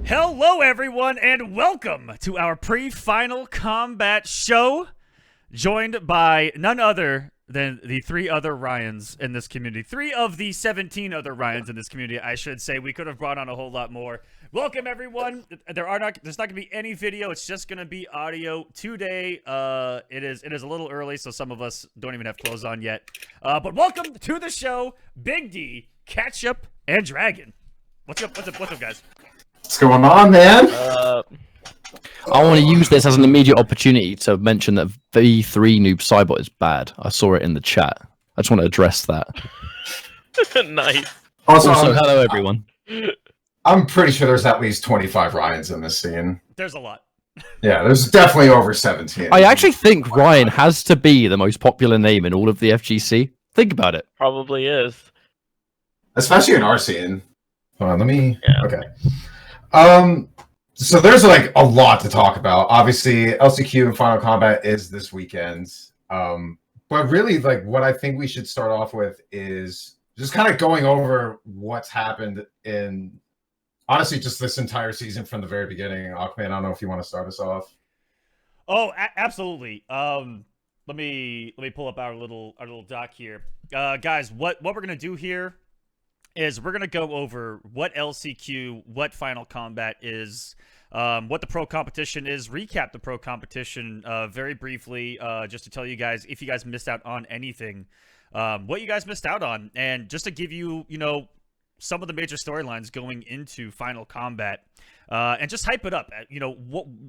Hello, everyone, and welcome to our pre-Final Kombat show, joined by none other than the three other Ryans in this community. 3 of the 17 other Ryans in this community, I should say. We could have brought on a whole lot more. Welcome, everyone. There's not going to be any video. It's just going to be audio today. It is a little early, so some of us don't even have clothes on yet. But welcome to the show, Big D, Ketchup, and Dragon. What's up, guys? What's going on, man? I want to use this as an immediate opportunity to mention that V3 Noob Cybot is bad. I saw it in the chat. I just want to address that. Nice. Also, hello, everyone. I'm pretty sure there's at least 25 Ryans in this scene. There's a lot. Yeah, there's definitely over 17. I actually think Ryan has to be the most popular name in all of the FGC. Think about it. Probably is. Especially in our scene. Hold on, let me... Yeah. Okay. So there's like a lot to talk about. Obviously, LCQ and Final Kombat is this weekend. But really, like, what I think we should start off with is just kind of going over what's happened in, honestly, just this entire season from the very beginning. Aquaman, I don't know if you want to start us off. Oh, absolutely. Let me pull up our little doc here. Guys, what we're gonna do here is we're going to go over what LCQ, what Final Kombat is, what the pro competition is, recap the pro competition very briefly, just to tell you guys, if you guys missed out on anything, what you guys missed out on, and just to give you, some of the major storylines going into Final Kombat, and just hype it up.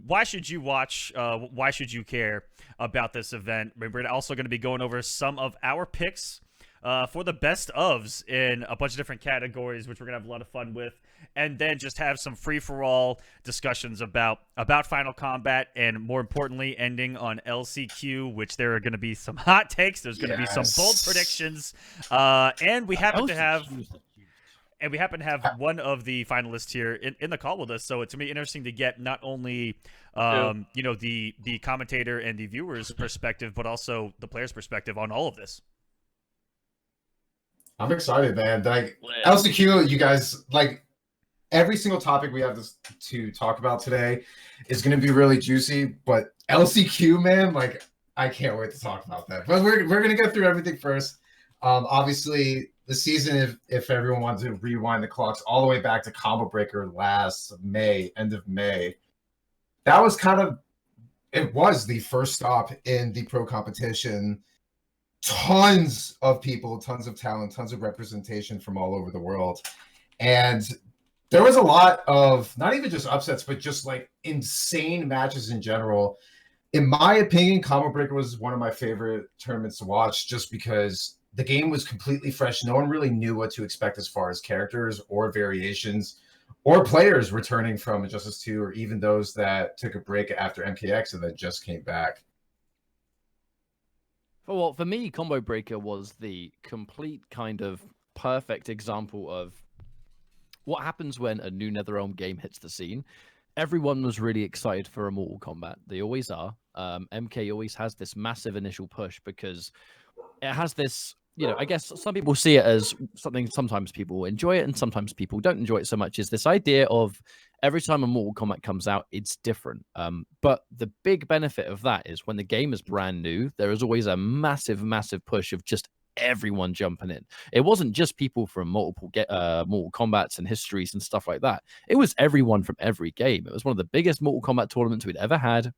Why should you watch, why should you care about this event? We're also going to be going over some of our picks for the best ofs in a bunch of different categories, which we're gonna have a lot of fun with, and then just have some free-for-all discussions about Final Kombat, and more importantly, ending on LCQ, which there are going to be some hot takes. There's going to be some bold predictions, and we happen to have one of the finalists here in the call with us. So it's gonna be interesting to get not only the commentator and the viewers' perspective, but also the players' perspective on all of this. I'm excited, man. Like, LCQ, you guys, like, every single topic we have to talk about today is going to be really juicy, but LCQ, man, like, I can't wait to talk about that. But we're going to get through everything first. Obviously, the season, if everyone wants to rewind the clocks all the way back to Combo Breaker last May, end of May, that was it was the first stop in the pro competition. Tons of people, tons of talent, tons of representation from all over the world. And there was a lot of, not even just upsets, but just like insane matches in general. In my opinion, Combo Breaker was one of my favorite tournaments to watch just because the game was completely fresh. No one really knew what to expect as far as characters or variations or players returning from Injustice 2, or even those that took a break after MKX and then just came back. Well, for me, Combo Breaker was the complete kind of perfect example of what happens when a new NetherRealm game hits the scene. Everyone was really excited for a Mortal Kombat. They always are. MK always has this massive initial push because it has this, I guess some people see it as something, sometimes people enjoy it and sometimes people don't enjoy it so much, is this idea of every time a Mortal Kombat comes out, it's different. But the big benefit of that is when the game is brand new, there is always a massive, massive push of just everyone jumping in. It wasn't just people from Mortal Kombats and histories and stuff like that. It was everyone from every game. It was one of the biggest Mortal Kombat tournaments we'd ever had.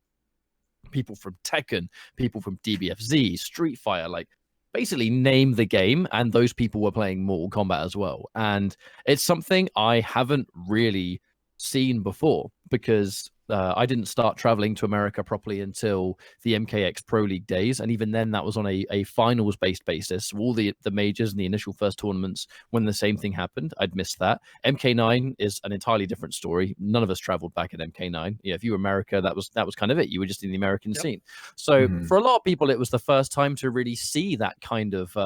People from Tekken, people from DBFZ, Street Fighter, like basically name the game, and those people were playing Mortal Kombat as well. And it's something I haven't really seen before because I didn't start traveling to America properly until the MKX Pro League days, and even then that was on a finals-based basis. All the majors and the initial first tournaments, when the same thing happened, I'd missed that. MK9 is an entirely different story. None of us traveled back at MK9. Yeah, if you were America, that was kind of it. You were just in the American scene. So for a lot of people, it was the first time to really see that kind of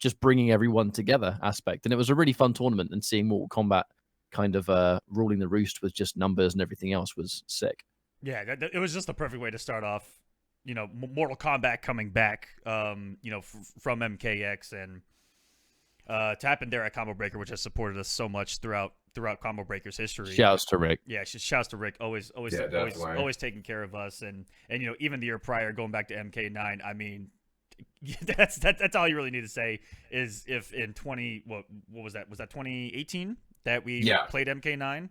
just bringing everyone together aspect, and it was a really fun tournament. And seeing Mortal Kombat kind of ruling the roost with just numbers and everything else was sick. Yeah, it was just the perfect way to start off, Mortal Kombat coming back, from MKX, and to happen there at Combo Breaker, which has supported us so much throughout throughout Combo Breaker's history. Shouts to Rick. Yeah, shouts to Rick. Always taking care of us, and even the year prior, going back to MK9. I mean, that's all you really need to say is if in what was that? Was that 2018 that we played MK9?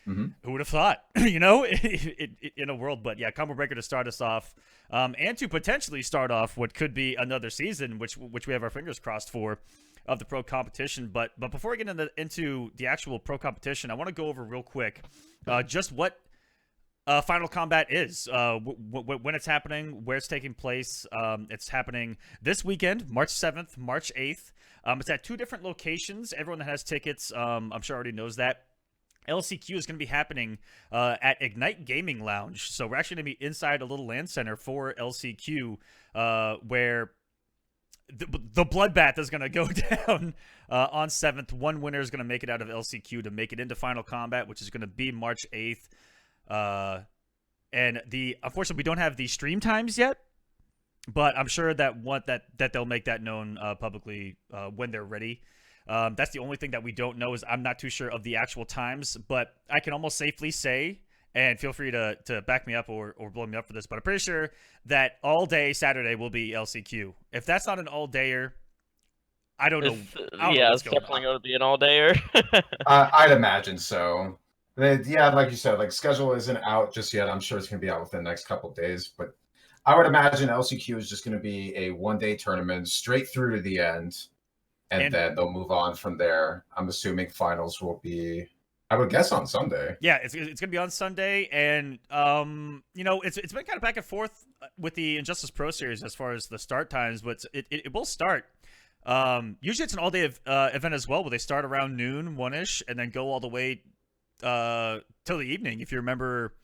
Mm-hmm. Who would have thought? In a world, but yeah, Combo Breaker to start us off, and to potentially start off what could be another season, which we have our fingers crossed for, of the pro competition. But before we get into the actual pro competition, I want to go over real quick just what Final Kombat is, when it's happening, where it's taking place. It's happening this weekend, March 7th, March 8th. It's at 2 different locations. Everyone that has tickets, I'm sure already knows that. LCQ is going to be happening at Ignite Gaming Lounge. So we're actually going to be inside a little LAN center for LCQ, where the bloodbath is going to go down on 7th. One winner is going to make it out of LCQ to make it into Final Kombat, which is going to be March 8th. And unfortunately, we don't have the stream times yet, but I'm sure that they'll make that known publicly when they're ready. That's the only thing that we don't know, is I'm not too sure of the actual times, but I can almost safely say, and feel free to back me up or blow me up for this, but I'm pretty sure that all day Saturday will be LCQ. If that's not an all-dayer, I don't know. It's definitely going to be an all-dayer. I'd imagine so. Like you said, like schedule isn't out just yet. I'm sure it's going to be out within the next couple of days, but I would imagine LCQ is just going to be a one-day tournament straight through to the end. And then they'll move on from there. I'm assuming finals will be, I would guess, on Sunday. Yeah, it's going to be on Sunday, and it's been kind of back and forth with the Injustice Pro Series as far as the start times, but it will start. Usually it's an all-day event as well, where they start around noon, 1-ish, and then go all the way till the evening. If you remember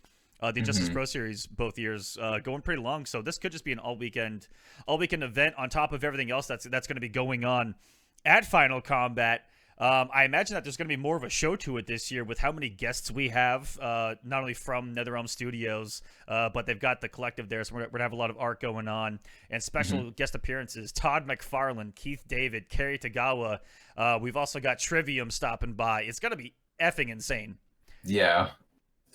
the Injustice Pro Series both years, going pretty long. So this could just be an all-weekend event on top of everything else that's going to be going on at Final Kombat. I imagine that there's going to be more of a show to it this year with how many guests we have, not only from NetherRealm Studios, but they've got the collective there, so we're going to have a lot of art going on, and special guest appearances. Todd McFarlane, Keith David, Kerry Tagawa. We've also got Trivium stopping by. It's going to be effing insane. Yeah,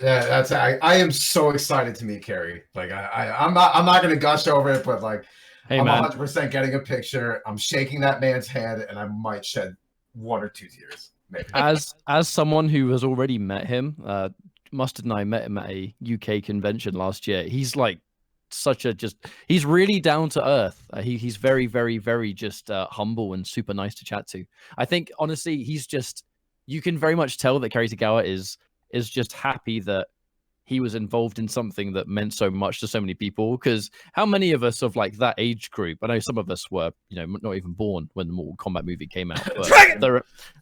I am so excited to meet Kerry. Like I'm not going to gush over it, but like, hey, I'm 100% getting a picture. I'm shaking that man's hand, and I might shed 1 or 2 tears. Maybe. As someone who has already met him, Mustard and I met him at a UK convention last year. He's like he's really down to earth. He's very, very, very just humble and super nice to chat to. I think honestly, you can very much tell that Kerry Tagawa is just happy that he was involved in something that meant so much to so many people. Because how many of us of like that age group, I know some of us were, not even born when the Mortal Kombat movie came out, but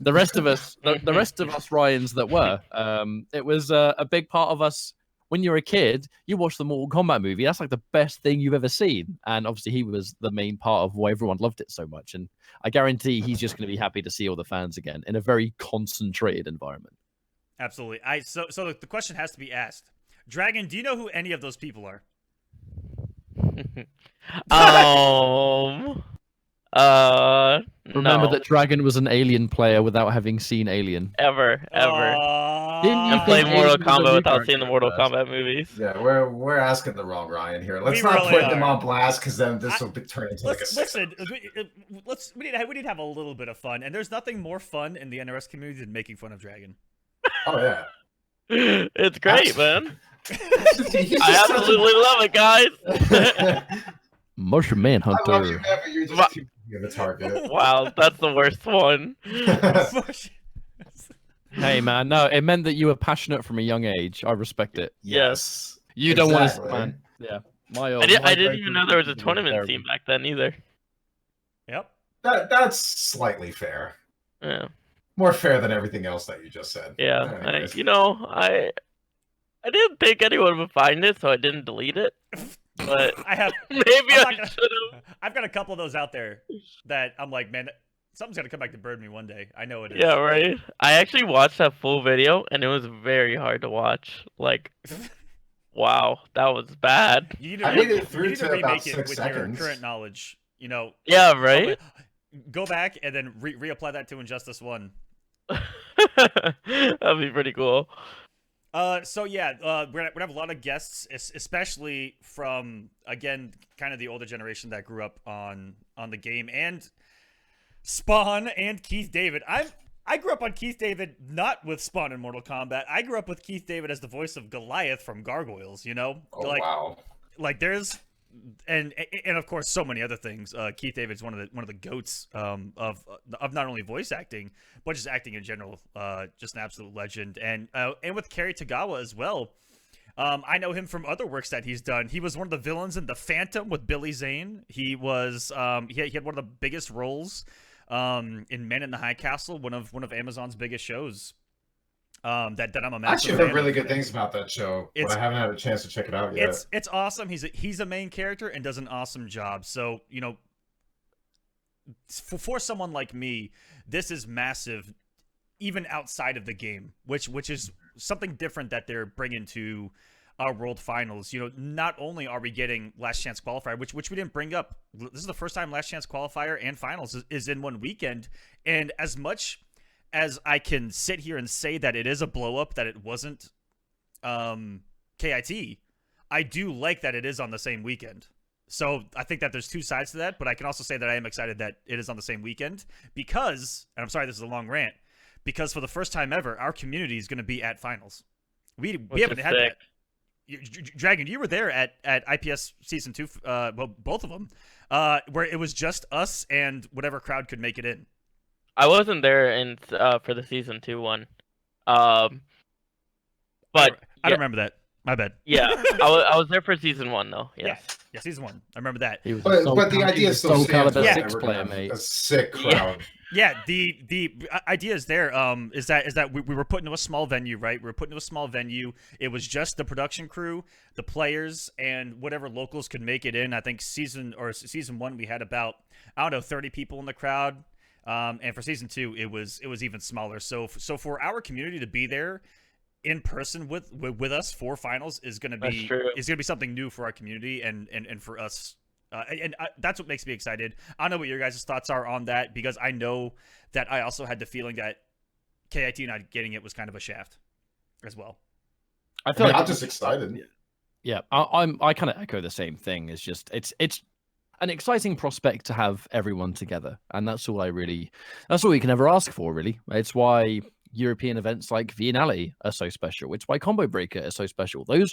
the rest of us, the rest of us Ryans that were, it was a big part of us. When you're a kid, you watch the Mortal Kombat movie. That's like the best thing you've ever seen. And obviously he was the main part of why everyone loved it so much. And I guarantee he's just going to be happy to see all the fans again in a very concentrated environment. Absolutely. So the question has to be asked. Dragon, do you know who any of those people are? Remember that Dragon was an Alien player without having seen Alien. Ever. Didn't you play think Mortal Alien was a Kombat new without seeing the character Mortal at first? Kombat movies? Yeah, we're asking the wrong Ryan here. Let's We not really put are. him on blast, because then this will turn into like a Listen, we need to have a little bit of fun, and there's nothing more fun in the NRS community than making fun of Dragon. Oh yeah. It's great, man. He's I absolutely love it, guys. Martian I love you, Manhunter. man, but you're just too big of a target. Wow, that's the worst one. Hey man, no, it meant that you were passionate from a young age. I respect it. Yes. You don't want to, Exactly. man. Yeah. I didn't even know there was a tournament scene back then either. Yep. That's slightly fair. Yeah. More fair than everything else that you just said. Yeah. Anyways. I didn't think anyone would find it, so I didn't delete it. But I have maybe I should have. I've got a couple of those out there that I'm like, man, something's gonna come back to burn me one day. I know it is. Yeah, right. I actually watched that full video, and it was very hard to watch. Like, wow, that was bad. You need to, I made it through you need to to about remake it 6 with seconds. your current knowledge. Yeah, right. Go back and then reapply that to Injustice 1. That'd be pretty cool. So yeah, we're gonna have a lot of guests, especially from again, kind of the older generation that grew up on the game, and Spawn and Keith David. I grew up on Keith David not with Spawn in Mortal Kombat. I grew up with Keith David as the voice of Goliath from Gargoyles. You know, Oh wow. like there's and of course so many other things. Keith David's one of the goats of not only voice acting but just acting in general. Just an absolute legend. And with Kerry Tagawa as well. I know him from other works that he's done. He was one of the villains in The Phantom with Billy Zane. He was he had one of the biggest roles in Men in the High Castle, one of Amazon's biggest shows. That I'm a I massive actually fan heard really of. good things about that show, but It's- I haven't had a chance to check it out yet. It's awesome. He's a main character and does an awesome job. So you know, for someone like me, this is massive, even outside of the game, which is something different that they're bringing to our World Finals. You know, not only are we getting Last Chance Qualifier, which we didn't bring up. This is the first time Last Chance Qualifier and Finals is in one weekend, and as much as I can sit here and say that it is a blow up that it wasn't KIT, I do like that it is on the same weekend. So I think that there's two sides to that, but I can also say that I am excited that it is on the same weekend because, and I'm sorry this is a long rant, because for the first time ever, our community is going to be at Finals. We haven't had that. Dragon, you were there at IPS Season 2, well, both of them, where it was just us and whatever crowd could make it in. I wasn't there in for the Season 2 one. But I don't remember that. My bad. yeah, I was there for Season 1 though. Yes. Yeah, Season 1. I remember that. He was But the idea is still Soul stands, Calibur right? 6 We're player, gonna have mate. a sick crowd. Yeah, the idea is there. Is that we were put into a small venue, right? We were put into a small venue. It was just the production crew, the players, and whatever locals could make it in. I think season 1 we had about 30 people in the crowd. And for Season 2 it was even smaller. So for our community to be there in person with us for Finals is going to be something new for our community and for us. That's what makes me excited. I don't know what your guys' thoughts are on that, because I know that I also had the feeling that KIT not getting it was kind of a shaft as well. I feel like I'm just excited. Yeah, I kind of echo the same thing. It's just it's an exciting prospect to have everyone together, and that's all you can ever ask for, really. It's why European events like Viennale are so special. It's why Combo Breaker is so special. Those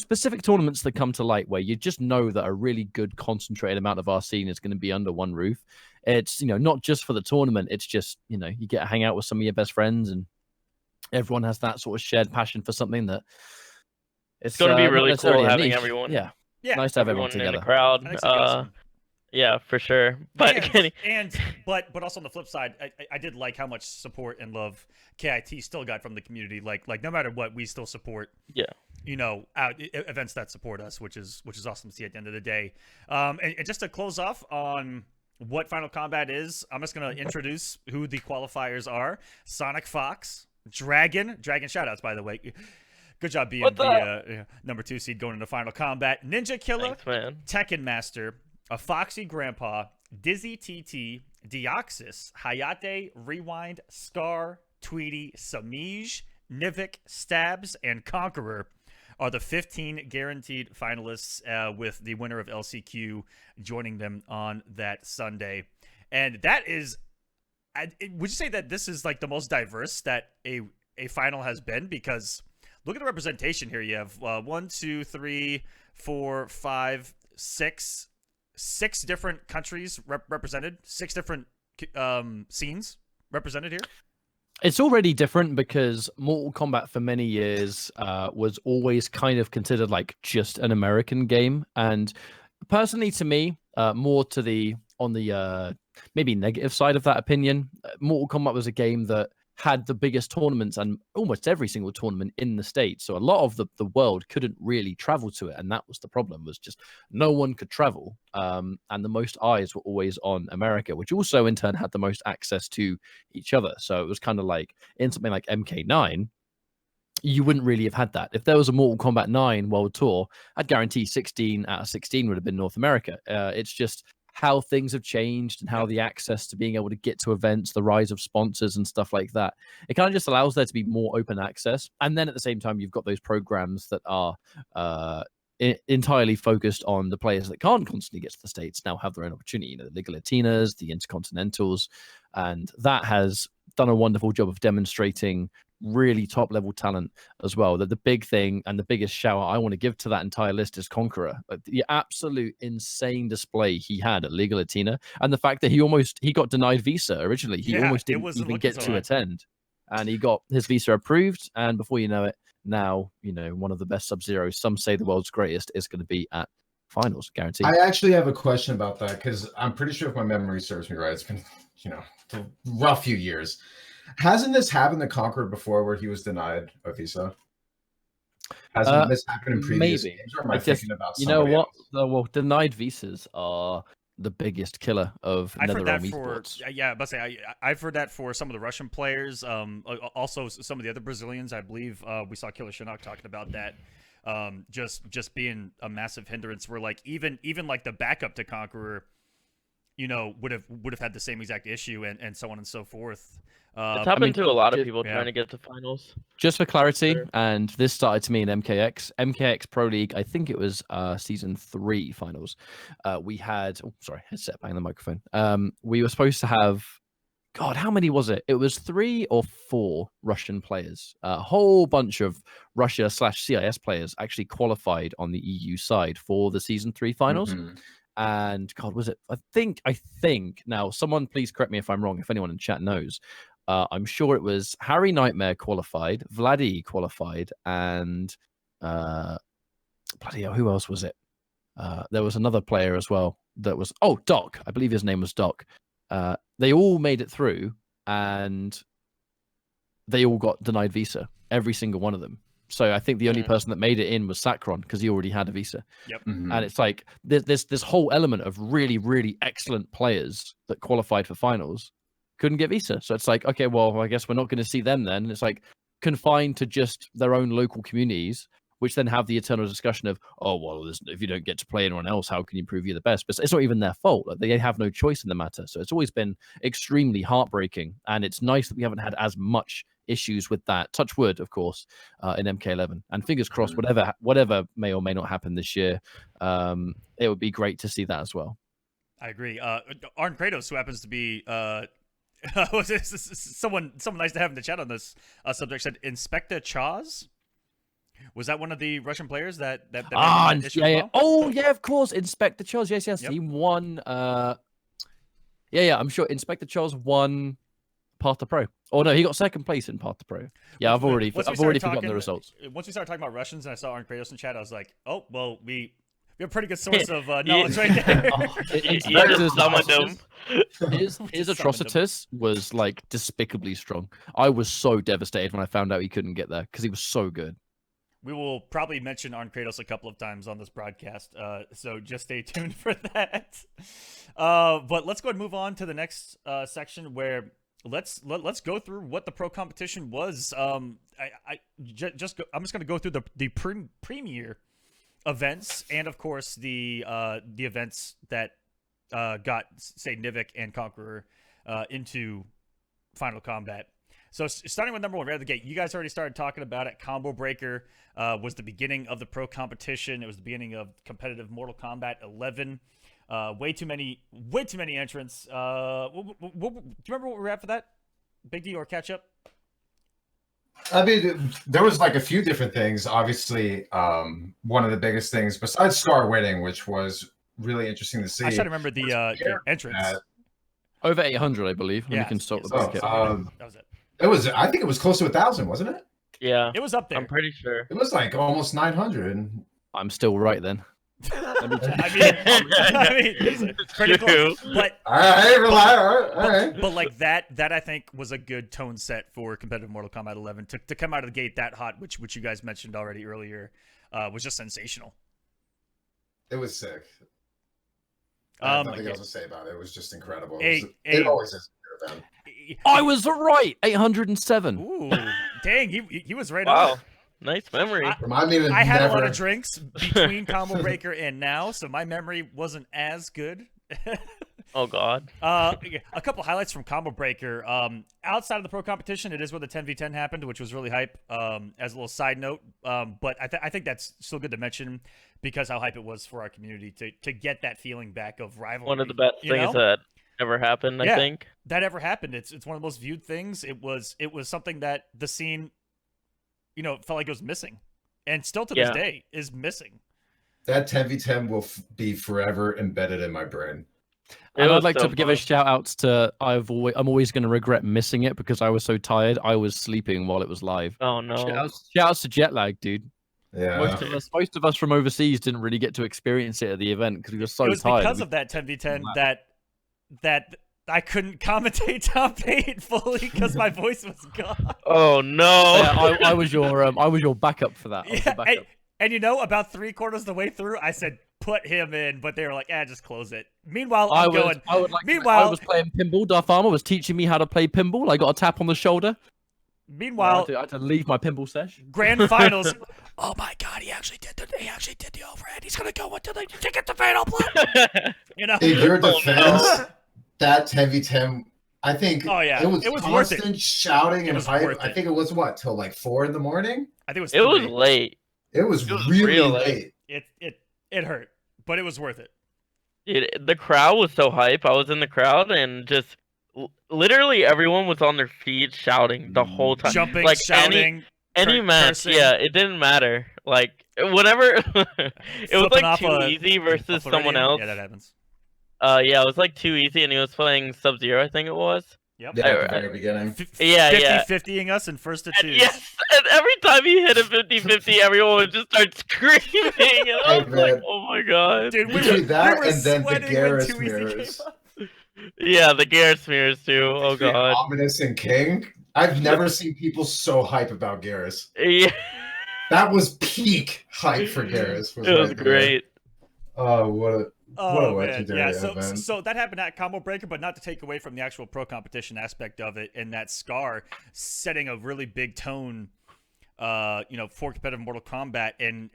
specific tournaments that come to light where you just know that a really good concentrated amount of our scene is going to be under one roof. It's, not just for the tournament. It's just, you get to hang out with some of your best friends and everyone has that sort of shared passion for something that It's going to be really cool having niche. everyone. Yeah. Yeah, Nice to have everyone in together. the crowd. I think it's awesome. Yeah, for sure. But but also on the flip side, I did like how much support and love KIT still got from the community. Like no matter what, we still support. Yeah. Events that support us, which is awesome to see at the end of the day. And just to close off on what Final Kombat is, I'm just gonna introduce who the qualifiers are. Sonic Fox, Dragon shoutouts by the way. Good job being the number 2 seed going into Final Kombat. Ninja Killer, Thanks, man. Tekken Master, a Foxy Grandpa, Dizzy TT, Deoxys, Hayate, Rewind, Scar, Tweety, Samij, Nivik, Stabs, and Conqueror are the 15 guaranteed finalists, with the winner of LCQ joining them on that Sunday. And that is, would you say that this is like the most diverse that a final has been? Because look at the representation here. You have 1, 2, 3, 4, 5, 6 different countries represented, 6 different scenes represented here. It's already different because Mortal Kombat for many years was always kind of considered like just an American game. And personally, to me, more to the maybe negative side of that opinion, Mortal Kombat was a game that had the biggest tournaments and almost every single tournament in the States. So a lot of the world couldn't really travel to it. And that was the problem, was just no one could travel. And the most eyes were always on America, which also in turn had the most access to each other. So it was kind of like in something like MK9, you wouldn't really have had that. If there was a Mortal Kombat 9 World Tour, I'd guarantee 16 out of 16 would have been North America. It's just how things have changed and how the access to being able to get to events, the rise of sponsors and stuff like that. It kind of just allows there to be more open access. And then at the same time, you've got those programs that are entirely focused on the players that can't constantly get to the States now have their own opportunity. You know, the Liga Latinas, the Intercontinentals, and that has done a wonderful job of demonstrating really top level talent as well. That the big thing and the biggest shout I want to give to that entire list is Conqueror. The absolute insane display he had at Liga Latina, and the fact that he got denied visa originally. He almost didn't even get to attend, and he got his visa approved. And before you know it, now one of the best Sub-Zeros, some say the world's greatest, is going to be at finals, guaranteed. I actually have a question about that because I'm pretty sure if my memory serves me right, it's been a rough few years. Hasn't this happened to Conqueror before where he was denied a visa? Hasn't this happened in previous games? Or am I thinking about somebody else? Well, denied visas are the biggest killer of NetherRealm esports. Yeah, but I've heard that for some of the Russian players. Also, some of the other Brazilians. I believe we saw Killer Shinnok talking about that. Just being a massive hindrance. Where like even like the backup to Conqueror, would have had the same exact issue and so on and so forth. It's happened to a lot of people trying to get to finals. Just for clarity, and this started to me in MKX Pro League. I think it was season 3 finals. We had headset bang the microphone. We were supposed to have, God, how many was it? It was 3 or 4 Russian players. A whole bunch of Russia/CIS players actually qualified on the EU side for the season 3 finals. Mm-hmm. And God, was it? I think. Now, someone please correct me if I'm wrong. If anyone in chat knows, I'm sure it was Harry Nightmare qualified, Vladdy qualified, and bloody hell, who else was it? There was another player as well that was Doc. I believe his name was Doc. They all made it through, and they all got denied visa. Every single one of them. So I think the only person that made it in was Sacron because he already had a visa. Yep. Mm-hmm. And it's like there's this whole element of really, really excellent players that qualified for finals couldn't get visa. So it's like, okay, well, I guess we're not going to see them then. And it's like confined to just their own local communities, which then have the eternal discussion of, if you don't get to play anyone else, how can you prove you're the best? But it's not even their fault. Like, they have no choice in the matter. So it's always been extremely heartbreaking. And it's nice that we haven't had as much issues with that. Touch wood, of course, in MK11. And fingers crossed, whatever may or may not happen this year, it would be great to see that as well. I agree. Arn Kratos, who happens to be someone nice to have in the chat on this subject, said Inspector Chaz. Was that one of the Russian players that yeah. Oh, yeah, of course. Inspector Charles. Yes. Yep. He won. Yeah. I'm sure Inspector Charles won Path to Pro. Oh no, he got second place in Path to Pro. Yeah, I've already forgotten the results. Once we started talking about Russians and I saw Arn Kratos in chat, I was like, oh well, we have a pretty good source of knowledge right there. His Atrocitus was like despicably strong. I was so devastated when I found out he couldn't get there because he was so good. We will probably mention Arn Kratos a couple of times on this broadcast, so just stay tuned for that. But let's go ahead and move on to the next section where let's go through what the pro competition was. I'm just going to go through the premier events and of course the events that got say Nivik and Conqueror into Final Kombat. So starting with number 1 right out of the gate, you guys already started talking about it. Combo Breaker was the beginning of the pro competition. It was the beginning of competitive Mortal Kombat 11. Way too many entrants. Do you remember what we were at for that? Big D or Ketchup? I mean, there was like a few different things. Obviously, one of the biggest things besides Scar winning, which was really interesting to see. I should remember the entrance. Over 800, I believe. Yeah, we can start with that was it. I think it was close to 1,000, wasn't it? Yeah. It was up there. I'm pretty sure. It was like almost 900. I'm still right then. I mean, pretty close. But all right. But like that I think was a good tone set for competitive Mortal Kombat 11 to come out of the gate that hot, which you guys mentioned already earlier, was just sensational. It was sick. I have nothing else to say about it. It was just incredible. It always is. I was right. 807. Ooh, dang! He was right wow. on. Nice memory. I had a lot of drinks between Combo Breaker and now, so my memory wasn't as good Oh God. A couple highlights from Combo Breaker. Outside of the pro competition, it is where the 10v10 happened, which was really hype. As a little side note, but I think that's still good to mention because how hype it was for our community to get that feeling back of rivalry. One of the best things that ever happened, I think. That ever happened. It's one of the most viewed things. It was something that the scene, felt like it was missing, and still to this day is missing. That 10v10 will be forever embedded in my brain. And I'd like to give a shout out to I'm always going to regret missing it because I was so tired. I was sleeping while it was live. Oh no! Shout outs to jet lag, dude. Yeah. Most of us from overseas didn't really get to experience it at the event because we were so tired. It was because of that 10v10 that I couldn't commentate top 8 fully because my voice was gone. Oh no! Yeah, I was your backup for that. And about 3/4 of the way through, I said, put him in, but they were like, just close it. Meanwhile, I was playing pinball. Darth Armor was teaching me how to play pinball. I got a tap on the shoulder. Meanwhile, I had to leave my pinball sesh. Grand finals. Oh my God, he actually did the overhead. He's gonna go into to get the fatal blow. In your defense, that 10v10, I think it was constant worth it. Shouting and hype. I think it was till like 4 in the morning. I think it was. It was late. It was really late. It hurt, but it was worth it. The crowd was so hype. I was in the crowd and just literally everyone was on their feet shouting the whole time. Jumping, like shouting. Any match, cursing. It didn't matter. Like whatever. It was like too easy versus someone else. Yeah, that happens. It was like too easy, and he was playing Sub-Zero, I think it was. Yep. Yeah, at the very beginning. 50-50ing us in first to 2. Yes, and every time he hit a 50-50, everyone would just start screaming. And I was like, oh my God. Dude, between that and then the Garrus mirrors. Yeah, the Garrus mirrors too. Oh God. Ominous and King. I've never seen people so hype about Garrus. Yeah. That was peak hype for Garrus. It was great. Oh, what a legendary event. So that happened at Combo Breaker, but not to take away from the actual pro competition aspect of it, and that Scar setting a really big tone, for competitive Mortal Kombat, and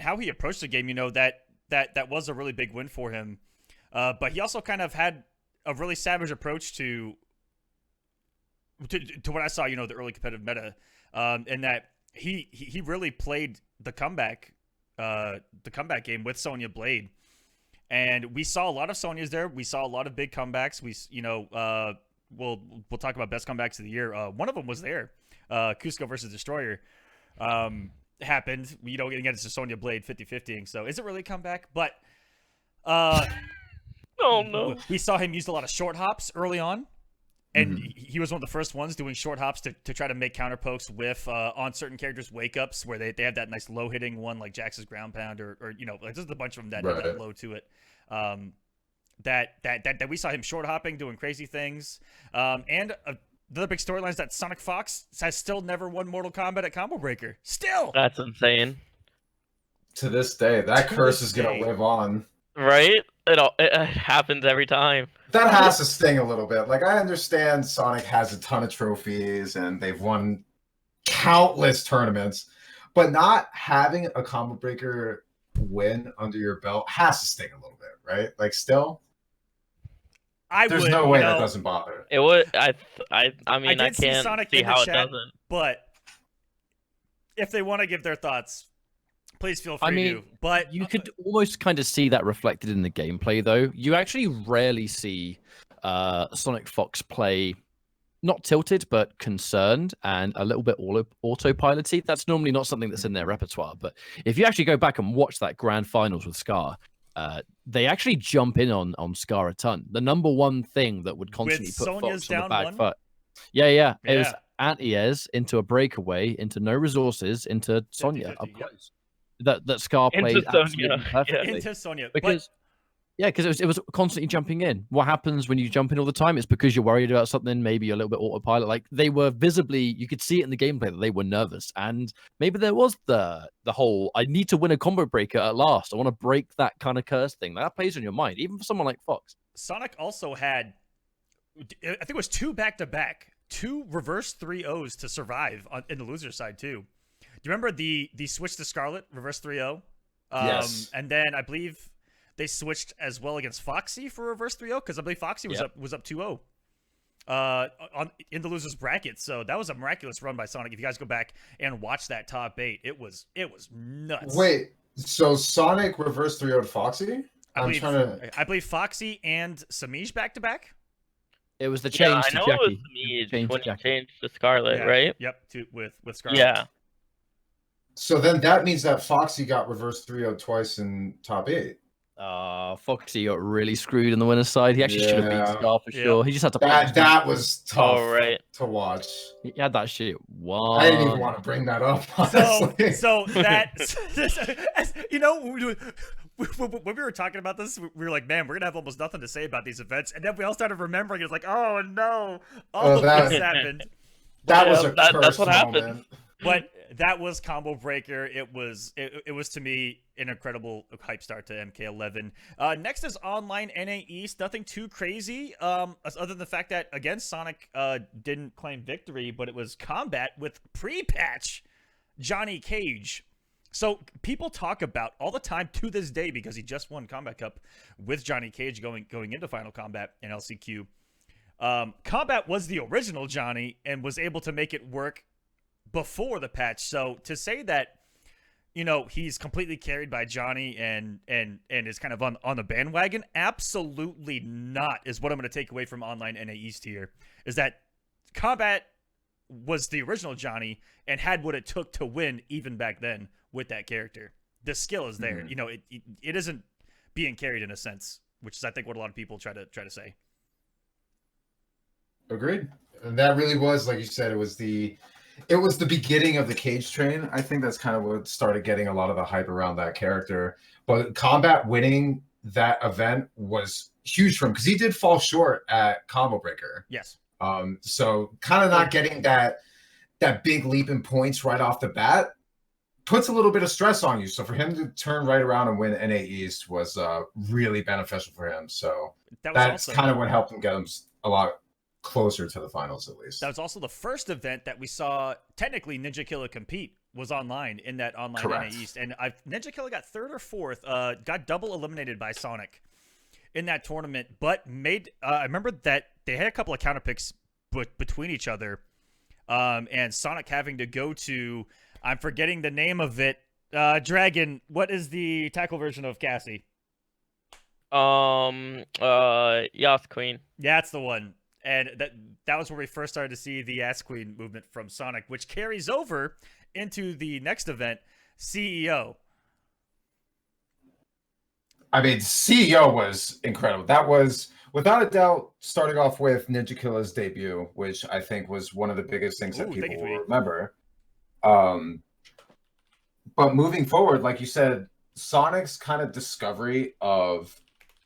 how he approached the game. That was a really big win for him, but he also kind of had a really savage approach to what I saw, the early competitive meta, and that he really played the comeback game with Sonya Blade. And we saw a lot of Sonyas there. We saw a lot of big comebacks. We'll talk about best comebacks of the year. One of them was there. Cusco versus Destroyer happened. Against the Sonya Blade 50-50ing. So is it really a comeback? But oh no. We saw him use a lot of short hops early on. And he was one of the first ones doing short hops to try to make counter pokes with on certain characters' wake ups where they have that nice low hitting one like Jax's ground pound or there's a bunch of them that have that low to it. That we saw him short hopping, doing crazy things. And the other big storyline is that Sonic Fox has still never won Mortal Kombat at Combo Breaker. Still. That's insane. To this day, that curse is gonna live on. Right? It happens every time. That has to sting a little bit. Like, I understand Sonic has a ton of trophies and they've won countless tournaments, but not having a Combo Breaker win under your belt has to sting a little bit, right? Like, still, there's no way that doesn't bother. It would. I mean, I can't Sonic see how it doesn't. But if they want to give their thoughts, please feel free to. But you could almost kind of see that reflected in the gameplay, though. You actually rarely see Sonic Fox play not tilted, but concerned and a little bit autopilot-y. That's normally not something that's in their repertoire. But if you actually go back and watch that grand finals with Scar, they actually jump in on Scar a ton. The number one thing that would constantly put Fox on the back foot. Yeah. It was anti-airs into a breakaway, into no resources, into Sonya up close. That Scar played absolutely perfectly. Into Sonya. Because it was constantly jumping in. What happens when you jump in all the time? It's because you're worried about something, maybe you're a little bit autopilot. Like, they were visibly, you could see it in the gameplay that they were nervous. And maybe there was the whole, I need to win a combo breaker at last. I want to break that kind of curse thing. That plays on your mind, even for someone like Fox. Sonic also had, I think it was 2 back-to-back, 2 reverse 3-0s to survive in the loser side, too. Do you remember the switch to Scarlet, reverse 3-0? Yes. And then I believe they switched as well against Foxy for reverse 3-0 because I believe Foxy was up 2-0 in the losers bracket. So that was a miraculous run by Sonic. If you guys go back and watch that top 8, it was nuts. Wait, so Sonic reverse 3-0'd Foxy? I believe Foxy and Samij back to back. It was the change to I know Jackie. it was me when he changed to Scarlet, Yeah, right? Yep, with Scarlet. Yeah. So then that means that Foxy got reverse 3-0 twice in top 8. Foxy got really screwed in the winner's side. He actually should have beat Scar for sure. He just had to. That was tough to watch. He had that shit. Wow. I didn't even want to bring that up. Honestly. So that you know, when we were talking about this, we were like, man, we're gonna have almost nothing to say about these events, and then we all started remembering. It's like, oh no, all of this happened. That was a that's what moment. happened. But that was Combo Breaker. It was to me an incredible hype start to MK11. Next is online NA East. Nothing too crazy, other than the fact that again Sonic didn't claim victory, but it was Kombat with pre-patch Johnny Cage. So people talk about all the time to this day because he just won Kombat Cup with Johnny Cage going into Final Kombat in LCQ. Kombat was the original Johnny and was able to make it work before the patch. So to say that, you know, he's completely carried by Johnny and is kind of on the bandwagon, absolutely not, is what I'm going to take away from online NA East here, is that Kombat was the original Johnny and had what it took to win even back then with that character. The skill is there. You know, it isn't being carried in a sense, which is I think what a lot of people try to say. Agreed. And that really was, like you said, it was the beginning of the Cage train. I think that's kind of what started getting a lot of the hype around that character. But Kombat winning that event was huge for him because he did fall short at Combo Breaker. Yes. So kind of not getting that big leap in points right off the bat puts a little bit of stress on you. So for him to turn right around and win NA East was really beneficial for him. So that's kind of what helped him get him a lot closer to the finals, at least. That was also the first event that we saw technically Ninja Killer compete was online in that online Correct. NA East. And Ninja Killer got 3rd or 4th, got double eliminated by Sonic in that tournament, but made I remember that they had a couple of counter picks between each other, and Sonic having to go to, I'm forgetting the name of it, Dragon, what is the tackle version of Cassie? Yas Queen. Yeah, that's the one. And that was where we first started to see the Ass Queen movement from Sonic, which carries over into the next event, CEO. I mean, CEO was incredible. That was, without a doubt, starting off with Ninja Killer's debut, which I think was one of the biggest things that people will remember. But moving forward, like you said, Sonic's kind of discovery of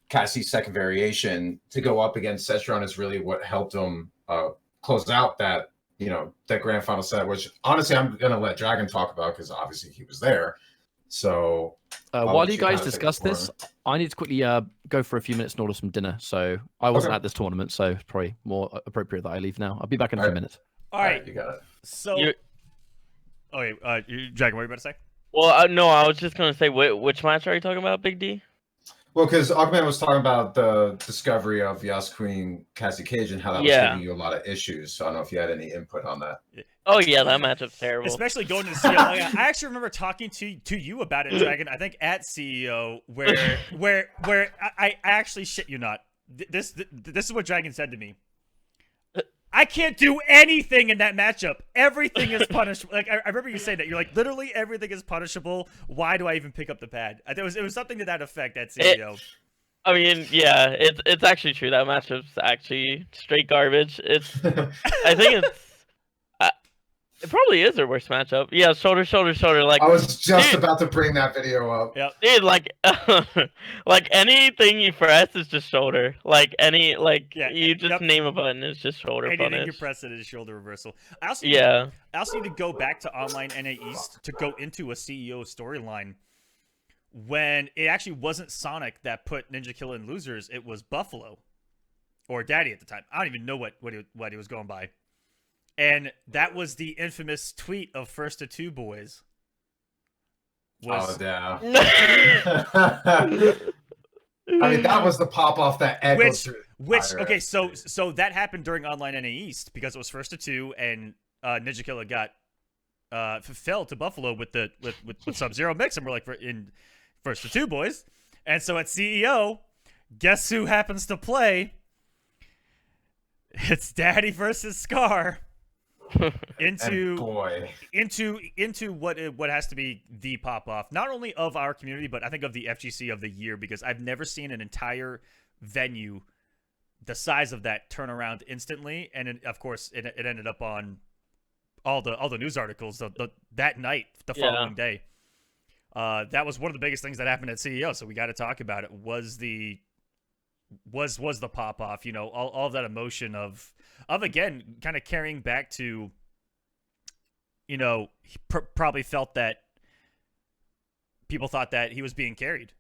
Cassie's second variation to go up against Setron is really what helped him close out that, you know, that grand final set, which honestly I'm going to let Dragon talk about because obviously he was there. So while you guys discuss this, I need to quickly go for a few minutes and order some dinner. So I wasn't at this tournament, so it's probably more appropriate that I leave now. I'll be back in a few minutes. All right. You got it. So, Dragon, what were you about to say? Well, no, I was just going to say, which match are you talking about, Big D? Well, because Aquaman was talking about the discovery of Yas Queen, Cassie Cage, and how that was giving you a lot of issues. So I don't know if you had any input on that. Oh yeah, that matchup's terrible. Especially going to CEO. I actually remember talking to you about it, Dragon. I think at CEO, where I actually shit you not. This is what Dragon said to me. I can't do anything in that matchup. Everything is punishable. Like I remember you saying that. You're like, literally everything is punishable. Why do I even pick up the pad? It was something to that effect at CEO. I mean, yeah, it's actually true. That matchup's actually straight garbage. I think it probably is their worst matchup. Yeah, shoulder. Like I was just about to bring that video up. Yep. Dude, like, like anything you press is just shoulder. Like you just name a button, it's just shoulder Anything punish. you press it is shoulder reversal. I also need to go back to online NA East to go into a CEO storyline when it actually wasn't Sonic that put Ninja Killer in losers. It was Buffalo or Daddy at the time. I don't even know what he was going by. And that was the infamous tweet of First to Two Boys. Oh, yeah. I mean, that was the pop off that echoed through. Okay, so that happened during Online NA East because it was first to 2, and Ninja Killer got fell to Buffalo with Sub-Zero mix, and we're like, in first to 2, boys. And so at CEO, guess who happens to play? It's Daddy versus Scar. into what has to be the pop off, not only of our community, but I think of the FGC of the year, because I've never seen an entire venue the size of that turn around instantly. And of course, it ended up on all the news articles that night, the following day. That was one of the biggest things that happened at CEO. So we got to talk about it. Was the pop off? You know, all of that emotion of again, kind of carrying back to, you know, he probably felt that people thought that he was being carried,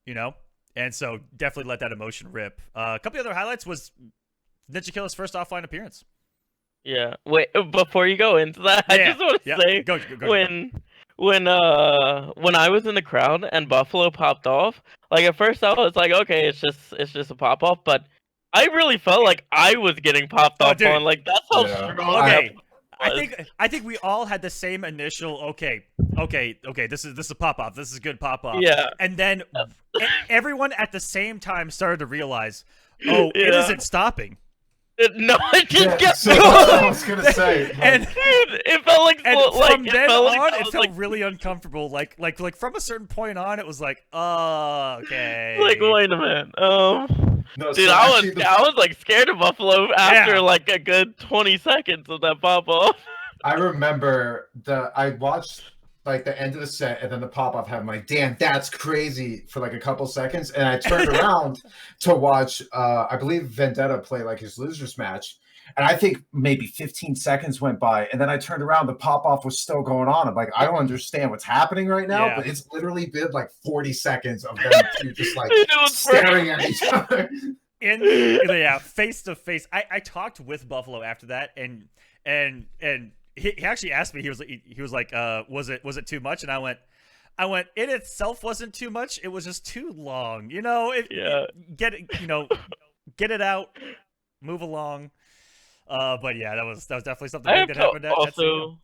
you know, and so definitely let that emotion rip. A couple of other highlights was Ninja Killer's first offline appearance. Yeah. Wait, before you go into that, I just want to say go. when I was in the crowd and Buffalo popped off, like at first I was like, okay, it's just a pop off, but I really felt like I was getting popped off on. Like that's how strong. Okay, I think we all had the same initial. Okay. This is a pop off. This is a good pop off. Yeah. And then everyone at the same time started to realize, it isn't stopping. No, it just kept going. I was gonna say, and dude, it felt like from then on, it felt really uncomfortable. Like from a certain point on, it was like, oh, okay. Like, wait a minute. No, dude, so I was like scared of Buffalo after like a good 20 seconds of that pop off. I remember I watched like the end of the set, and then the pop off had my damn, that's crazy for like a couple seconds, and I turned around to watch I believe Vendetta play like his losers match, and I think maybe 15 seconds went by, and then I turned around, the pop off was still going on. I'm like, I don't understand what's happening right now, but it's literally been like 40 seconds of them two just like staring at each other. Face to face. I talked with Buffalo after that, and he actually asked me. He was like, was it too much? And I went, it itself wasn't too much. It was just too long. You know, get it out, move along. But yeah, that was definitely something big that happened.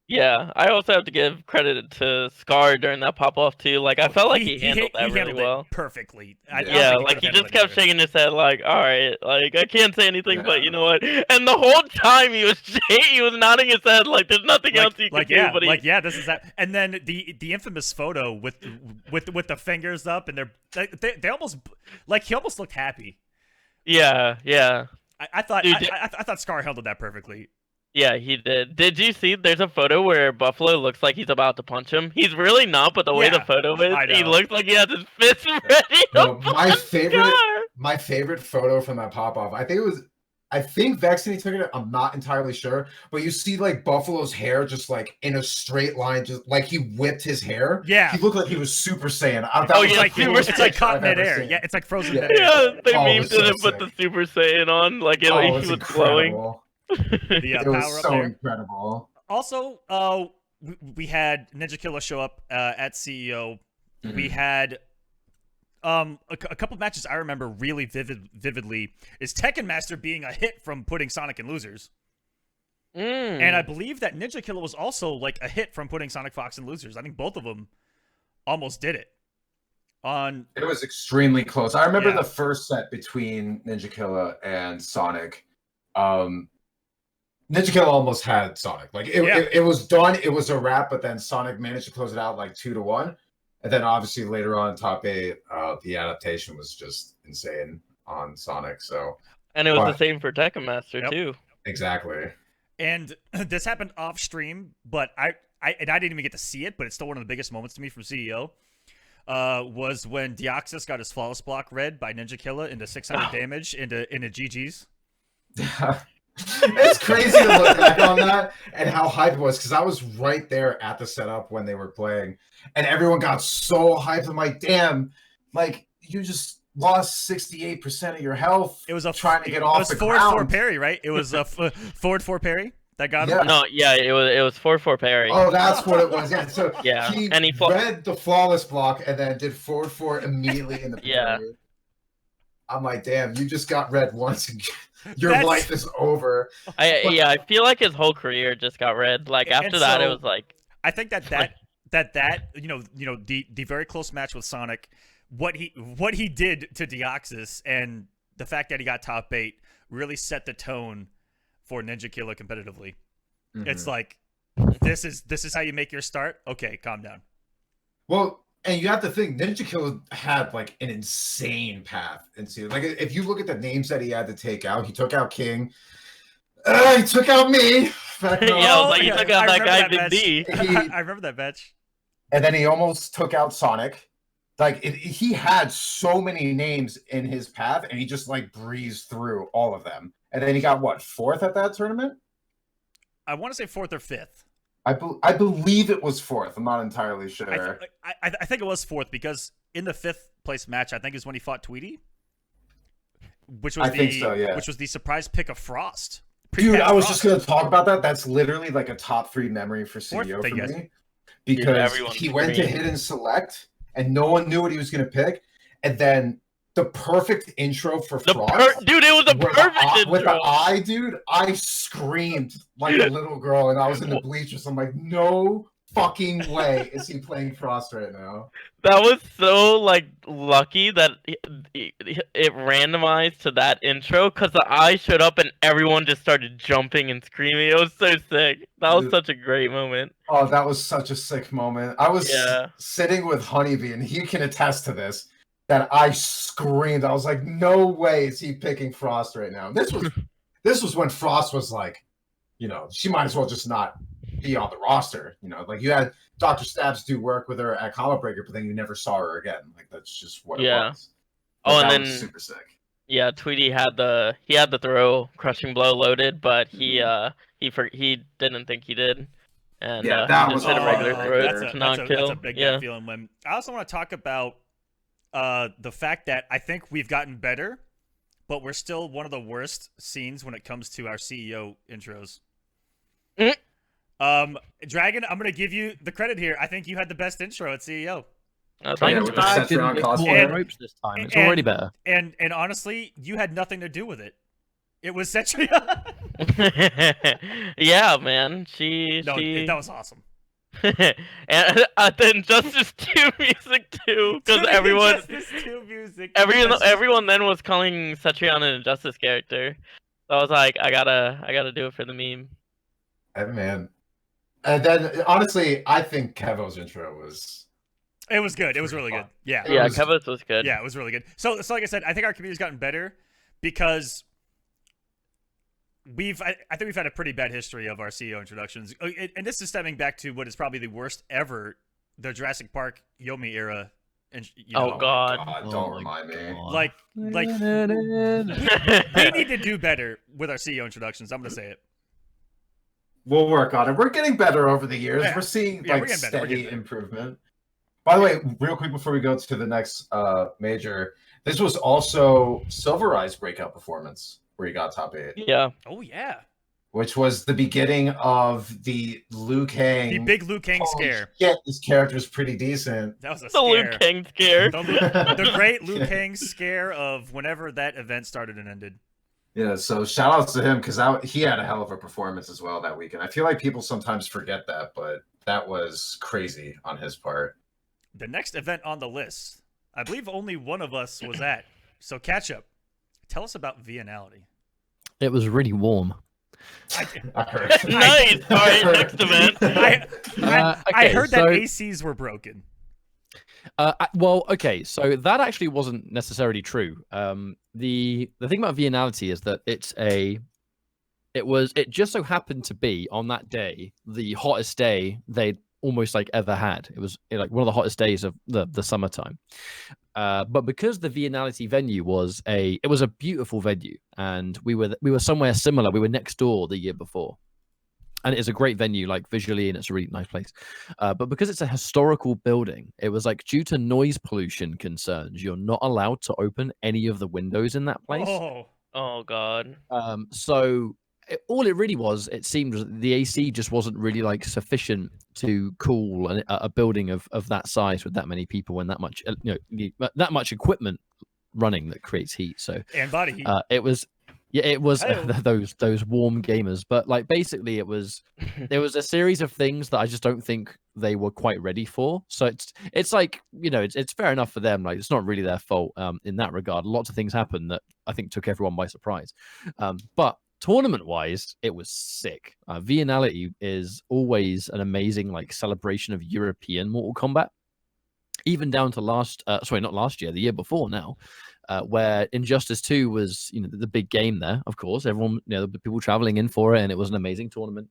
Yeah, I also have to give credit to Scar during that pop off too. Like I felt like he handled that really well, perfectly. Like he just kept shaking his head, like, all right, like I can't say anything, but you know what? And the whole time he was nodding his head, like there's nothing else he could do. But this is that. And then the infamous photo with the fingers up, and they almost like he almost looked happy. Yeah. I thought Scar handled that perfectly. Yeah, he did. Did you see? There's a photo where Buffalo looks like he's about to punch him. He's really not, but the way the photo is, he looks like he has his fist ready. My favorite photo from that pop off. I think Vexany took it. I'm not entirely sure, but you see like Buffalo's hair just like in a straight line, just like he whipped his hair. Yeah, he looked like he was Super Saiyan. It's like caught midair. Yeah, it's like frozen midair. Yeah, they memed it and put the Super Saiyan on, like he was glowing. It was so incredible. Also, we had Ninja Killer show up at CEO. Mm-hmm. We had a couple matches I remember really vividly is Tekken Master being a hit from putting Sonic in losers. And I believe that Ninja Killer was also like a hit from putting Sonic Fox in losers. I think both of them almost did it. It was extremely close. I remember the first set between Ninja Killer and Sonic. Ninja Killer almost had Sonic. Like it was done. It was a wrap, but then Sonic managed to close it out like 2-1. And then obviously later on, top 8, the adaptation was just insane on Sonic. So and it was the same for Tekken Master too. Exactly. And this happened off stream, but I didn't even get to see it, but it's still one of the biggest moments to me from CEO. Was when Deoxys got his flawless block read by Ninja Killer into 600 damage into GG's. It's crazy to look back on that and how hyped it was, because I was right there at the setup when they were playing, and everyone got so hyped. I'm like, damn, like you just lost 68% of your health. It was trying to get off the ground. It was forward 4 parry, right? It was a forward 4 parry that got him. No, it was 4-4 parry. Oh, that's what it was. Yeah, so he read the flawless block and then did forward 4 immediately in the parry. I'm like, damn, you just got red once, and your That's- life is over. I feel like his whole career just got red. Like And after that, it so- was like I think that the very close match with Sonic, what he did to Deoxys, and the fact that he got top 8 really set the tone for Ninja Killer competitively. It's like, this is how you make your start. Okay, calm down. Well, and you have to think, Ninja Killer had like an insane path into, like, if you look at the names that he had to take out, he took out King. He took out me. Back Yeah, I was like, you yeah, took out I that remember guy, that Big match. D. I remember that match. And then he almost took out Sonic. Like, he had so many names in his path, and he just like breezed through all of them. And then he got what, 4th at that tournament? I want to say 4th or 5th. I believe it was 4th. I'm not entirely sure. I think it was 4th, because in the 5th place match, I think is when he fought Tweety, which was which was the surprise pick of Frost. Dude, I was just going to talk about that. That's literally like a top 3 memory for CEO for me. Because he went to hidden select and no one knew what he was going to pick. And then the perfect intro for Frost. Dude, it was a perfect intro. With the eye, dude, I screamed like a little girl and I was in the bleachers. I'm like, no fucking way is he playing Frost right now. That was so like lucky that it randomized to that intro, because the eye showed up and everyone just started jumping and screaming. It was so sick. That was such a great moment. Oh, that was such a sick moment. I was sitting with Honeybee, and he can attest to this, that I screamed. I was like, no way is he picking Frost right now. This was when Frost was like, you know, she might as well just not be on the roster. You know, like, you had Dr. Stabs do work with her at Comic Breaker, but then you never saw her again. Like, that's just what it was. But and then was super sick. Yeah, Tweety had the throw crushing blow loaded, but he didn't think he did. And that he was just hit a regular throw that's to not kill. That's a big feeling. When I also want to talk about the fact that I think we've gotten better, but we're still one of the worst scenes when it comes to our CEO intros. Dragon, I'm gonna give you the credit here. I think you had the best intro at CEO. With the Setron cosplay. Ropes this time. It's already better. And honestly, you had nothing to do with it. It was Setron. Yeah, man. That was awesome. And then Justice 2 music too, because everyone then was calling Cetrion an Injustice character. So I was like, I gotta do it for the meme. Hey, man. And then honestly, I think Kevo's intro was. It was good. It was really good. Yeah. Yeah, Kevo's was good. Yeah, it was really good. So like I said, I think our community's gotten better because I think we've had a pretty bad history of our CEO introductions, and this is stemming back to what is probably the worst ever, the Jurassic Park Yomi era. And oh God! Don't remind me. Like they need to do better with our CEO introductions. I'm gonna say it. We'll work on it. We're getting better over the years. Yeah. We're seeing Yeah, like we're getting better. steady improvement. By the way, real quick before we go to the next major, this was also Silver Eye's breakout performance where he got top 8. Yeah. Oh yeah. Which was the beginning of the Liu Kang. The big Liu Kang scare. Yeah, this character's pretty decent. That was a The scare. Liu Kang scare. The great Liu Kang scare of whenever that event started and ended. Yeah, so shout outs to him because he had a hell of a performance as well that weekend. I feel like people sometimes forget that, but that was crazy on his part. The next event on the list, I believe only one of us was at. So Ketchup, tell us about Vianality. It was really warm. I heard. Nice. All right, next event. I heard that ACs were broken. Well, okay, so that actually wasn't necessarily true. The thing about Vianality is that it just so happened to be on that day the hottest day they'd almost like ever had. It was like one of the hottest days of the summertime. But because the Vianality venue was a beautiful venue, and we were somewhere similar. We were next door the year before. And it's a great venue, like visually, and it's a really nice place. But because it's a historical building, it was like due to noise pollution concerns, you're not allowed to open any of the windows in that place. Oh God. So all it really was, it seemed, the AC just wasn't really like sufficient to cool a building of that size with that many people and that much, that much equipment running that creates heat. So And body heat. it was Hey-o. those warm gamers. But like basically, there was a series of things that I just don't think they were quite ready for. So it's like, it's fair enough for them. Like, it's not really their fault in that regard. Lots of things happened that I think took everyone by surprise. But tournament wise, it was sick. Viennality is always an amazing like celebration of European Mortal Kombat, even down to not last year, the year before now, where Injustice 2 was, the big game there. Of course, everyone, the people traveling in for it, and it was an amazing tournament.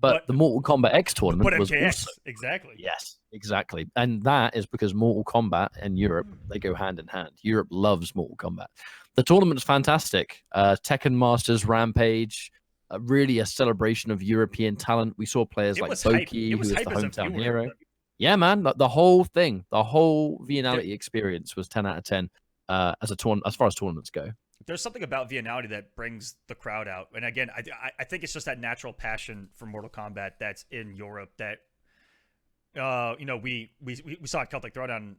But the Mortal Kombat X tournament was MKX, also, exactly. yes, exactly, and that is because Mortal Kombat and Europe, they go hand in hand. Europe loves Mortal Kombat. The tournament's fantastic. Tekken Masters Rampage, really a celebration of European talent. We saw players like Boki, who is the hometown hero. Yeah, man, the whole thing, the whole Viennality experience was 10 out of 10 as far as tournaments go. There's something about Viennality that brings the crowd out. And again, I think it's just that natural passion for Mortal Kombat that's in Europe that, we saw at Celtic Throwdown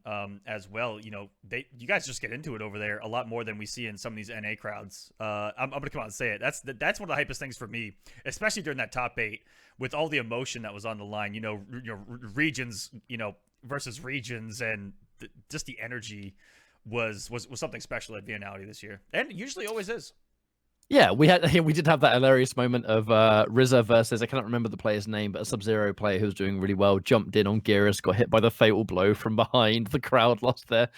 as well. You guys just get into it over there a lot more than we see in some of these NA crowds. I'm going to come out and say it. That's one of the hypest things for me, especially during that top 8 with all the emotion that was on the line, regions, versus regions, and just the energy was something special at Viennality this year, and usually always is. Yeah, we did have that hilarious moment of RZA versus, I cannot remember the player's name, but a Sub-Zero player who was doing really well, jumped in on Geras, got hit by the fatal blow from behind. The crowd lost their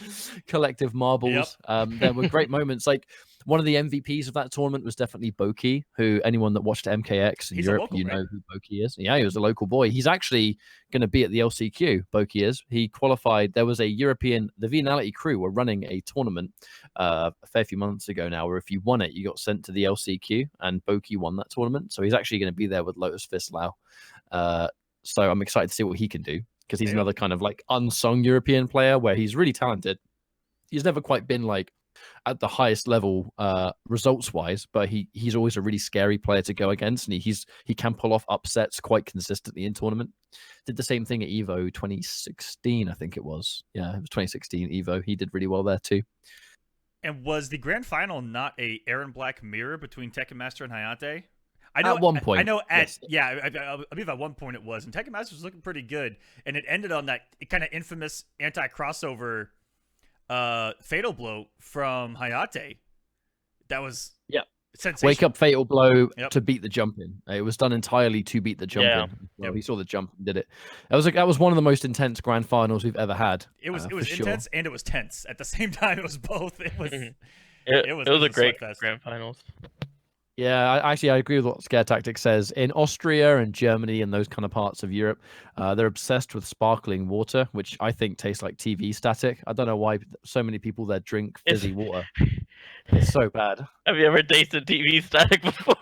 collective marbles. Yep. There were great moments. Like, one of the MVPs of that tournament was definitely Boki, who anyone that watched MKX in Europe, local, know who Boki is. Yeah, he was a local boy. He's actually going to be at the LCQ, Boki is. He qualified. There was the Viennality crew were running a tournament a fair few months ago now, where if you won it, you got sent to the LCQ, and Boki won that tournament. So he's actually going to be there with Lotus Fist Lau. So I'm excited to see what he can do, because he's another kind of like unsung European player where he's really talented. He's never quite been like at the highest level results wise, but he's always a really scary player to go against, and he can pull off upsets quite consistently in tournament. Did the same thing at Evo 2016, I think it was. Yeah, it was 2016 Evo. He did really well there too. And was the grand final not a Aaron Black mirror between Tekken Master and Hayate? I know at one point. I know yes. I believe at one point it was, and Tekken Master was looking pretty good, and it ended on that kind of infamous anti-crossover fatal blow from Hayate. That was sensational. Wake up fatal blow to beat the jump in. It was done entirely to beat the jump in. Well, he saw the jump and did it. That was one of the most intense grand finals we've ever had. It was intense and it was tense at the same time. It was both. It was it was a great grand finals. Yeah, I agree with what Scare Tactics says. In Austria and Germany and those kind of parts of Europe, they're obsessed with sparkling water, which I think tastes like TV static. I don't know why so many people there drink fizzy water. It's so bad. Have you ever tasted TV static before?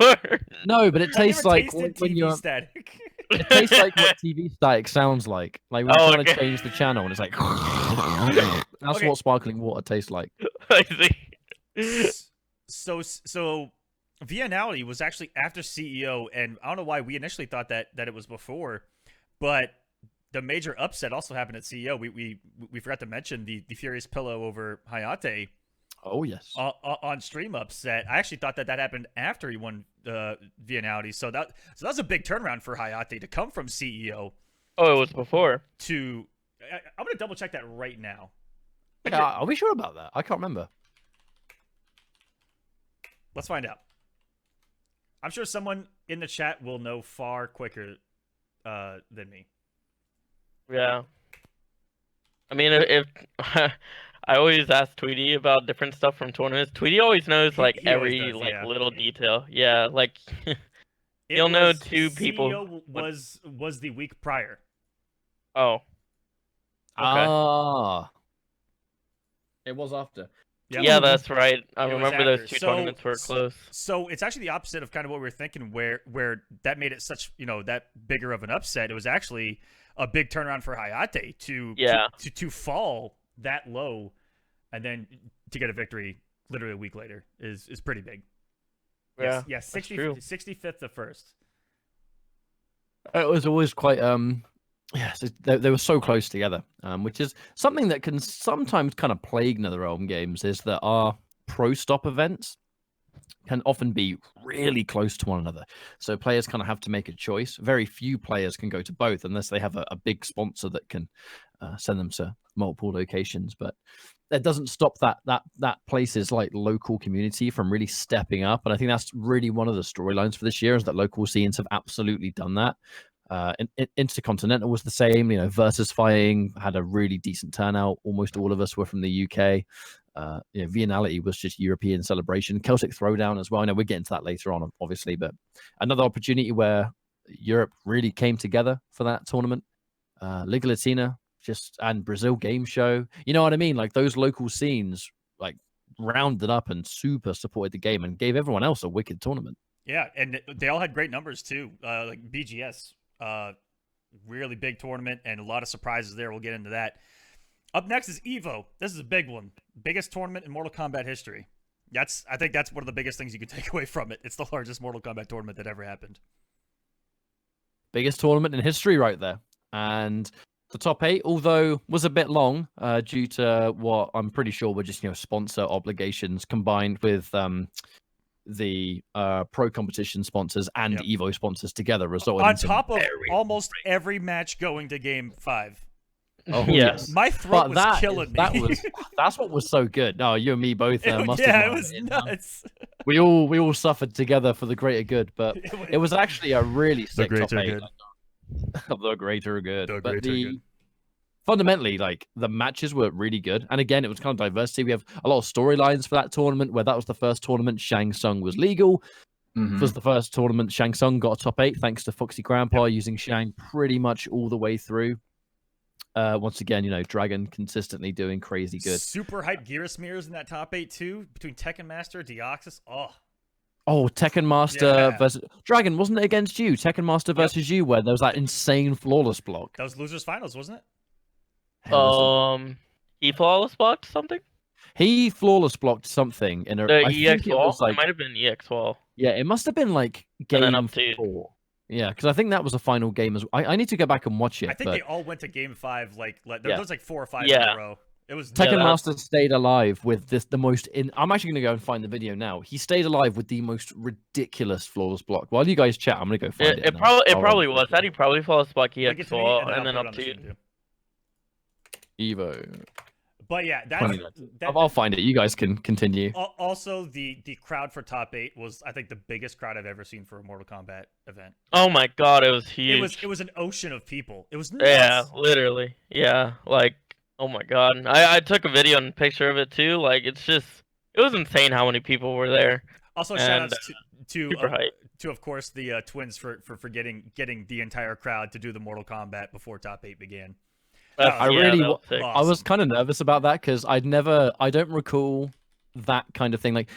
No, but it tastes like when you're static. It tastes like what TV static sounds like. Like when you're trying to change the channel and it's like that's what sparkling water tastes like. I see. So Viennality was actually after CEO, and I don't know why we initially thought that it was before, but the major upset also happened at CEO. We forgot to mention the Furious Pillow over Hayate. Oh yes, on stream upset. I actually thought that happened after he won Viennality. So that was a big turnaround for Hayate to come from CEO. Oh, it was before. I'm gonna double check that right now. Are we sure about that? I can't remember. Let's find out. I'm sure someone in the chat will know far quicker than me. Yeah. I mean, if I always ask Tweety about different stuff from tournaments, Tweety always knows like every little detail. Yeah, like he'll know two people. CEO was the week prior. Oh. Okay. It was after. Yep. Yeah, that's right. I remember those two tournaments were close. So it's actually the opposite of kind of what we were thinking, where that made it such, that bigger of an upset. It was actually a big turnaround for Hayate to fall that low, and then to get a victory literally a week later is pretty big. Yeah, 65th to first. It was always quite Yes, they were so close together, which is something that can sometimes kind of plague NetherRealm games. Is that our pro stop events can often be really close to one another, so players kind of have to make a choice. Very few players can go to both unless they have a big sponsor that can send them to multiple locations. But that doesn't stop that place's like local community from really stepping up, and I think that's really one of the storylines for this year is that local scenes have absolutely done that. Intercontinental was the same, versus fighting had a really decent turnout. Almost all of us were from the UK. Viennality was just European celebration. Celtic Throwdown as well. I know we're getting to that later on, obviously, but another opportunity where Europe really came together for that tournament. Liga Latina, and Brazil Game Show. You know what I mean? Like those local scenes, like rounded up and super supported the game and gave everyone else a wicked tournament. Yeah, and they all had great numbers too. Like BGS. Really big tournament and a lot of surprises there. We'll get into that. Up next is Evo. This is a big one. Biggest tournament in Mortal Kombat history. I think that's one of the biggest things you can take away from it. It's the largest Mortal Kombat tournament that ever happened. Biggest tournament in history right there. And the top 8, although was a bit long due to what I'm pretty sure were just, sponsor obligations combined with the pro competition sponsors and Evo sponsors together, resulting on top of almost every match going to Game 5. Oh yes, my throat was killing me. That's what was so good. No, you and me both. It was nuts. We all suffered together for the greater good, but it was actually a really sick top 8. The greater good. Fundamentally, like the matches were really good, and again, it was kind of diversity. We have a lot of storylines for that tournament. Where that was the first tournament Shang Tsung was legal. It was the first tournament Shang Tsung got a top 8 thanks to Foxy Grandpa using Shang pretty much all the way through. Once again, Dragon consistently doing crazy good. Super hype gear smears in that top 8 too between Tekken Master, Deoxys. Oh, Tekken Master versus Dragon, wasn't it against you? Tekken Master versus you, where there was that insane flawless block. That was losers finals, wasn't it? He flawless blocked something. He flawless blocked something in a. The EX wall. It might have been EX wall. Yeah, it must have been like game 4. Yeah, because I think that was a final game as well. I need to go back and watch it. I think they all went to Game 5. There was like 4 or 5 in a row. It was Tekken Master stayed alive with the most. I'm actually gonna go and find the video now. He stayed alive with the most ridiculous flawless block. While you guys chat, I'm gonna go find it. It probably was that. He probably flawless block EX wall and then up to Evo. But yeah, I'll find it. You guys can continue. Also, the crowd for top 8 was, I think, the biggest crowd I've ever seen for a Mortal Kombat event. Oh my god, it was huge. It was an ocean of people. It was nuts. Yeah, literally. Yeah, like, oh my god. I took a video and picture of it too. Like, it was insane how many people were there. Also, shout outs to of course the twins for getting the entire crowd to do the Mortal Kombat before top 8 began. I was kind of nervous about that because I don't recall that kind of thing. Like,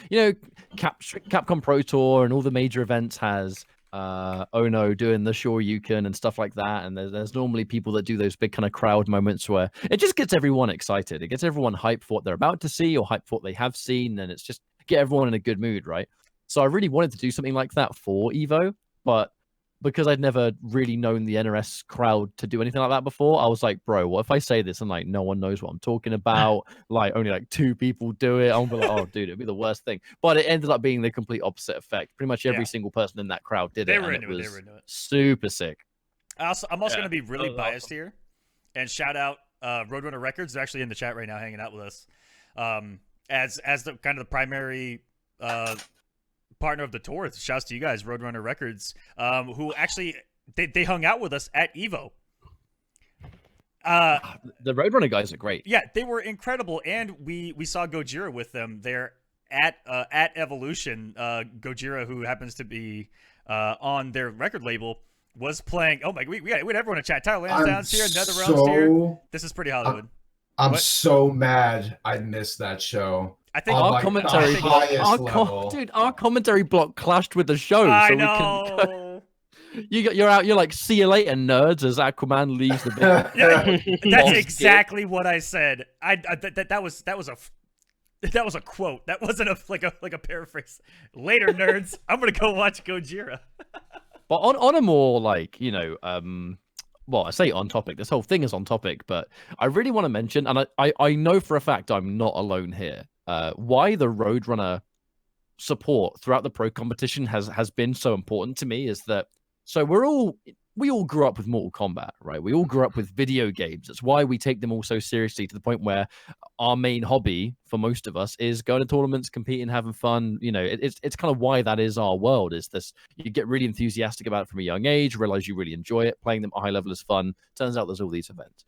Capcom Pro Tour and all the major events has Ono doing the Shoryuken and stuff like that. And there's normally people that do those big kind of crowd moments where it just gets everyone excited. It gets everyone hyped for what they're about to see or hyped for what they have seen. And it's just get everyone in a good mood, right? So I really wanted to do something like that for Evo, but because I'd never really known the NRS crowd to do anything like that before, I was like, bro, what if I say this and like no one knows what I'm talking about? Like only like 2 people do it. I'm like, oh dude, it'd be the worst thing. But it ended up being the complete opposite effect. Pretty much every single person in that crowd did it. They were into it. Super sick. I'm also going to be really biased here and shout out Roadrunner Records. They're actually in the chat right now hanging out with us. As the kind of the primary partner of the tour. Shouts to you guys, Roadrunner Records, who actually they hung out with us at Evo. The Roadrunner guys are great. Yeah, they were incredible, and we saw Gojira with them there at Evolution. Gojira, who happens to be on their record label, was playing. Oh my, we had everyone in chat. Tyler Lansdowne's here, NetherRealm's here. This is pretty Hollywood. I'm so mad I missed that show. I think our commentary our commentary block clashed with the show. I know. You're out. You're like, see you later, nerds. As Aquaman leaves the bit. Yeah, that's exactly what I said. That was a quote. That wasn't like a paraphrase. Later, nerds. I'm gonna go watch Gojira. But on a more like well, I say on topic. This whole thing is on topic, but I really want to mention, and I know for a fact I'm not alone here. Why the Roadrunner support throughout the pro competition has been so important to me is that we all grew up with Mortal Kombat, right? We all grew up with video games. That's why we take them all so seriously, to the point where our main hobby for most of us is going to tournaments, competing, having fun. You know, it's kind of why that is our world. Is this, you get really enthusiastic about it from a young age, realize you really enjoy it, playing them at a high level is fun. Turns out there's all these events.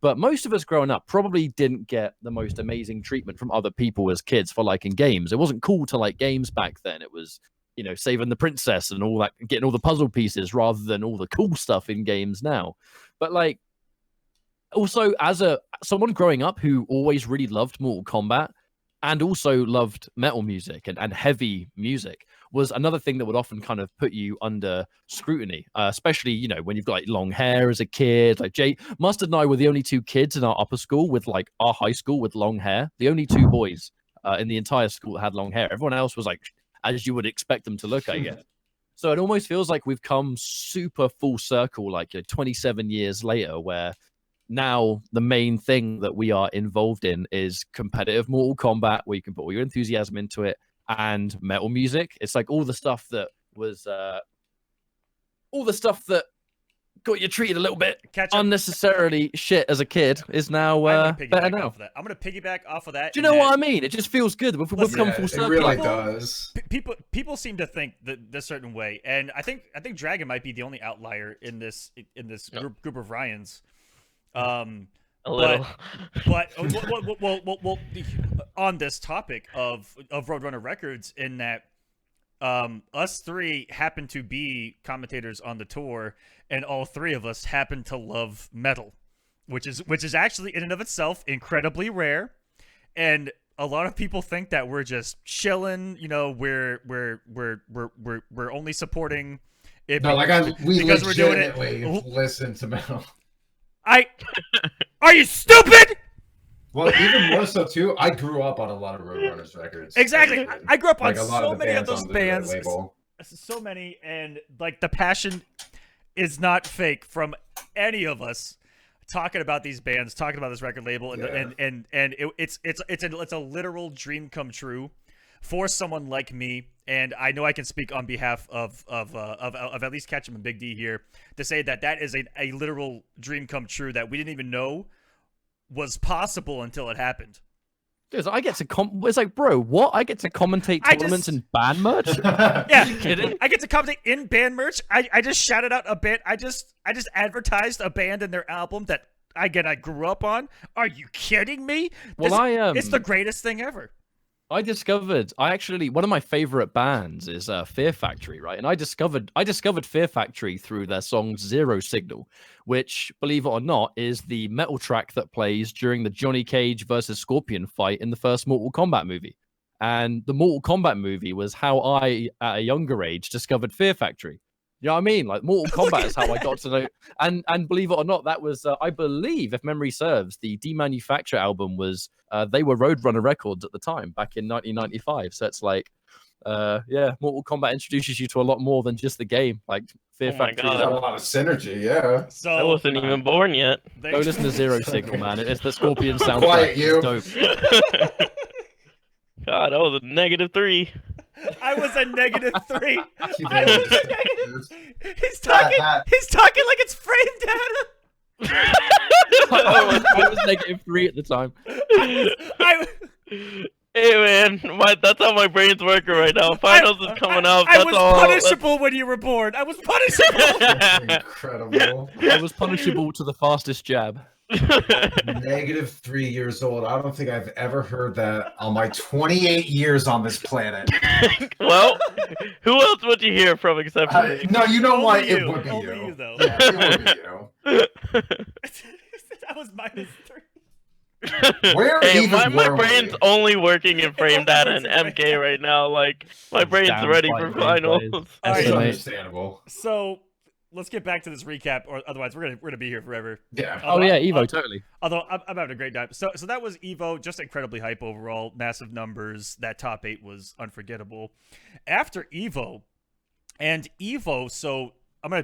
But most of us growing up probably didn't get the most amazing treatment from other people as kids for liking games. It wasn't cool to like games back then. It was, you know, saving the princess and all that, getting all the puzzle pieces rather than all the cool stuff in games now. But like, also as someone growing up who always really loved Mortal Kombat and also loved metal music and heavy music, was another thing that would often kind of put you under scrutiny, especially, you know, when you've got like long hair as a kid. Like Mustard and I were the only two kids in our upper school with like our high school with long hair. The only two boys in the entire school that had long hair. Everyone else was like as you would expect them to look, I guess. So it almost feels like we've come super full circle, like 27 years later, where now the main thing that we are involved in is competitive Mortal Kombat, where you can put all your enthusiasm into it, and metal music. It's like all the stuff that got you treated a little bit unnecessarily shit as a kid is now better now. I'm gonna piggyback off of that. Do you know what I mean? It just feels good. We've come full circle. It really does. People seem to think this certain way, and I think Dragon might be the only outlier in this group of Ryans. A little. But well, on this topic of Roadrunner Records, in that us three happen to be commentators on the tour, and all three of us happen to love metal, which is actually in and of itself incredibly rare. And a lot of people think that we're just chilling, you know, we're only supporting it we because we're doing it. Listen to metal. Are you stupid? Well, even more so too, I grew up on a lot of Roadrunners records. Exactly. I grew up on like so many of those bands. Label. So many, and like the passion is not fake from any of us talking about these bands, talking about this record label, and it's a literal dream come true for someone like me. And I know I can speak on behalf of at least Ketchup and Big D here to say that is a literal dream come true that we didn't even know was possible until it happened. Because I get to it's like, bro, what? I get to commentate tournaments and band merch? Yeah, kidding? I get to commentate in band merch. I just shouted out a band. I just advertised a band and their album that I grew up on. Are you kidding me? It's the greatest thing ever. One of my favorite bands is Fear Factory, right? And I discovered Fear Factory through their song Zero Signal, which, believe it or not, is the metal track that plays during the Johnny Cage versus Scorpion fight in the first Mortal Kombat movie. And the Mortal Kombat movie was how I, at a younger age, discovered Fear Factory. You know what I mean? Like, Mortal Kombat is how I got to know. And believe it or not, that was, I believe, if memory serves, the Demanufacture album was, they were Roadrunner Records at the time, back in 1995. So it's like, Mortal Kombat introduces you to a lot more than just the game. Like, Fear Factory. There's a lot of synergy, yeah. So I wasn't even born yet. Go listen to Zero Signal, man. It's the Scorpion soundtrack. Quiet you. It's dope. God, I was a -3. I was a -3. He's talking like it's framed data. I was -3 at the time. Hey man, that's how my brain's working right now. Finals is coming up. I was punishable when you were born. I was punishable. Incredible. I was punishable to the fastest jab. -3 years old. I don't think I've ever heard that on my 28 years on this planet. Well, who else would you hear from except for me? No, you know what? You. It would be Only you. you, though. Yeah, it would be you. That was -3. Where hey, even my were brain's we? only working in frame data and MK right now. Like, my brain's ready for finals. That's understandable. So let's get back to this recap, or otherwise we're gonna be here forever. Yeah. Evo, totally. Although I'm having a great time. So that was Evo, just incredibly hype overall, massive numbers. That top 8 was unforgettable. After Evo, so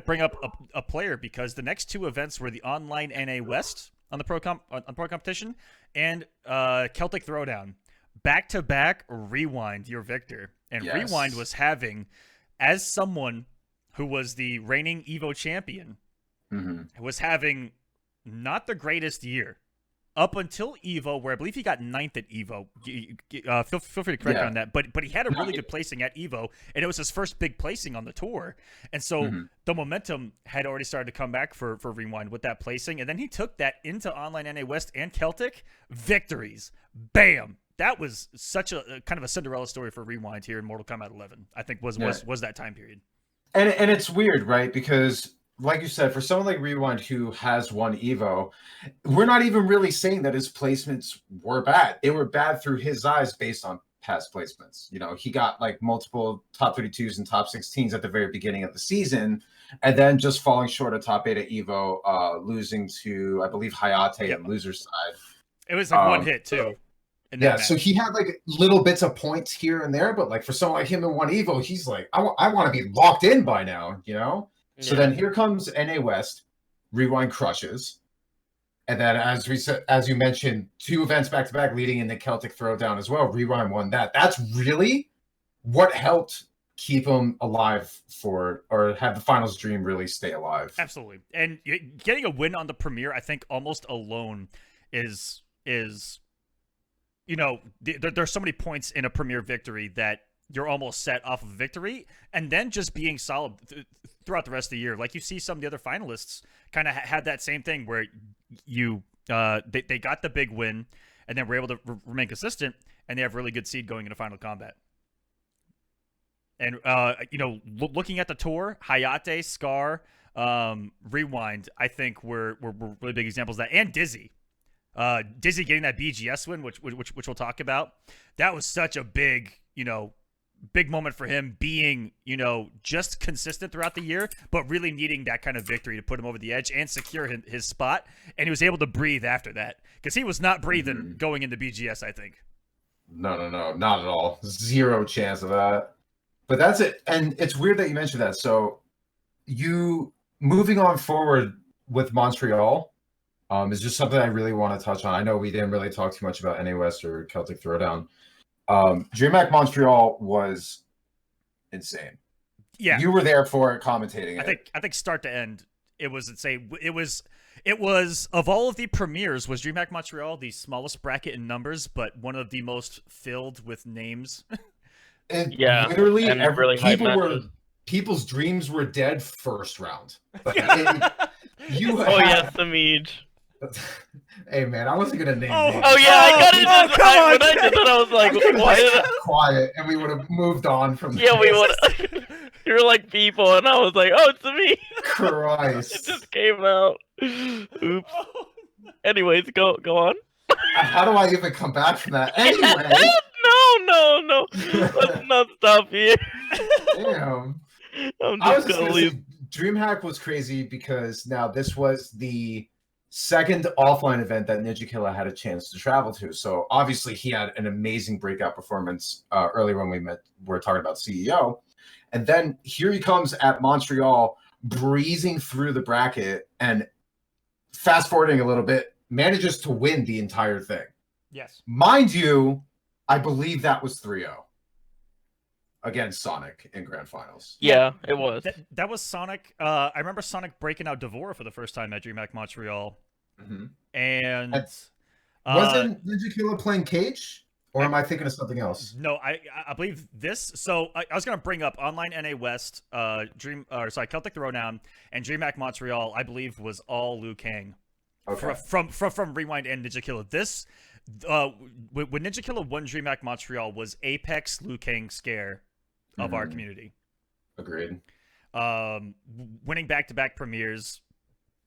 bring up a player because the next two events were the online NA West on the pro competition and Celtic Throwdown. Back to back, Rewind your victor, and Yes. Rewind was having, as someone who was the reigning Evo champion, was having not the greatest year up until Evo, where I believe he got 9th at Evo. Feel free to correct me on that, but he had a really good placing at Evo, and it was his first big placing on the tour, and so the momentum had already started to come back for Rewind with that placing, and then he took that into online NA West and Celtic victories. Bam! That was such a kind of a Cinderella story for Rewind here in Mortal Kombat 11. I think was that time period. And it's weird, right? Because like you said, for someone like Rewind who has won Evo, we're not even really saying that his placements were bad. They were bad through his eyes based on past placements. You know, he got like multiple top 32s and top 16s at the very beginning of the season, and then just falling short of top 8 at Evo, losing to, I believe, Hayate on loser's side. It was like one hit too. Yeah, so he had like little bits of points here and there, but like for someone like him in one Evo, he's like, I want to be locked in by now, you know? Yeah. So then here comes NA West, Rewind crushes. And then as you mentioned, 2 events back to back leading into Celtic Throwdown as well. Rewind won that. That's really what helped keep him alive or have the finals dream really stay alive. Absolutely. And getting a win on the premiere, I think almost alone is you know, there's so many points in a premier victory that you're almost set off of victory, and then just being solid throughout the rest of the year. Like you see some of the other finalists kind of had that same thing where they got the big win and then were able to remain consistent, and they have really good seed going into Final Kombat. And you know, looking at the tour, Hayate, Scar, Rewind, I think were really big examples of that, and Dizzy. Dizzy getting that BGS win, which we'll talk about. That was such a big, you know, big moment for him, being, you know, just consistent throughout the year, but really needing that kind of victory to put him over the edge and secure his spot. And he was able to breathe after that, because he was not breathing going into BGS, I think. No, not at all. Zero chance of that. But that's it. And it's weird that you mentioned that. So you moving on forward with Montreal is just something I really want to touch on. I know we didn't really talk too much about NA West or Celtic Throwdown. DreamHack Montreal was insane. Yeah, you were there for it, commentating it. I think start to end, it was insane. It was of all of the premieres, was DreamHack Montreal the smallest bracket in numbers, but one of the most filled with names. Yeah, literally, people's dreams were dead first round. Like, Samij. Hey man, I wasn't gonna name names. I got it. When I did that, I was like, "Why did I?" Quiet, and we would have moved on from. Yeah, we would. You were like people, and I was like, "Oh, it's me." Christ! It just came out. Oops. Anyways, go on. How do I even come back from that? Anyway. No. Let's not stop here. Damn. I'm just gonna leave. DreamHack was crazy because now this was the second offline event that Ninja Killa had a chance to travel to. So obviously he had an amazing breakout performance earlier when we were talking about CEO. And then here he comes at Montreal, breezing through the bracket, and fast forwarding a little bit, manages to win the entire thing. Yes. Mind you, I believe that was 3-0 against Sonic in Grand Finals. Yeah, it was. That was Sonic. I remember Sonic breaking out Devora for the first time at DreamHack Montreal. And wasn't Ninja Killa playing Cage? Or am I thinking of something else? No, I believe this. So I was gonna bring up online NA West, Celtic Throwdown, and DreamHack Montreal. I believe was all Liu Kang. Okay. From Rewind and Ninja Killa. This when Ninja Killa won DreamHack Montreal was apex Liu Kang scare of our community. Agreed. Winning back-to-back premieres.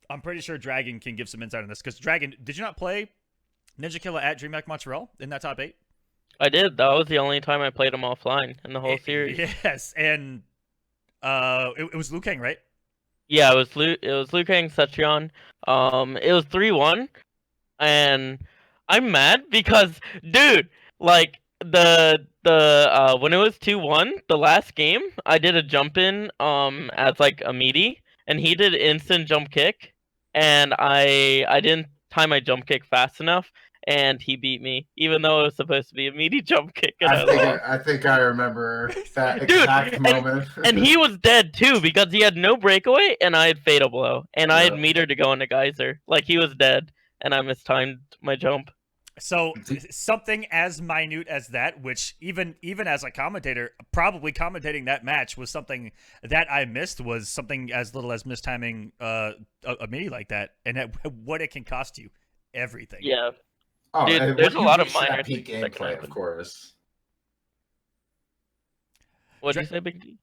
I'm pretty sure Dragon can give some insight on this, because Dragon, did you not play Ninja Killa at DreamHack Montreal in that top 8? I did. That was the only time I played him offline in the whole series. Yes, and it was Liu Kang, right? Yeah, it was Liu Kang, Secheon. It was 3-1, and I'm mad because, dude, like the when it was 2-1, the last game, I did a jump in as like a meaty, and he did instant jump kick, and I didn't time my jump kick fast enough, and he beat me, even though it was supposed to be a meaty jump kick, and I lost. I think I remember that Dude, exact moment. And he was dead too because he had no breakaway, and I had fatal blow, and I had Yeah. meter to go into geyser. Like he was dead, and I mistimed my jump. So something as minute as that, which even as a commentator, probably commentating that match was something that I missed, was something as little as mistiming a mini like that, and what it can cost you, everything. Yeah. Oh, Dude, and there's when a you lot of reach that minor peak things that can gameplay, happen. of course. What'd you say, Big D?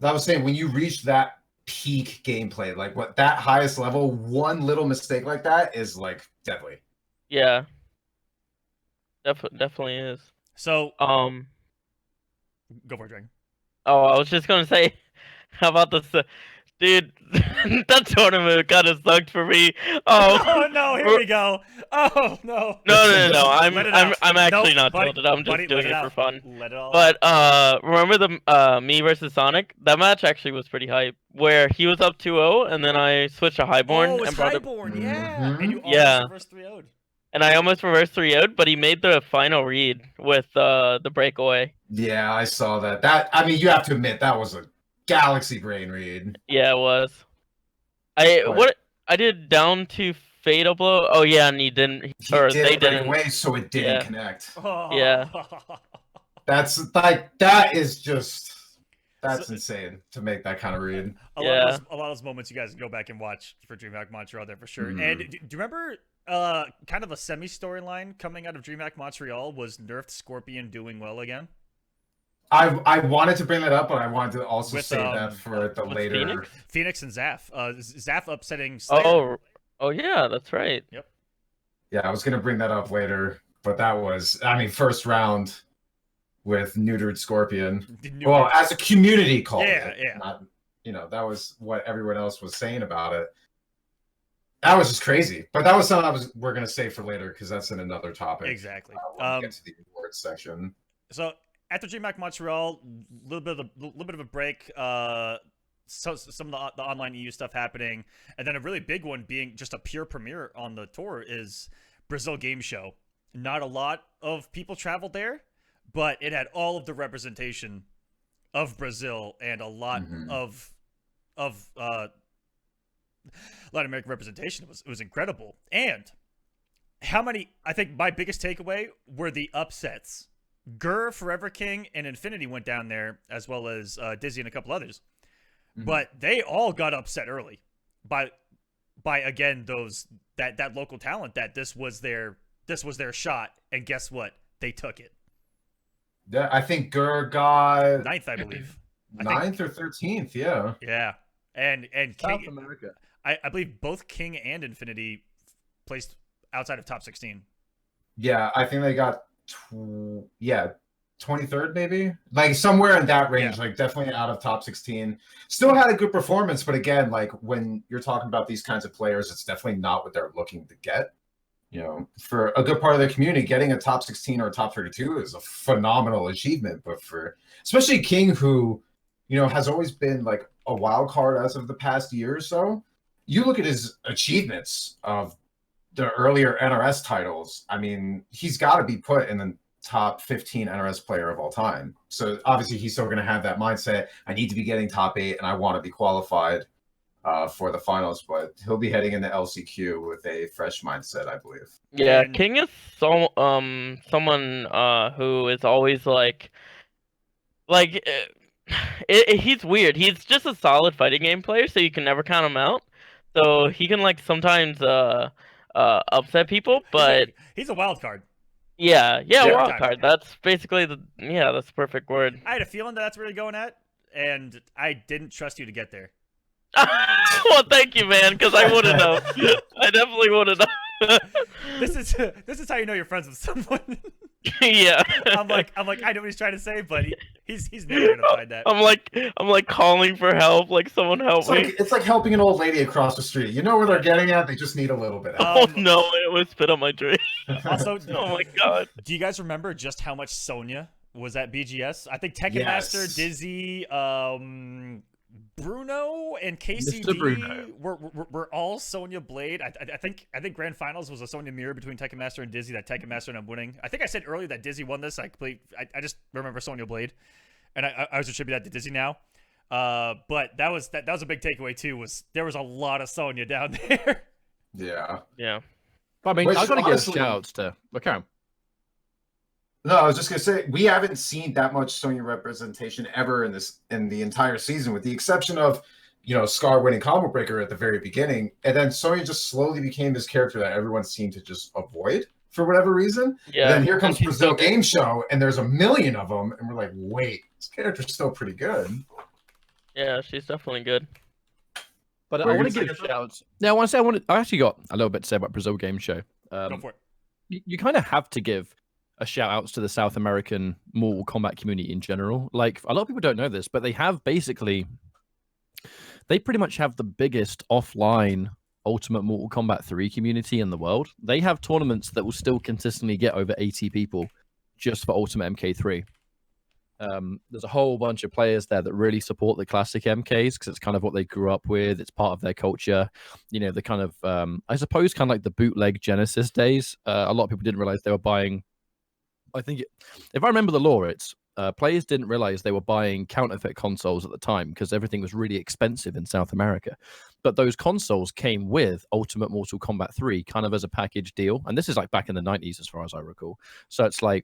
I was saying when you reach that peak gameplay, like what that highest level, one little mistake like that is like deadly. Yeah. Definitely is. So Go for it, Dragon. Oh, I was just gonna say, how about this, dude? That tournament kind of sucked for me. Oh no, here we go. Oh no. No. I'm actually Nope, not buddy, tilted. I'm just buddy, doing let it for out. fun. Let it all But remember the me versus Sonic? That match actually was pretty hype. Where he was up 2-0, and then I switched to Highborn Oh, it's and brought it. Highborn, yeah. Mhm. And you Yeah. almost reverse 3-0'd. And I almost reversed 3-0'd, but he made the final read with the breakaway. Yeah, I saw that. I mean, you have to admit that was a galaxy brain read. Yeah, it was. Right. I did down to fatal blow. Oh yeah, and he didn't. He Or did they it break didn't. away, so it didn't Yeah. connect. Yeah. That's like that is just that's So- insane to make that kind of read. A lot of those moments you guys can go back and watch for DreamHack Montreal there for sure. Mhm. And do you remember kind of a semi storyline coming out of DreamHack Montreal was nerfed Scorpion doing well again? I wanted to bring that up, but I wanted to also With, save that for the with later. Phoenix? Phoenix and Zaf. Zaf upsetting Slayer. Oh yeah, that's right. Yeah, I was gonna bring that up later, but that was, I mean, first round with neutered Scorpion. Well, as a community called it. Yeah. Not, that was what everyone else was saying about it. That was just crazy. But that was something we're gonna save for later because that's in another topic. Exactly. When we get to the awards section. So after DreamHack Montreal, little bit of a break. So some of the online EU stuff happening, and then a really big one being just a pure premiere on the tour is Brazil Game Show. Not a lot of people traveled there, but it had all of the representation of Brazil and a lot of Latin American representation. It was incredible. And I think my biggest takeaway were the upsets. Gur, Forever King, and Infinity went down there, as well as Dizzy and a couple others. But they all got upset early by again that local talent, that this was their shot, and guess what? They took it. Yeah, I think Gur got 9th, I believe. 9th or 13th, yeah. Yeah. And South King, America. I believe both King and Infinity placed outside of top 16. Yeah, I think they got 23rd maybe, like somewhere in that range. Like definitely out of top 16. Still had a good performance, but again, like when you're talking about these kinds of players, it's definitely not what they're looking to get. For a good part of the community, getting a top 16 or a top 32 is a phenomenal achievement. But for especially King, who has always been like a wild card as of the past year or so, you look at his achievements of the earlier NRS titles. I mean, he's got to be put in the top 15 NRS player of all time. So obviously he's still going to have that mindset. I need to be getting top 8 and I want to be qualified for the finals, but he'll be heading into LCQ with a fresh mindset, I believe. Yeah, And- King is someone who is always he's weird. He's just a solid fighting game player, so you can never count him out. So he can sometimes upset people, but he's a wild card. yeah, wild time. card. That's basically that's the perfect word. I had a feeling that's where you're going at, and I didn't trust you to get there. Well, thank you, man, because I wouldn't have. I definitely wouldn't have. This is how you know you're friends with someone. Yeah. I'm like I know what he's trying to say, but he's never gonna find that. I'm like calling for help, like someone help me. It's like helping an old lady across the street. You know where they're getting at. They just need a little bit. Oh no! I almost spit on my drink. Also, Oh my god! do you guys remember just how much Sonya was at BGS? I think Tekken Yes. Master, Dizzy, Bruno and Mr. Bruno. KCD were all Sonya Blade. I think Grand Finals was a Sonya mirror between Tekken Master and Dizzy. That Tekken Master ended up winning. I think I said earlier that Dizzy won this. I just remember Sonya Blade, and I was attribute that to Dizzy now. But that was a big takeaway too. Was there was a lot of Sonya down there. Yeah. Yeah. I mean, Which, I've got to give honestly- shout-outs to... Okay. No, I was just gonna say we haven't seen that much Sonya representation ever in the entire season, with the exception of, Scar winning Combo Breaker at the very beginning, and then Sonya just slowly became this character that everyone seemed to just avoid for whatever reason. Yeah. And then here comes She's Brazil so good. Game Show, and there's a million of them, and we're like, wait, this character's still pretty good. Yeah, she's definitely good. But Were I you want to gonna give say shout-outs. Now, I actually got a little bit to say about Brazil Game Show. Go for it. You kind of have to give a shout-outs to the South American Mortal Kombat community in general. Like, a lot of people don't know this, but they pretty much have the biggest offline Ultimate Mortal Kombat 3 community in the world. They have tournaments that will still consistently get over 80 people just for Ultimate MK3. There's a whole bunch of players there that really support the classic MKs because it's kind of what they grew up with. It's part of their culture. The kind of, I suppose, kind of like the bootleg Genesis days. A lot of people didn't realize they were buying. I think, if I remember the law, it's players didn't realize they were buying counterfeit consoles at the time because everything was really expensive in South America. But those consoles came with Ultimate Mortal Kombat 3 kind of as a package deal. And this is like back in the 90s, as far as I recall. So it's like,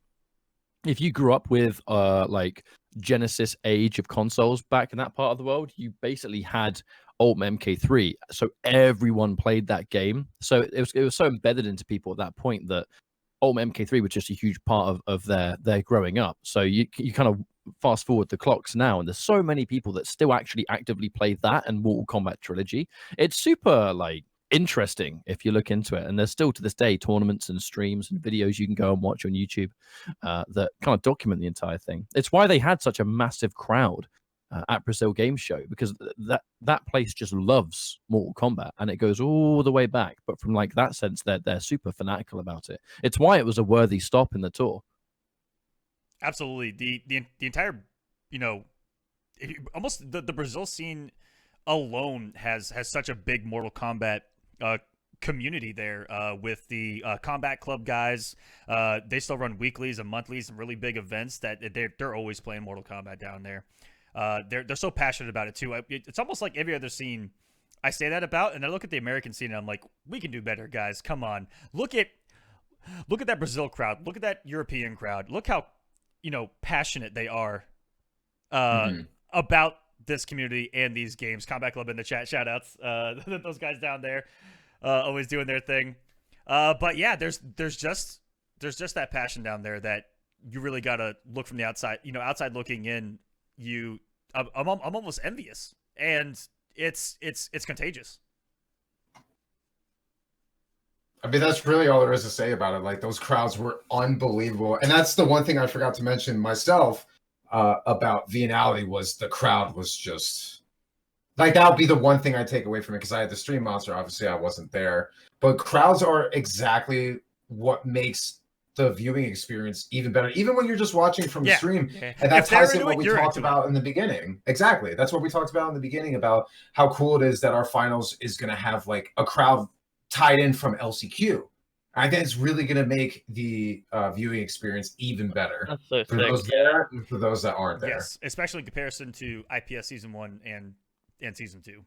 if you grew up with like Genesis age of consoles back in that part of the world, you basically had Ultimate MK3. So everyone played that game. So it was so embedded into people at that point that Ultimate MK3 was just a huge part of their growing up. So you kind of fast forward the clocks now, and there's so many people that still actually actively play that and Mortal Kombat Trilogy. It's super like interesting if you look into it, and there's still to this day tournaments and streams and videos you can go and watch on YouTube that kind of document the entire thing. It's why they had such a massive crowd at Brazil Game Show, because that place just loves Mortal Kombat, and it goes all the way back. But from like that sense, they're super fanatical about it. It's why it was a worthy stop in the tour. Absolutely. The entire, almost the Brazil scene alone has such a big Mortal Kombat community there with the Combat Club guys. They still run weeklies and monthlies and really big events that they're always playing Mortal Kombat down there. They're so passionate about it too. It's almost like every other scene I say that about, and I look at the American scene and I'm like, we can do better, guys. Come on, look at that Brazil crowd. Look at that European crowd. Look how passionate they are about this community and these games. Combat Club in the chat, shout outs. Those guys down there always doing their thing. But yeah, there's just that passion down there that you really gotta look from the outside. Outside looking in, I'm almost envious, and it's contagious. I mean, that's really all there is to say about it. Like, those crowds were unbelievable. And that's the one thing I forgot to mention myself about Viennale was the crowd was just... Like, that would be the one thing I take away from it, because I had the stream monster. Obviously, I wasn't there. But crowds are exactly what makes the viewing experience even better, even when you're just watching from the stream. And that ties in what we talked about in the beginning. Exactly. That's what we talked about in the beginning about how cool it is that our finals is going to have, like, a crowd tied in from LCQ. I think it's really going to make the viewing experience even better. That's so for sick. those there and for those that aren't there. Yes, especially in comparison to IPS Season 1 and Season 2.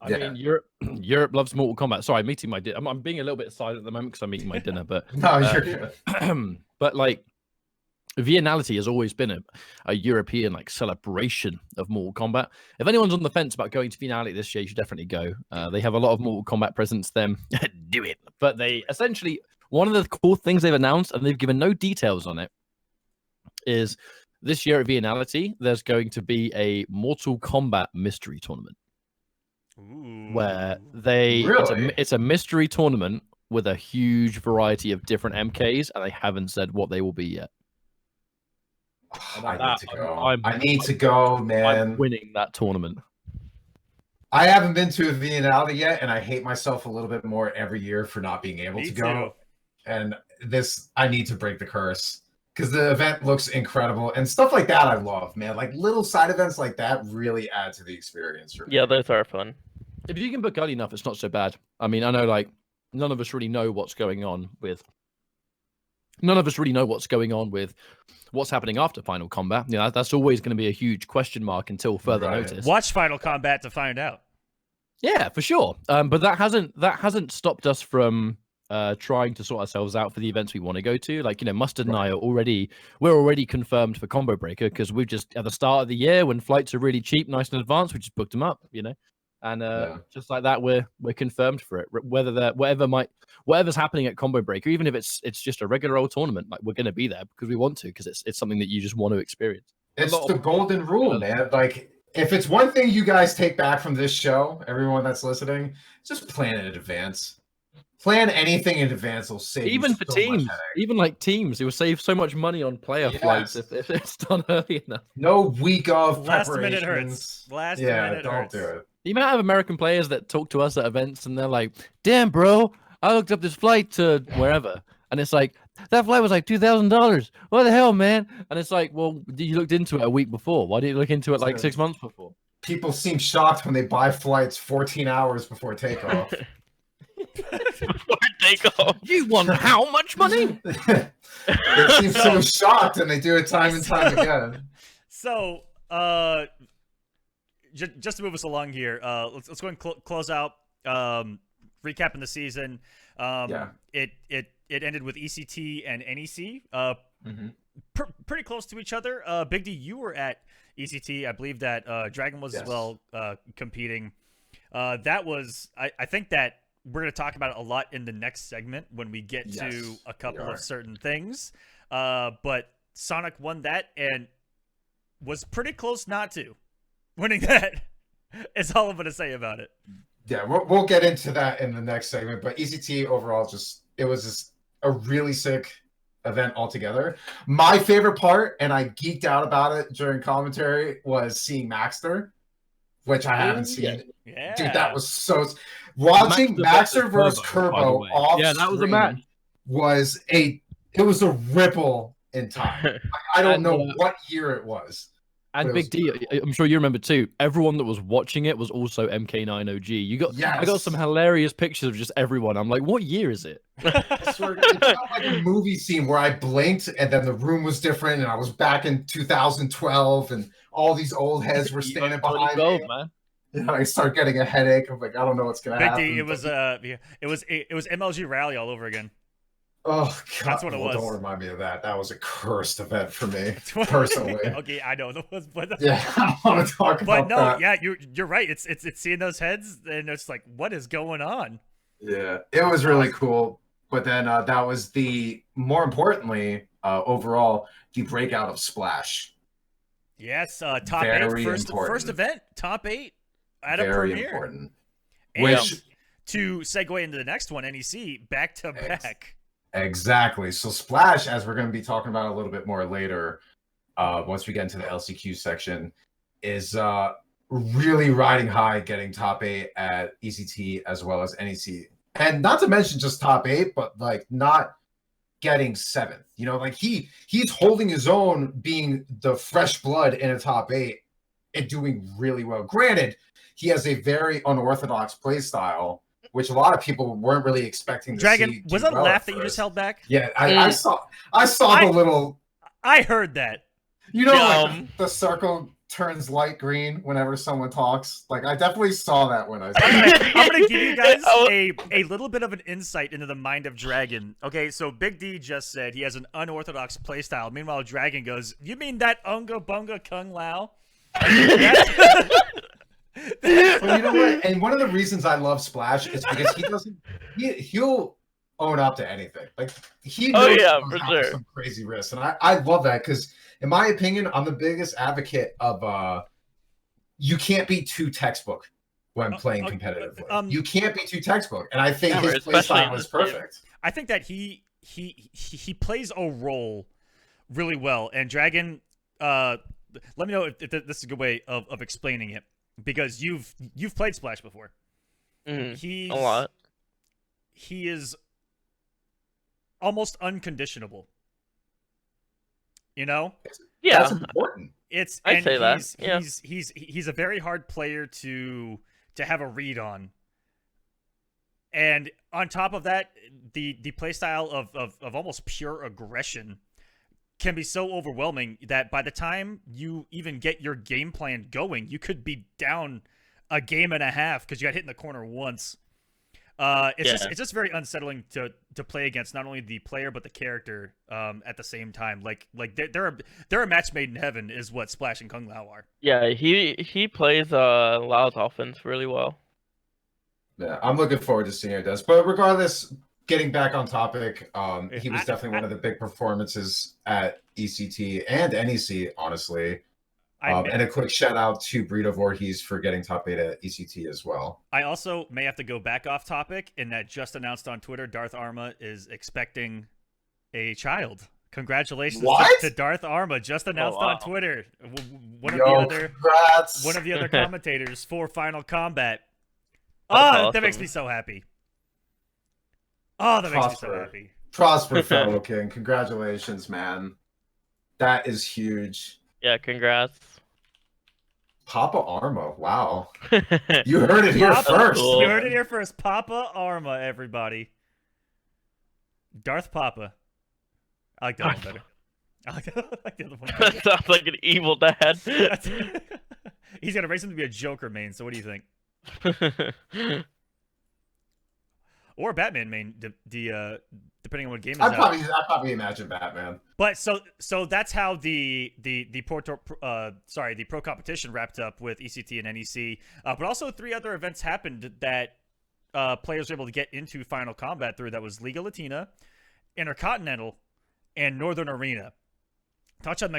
I mean, Europe loves Mortal Kombat. Sorry, I'm eating my dinner. I'm being a little bit silent at the moment because I'm eating my dinner. But No, you're good. but like, Viennality has always been a European like celebration of Mortal Kombat. If anyone's on the fence about going to Viennale this year, you should definitely go. They have a lot of Mortal Kombat presents. Them do it. But they essentially, one of the cool things they've announced, and they've given no details on it, is this year at Viennality there's going to be a Mortal Kombat mystery tournament. Ooh. Where it's a mystery tournament with a huge variety of different MKs, and they haven't said what they will be yet. I need to go. I need to go, man. I'm winning that tournament. I haven't been to a Viennale yet, and I hate myself a little bit more every year for not being able to go. And I need to break the curse. because the event looks incredible and stuff like that. I love, man. Like little side events like that really add to the experience for me. Yeah, those are fun. If you can book early enough, it's not so bad. I mean, I know like none of us really know what's going on with what's happening after Final Kombat. You know, that's always going to be a huge question mark until further notice. Watch Final Kombat to find out. Yeah, for sure. But that hasn't stopped us from trying to sort ourselves out for the events we want to go to. Like, you know, Mustard and I we're already confirmed for Combo Breaker because we've just at the start of the year when flights are really cheap, nice in advance, we just booked them up, you know. And just like that, we're confirmed for it. Whatever's happening at Combo Breaker, even if it's just a regular old tournament, like we're going to be there because we want to, because it's something that you just want to experience. It's the golden rule, man. Like, if it's one thing you guys take back from this show, everyone that's listening, just plan in advance. Plan anything in advance will save even you for so teams, much headache. even like teams, it will save so much money on player flights if it's done early enough. No week of Last minute preparations. hurts. Last minute don't hurts. do it. The amount of American players that talk to us at events and they're like, "Damn, bro, I looked up this flight to wherever," and it's like, "That flight was like $2,000. What the hell, man?" And it's like, "Well, you looked into it a week before. Why didn't you look into it like 6 months before?" People seem shocked when they buy flights 14 hours before takeoff. Before takeoff. You want how much money? They seem so shocked, and they do it time and time again. So, just to move us along here, let's go and close out recapping the season. It ended with ECT and NEC pretty close to each other. Big D, you were at ECT. I believe that Dragon was as well competing. That was I think that we're going to talk about it a lot in the next segment when we get to a couple of certain things. But Sonic won that and was pretty close not to winning that. Is all I'm going to say about it. Yeah, we'll get into that in the next segment. But ECT overall, it was just a really sick event altogether. My favorite part, and I geeked out about it during commentary, was seeing Maxter, which I haven't seen. Yeah. Dude, that was so... Watching Maxter versus Kerbo off that was a match. It was a ripple in time. I don't know what year it was. And Big D, I'm sure you remember too. Everyone that was watching it was also MK9OG. I got some hilarious pictures of just everyone. I'm like, what year is it? I swear, it felt like a movie scene where I blinked and then the room was different, and I was back in 2012, and all these old heads were standing behind me. Man. And I start getting a headache. I'm like, I don't know what's gonna happen. Big D, it was MLG Rally all over again. Oh God, that's what it was. Don't remind me of that. That was a cursed event for me personally. Okay, I know that was, but yeah, I don't want to talk about that. But no, yeah, you're right. It's seeing those heads, and it's like, what is going on? Yeah, it was really cool. But then that was more importantly, overall, the breakout of Splash. Yes, top very 8, first event, top 8 at very a premiere. Important. And which to segue into the next one, NEC back to back. Exactly. So Splash, as we're going to be talking about a little bit more later, once we get into the LCQ section, is really riding high, getting top 8 at ECT as well as NEC. And not to mention just top 8, but like not getting 7th. You know, like he's holding his own, being the fresh blood in a top 8 and doing really well. Granted, he has a very unorthodox play style, which a lot of people weren't really expecting to Dragon, see. was that a laugh that you just held back? Yeah, I saw the little... I heard that. You know, like the circle turns light green whenever someone talks. Like, I definitely saw that when I saw it. I'm going to give you guys a little bit of an insight into the mind of Dragon. Okay, so Big D just said he has an unorthodox playstyle. Meanwhile, Dragon goes, you mean that Unga Bunga Kung Lao? Well, you know what? And one of the reasons I love Splash is because he'll own up to anything. Like he knows for sure. Some crazy risks, and I love that because, in my opinion, I'm the biggest advocate of you can't be too textbook when playing competitively. You can't be too textbook, and I think his play style is perfect. I think that he plays a role really well, and Dragon. Let me know if this is a good way of explaining it. Because you've played Splash before. A lot. He is almost unconditionable. You know, Yeah, That's important. I'd say that. Yeah. He's a very hard player to have a read on. And on top of that, the play style of almost pure aggression can be so overwhelming that by the time you even get your game plan going, you could be down a game and a half because you got hit in the corner once. It's just very unsettling to play against not only the player but the character at the same time. Like they're a match made in heaven is what Splash and Kung Lao are. Yeah, he plays Lao's offense really well. Yeah, I'm looking forward to seeing how it does. But regardless, getting back on topic, he was definitely one of the big performances at ECT and NEC, honestly. And a quick shout out to Brito Voorhees for getting top 8 at ECT as well. I also may have to go back off topic in that just announced on Twitter, Darth Arma is expecting a child. Congratulations to Darth Arma, just announced on Twitter. One of the other commentators for Final Kombat. Awesome. That makes me so happy. Oh, that makes me so happy. Prosper, fellow king. Congratulations, man. That is huge. Yeah, congrats. Papa Arma. Wow. You heard it here first. Cool. You heard it here first. Papa Arma, everybody. Darth Papa. I like that one better. I like the other one better. That sounds like an evil dad. He's going to raise him to be a Joker main, so what do you think? Or Batman main, depending on what game is I'd probably imagine Batman. But so that's how the pro competition wrapped up with ECT and NEC. But also 3 other events happened that players were able to get into Final Kombat through. That was Liga Latina, Intercontinental, and Northern Arena. Touch on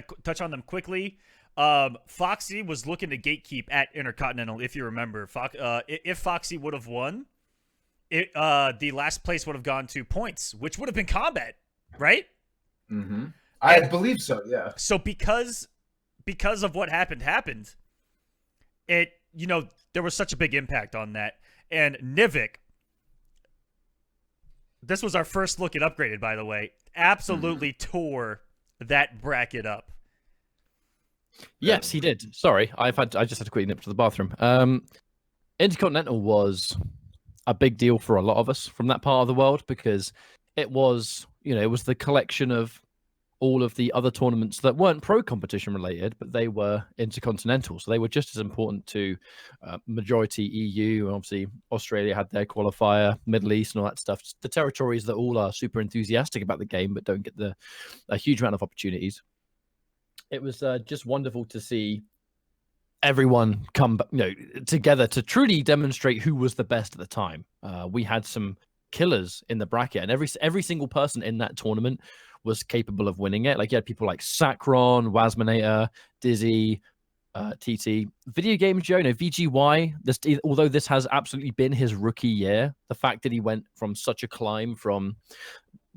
them quickly. Foxy was looking to gatekeep at Intercontinental, if you remember. If Foxy would have won, the last place would have gone to points, which would have been Combat, right? Mm-hmm. I believe so, yeah. So because of what happened, there was such a big impact on that. And Nivik, this was our first look at Upgraded, by the way, absolutely tore that bracket up. Yes, he did. Sorry, I just had to quickly nip to the bathroom. Intercontinental was a big deal for a lot of us from that part of the world because it was, it was the collection of all of the other tournaments that weren't pro competition related, but they were intercontinental. So they were just as important to majority EU. And obviously, Australia had their qualifier, Middle East and all that stuff. The territories that all are super enthusiastic about the game, but don't get a huge amount of opportunities. It was just wonderful to see everyone come together to truly demonstrate who was the best at the time. We had some killers in the bracket, and every single person in that tournament was capable of winning it. Like you had people like Sacron, Wasminator, Dizzy, TT. Video games, Joe, VGY, although this has absolutely been his rookie year, the fact that he went from such a climb from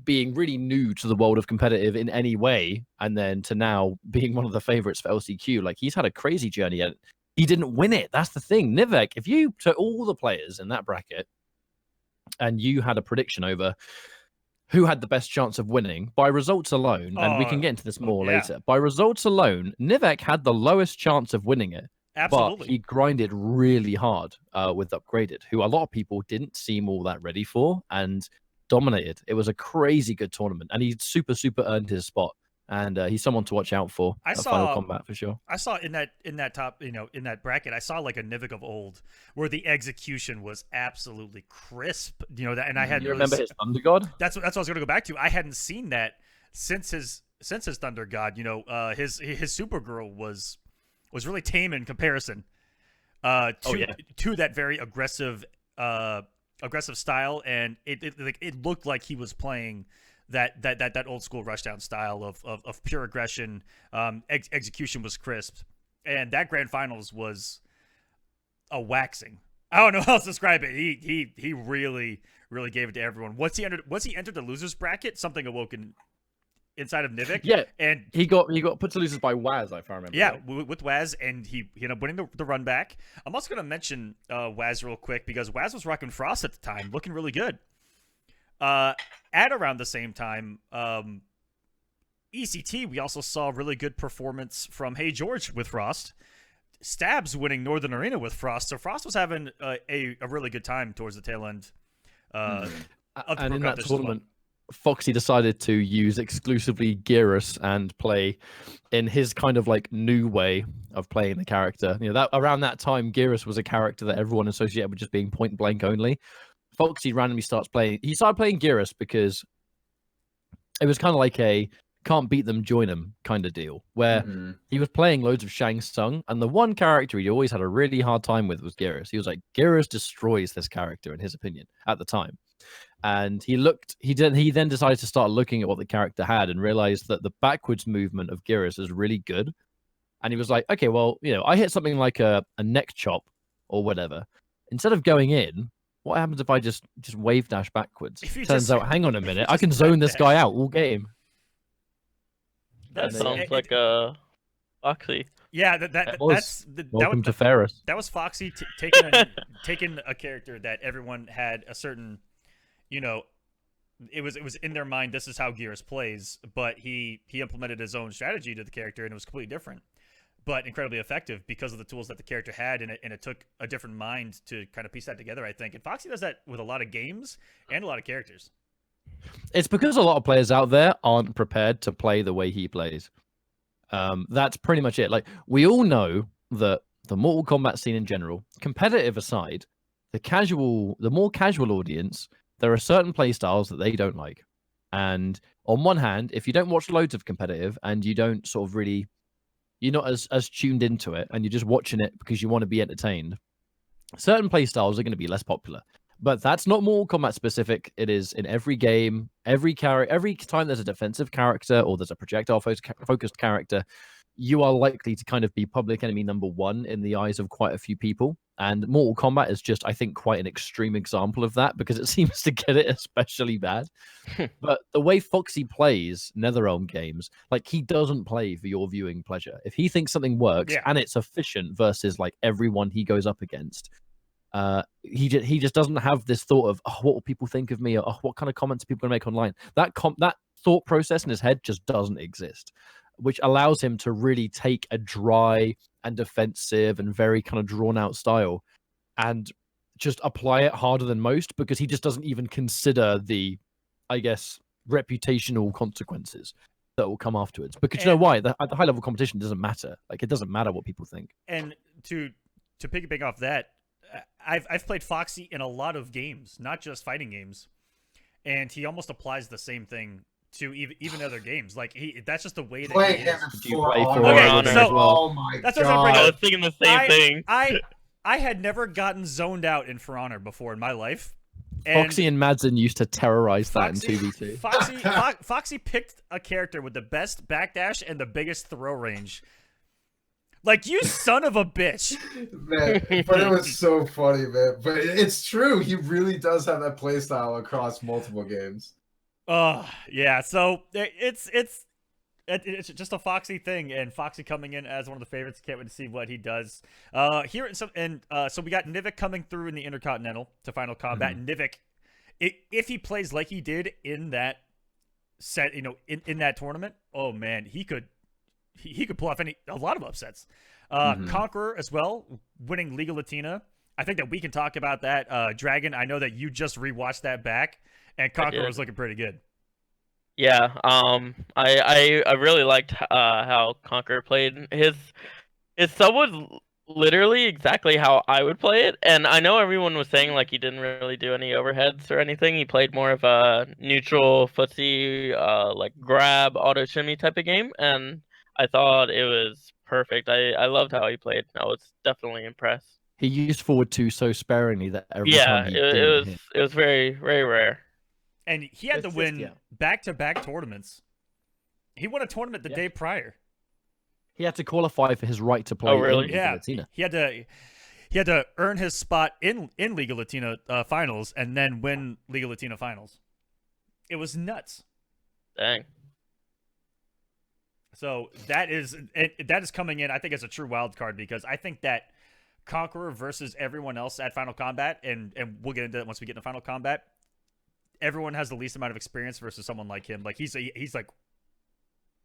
being really new to the world of competitive in any way, and then to now being one of the favorites for LCQ, like he's had a crazy journey and he didn't win it. That's the thing. Nivek, if you took all the players in that bracket and you had a prediction over who had the best chance of winning by results alone, and we can get into this more later, by results alone, Nivek had the lowest chance of winning it. Absolutely. But he grinded really hard with Upgraded, who a lot of people didn't seem all that ready for, and dominated. It was a crazy good tournament, and he super earned his spot, and he's someone to watch out for. Final Kombat for sure. I saw in that top, in that bracket, I saw like a Nivik of old where the execution was absolutely crisp. And I had. You remember his Thunder God? That's what I was going to go back to. I hadn't seen that since his Thunder God. His Supergirl was really tame in comparison to that very aggressive style, and it looked like he was playing that old school rushdown style of pure aggression. Execution was crisp, and that grand finals was a waxing. I don't know how else to describe it. He really gave it to everyone. Once he entered the losers bracket, something awoke inside of Nivik. Yeah, and he got put to losers by Waz, if I remember. Yeah, right. with Waz, and he ended up winning the run back. I'm also going to mention Waz real quick because Waz was rocking Frost at the time, looking really good. At around the same time, ECT, we also saw a really good performance from Hey George with Frost. Stabs winning Northern Arena with Frost. So Frost was having a really good time towards the tail end. Of the And in that competition as well. tournament, Foxy decided to use exclusively Gearus and play in his kind of like new way of playing the character. You know, that around that time, Gearus was a character that everyone associated with just being point blank only. Foxy randomly starts playing. He started playing Gearus because it was kind of like a can't beat them, join them kind of deal, where he was playing loads of Shang Tsung, and the one character he always had a really hard time with was Gearus. He was like, Gearus destroys this character, in his opinion, at the time. And he then decided to start looking at what the character had and realized that the backwards movement of Gearus is really good. And he was like, okay, well, you know, I hit something like a neck chop or whatever. Instead of going in, what happens if I just wave dash backwards? Turns out, hang on a minute, I can zone this guy out all game. That sounds like Foxy. Yeah, Welcome to Ferris. That was Foxy taking a character that everyone had a certain, you know, it was in their mind. This is how Gearus plays, but he implemented his own strategy to the character, and it was completely different, but incredibly effective because of the tools that the character had, and it took a different mind to kind of piece that together, I think. And Foxy does that with a lot of games and a lot of characters. It's because a lot of players out there aren't prepared to play the way he plays. That's pretty much it. Like, we all know that the Mortal Kombat scene in general, competitive aside, the more casual audience, there are certain play styles that they don't like. And on one hand, if you don't watch loads of competitive and you don't sort of really, you're not as tuned into it and you're just watching it because you want to be entertained, certain play styles are going to be less popular. But that's not Mortal Kombat specific. It is in every game, every time there's a defensive character or there's a projectile focused character, you are likely to kind of be public enemy number one in the eyes of quite a few people. And Mortal Kombat is just, I think, quite an extreme example of that because it seems to get it especially bad. But the way Foxy plays NetherRealm games, like, he doesn't play for your viewing pleasure. If he thinks something works and it's efficient versus like everyone he goes up against, he just doesn't have this thought of, oh, what will people think of me, or what kind of comments are people going to make online. That thought process in his head just doesn't exist, which allows him to really take a dry and defensive and very kind of drawn out style and just apply it harder than most, because he just doesn't even consider the, I guess, reputational consequences that will come afterwards. Because you know why? At the high level competition, it doesn't matter. Like, it doesn't matter what people think. And to piggyback off that, I've played Foxy in a lot of games, not just fighting games, and he almost applies the same thing to even other games. Like, that's just the way that Play he him is. for Okay, Honor. so Oh my that's what I was gonna bring I up. was thinking the same thing. I had never gotten zoned out in For Honor before in my life. Foxy and Madsen used to terrorize that in 2v2. Foxy picked a character with the best backdash and the biggest throw range. Like, you son of a bitch. Man, but it was so funny, man. But it's true. He really does have that play style across multiple games. Yeah. So it's just a Foxy thing, and Foxy coming in as one of the favorites. Can't wait to see what he does. So we got Nivik coming through in the Intercontinental to Final Kombat. Nivik, if he plays like he did in that set, you know, in that tournament, oh man, he could pull off a lot of upsets. Conqueror as well, winning Liga Latina. I think that we can talk about that. Dragon, I know that you just rewatched that back, and Conqueror was looking pretty good. Yeah, I really liked how Conqueror played. His sub was literally exactly how I would play it, and I know everyone was saying like he didn't really do any overheads or anything. He played more of a neutral footsie, like grab auto shimmy type of game, and I thought it was perfect. I loved how he played. I was definitely impressed. He used forward two so sparingly that every time he it was very, very rare. And he had to win back-to-back tournaments. He won a tournament the day prior. He had to qualify for his right to play. Oh, really? In Liga Latina. He had to earn his spot in Liga Latina finals and then win Liga Latina finals. It was nuts. Dang. So that is coming in, I think, as a true wild card, because I think that Conqueror versus everyone else at Final Kombat, and we'll get into that once we get into Final Kombat, everyone has the least amount of experience versus someone like him. Like, he's like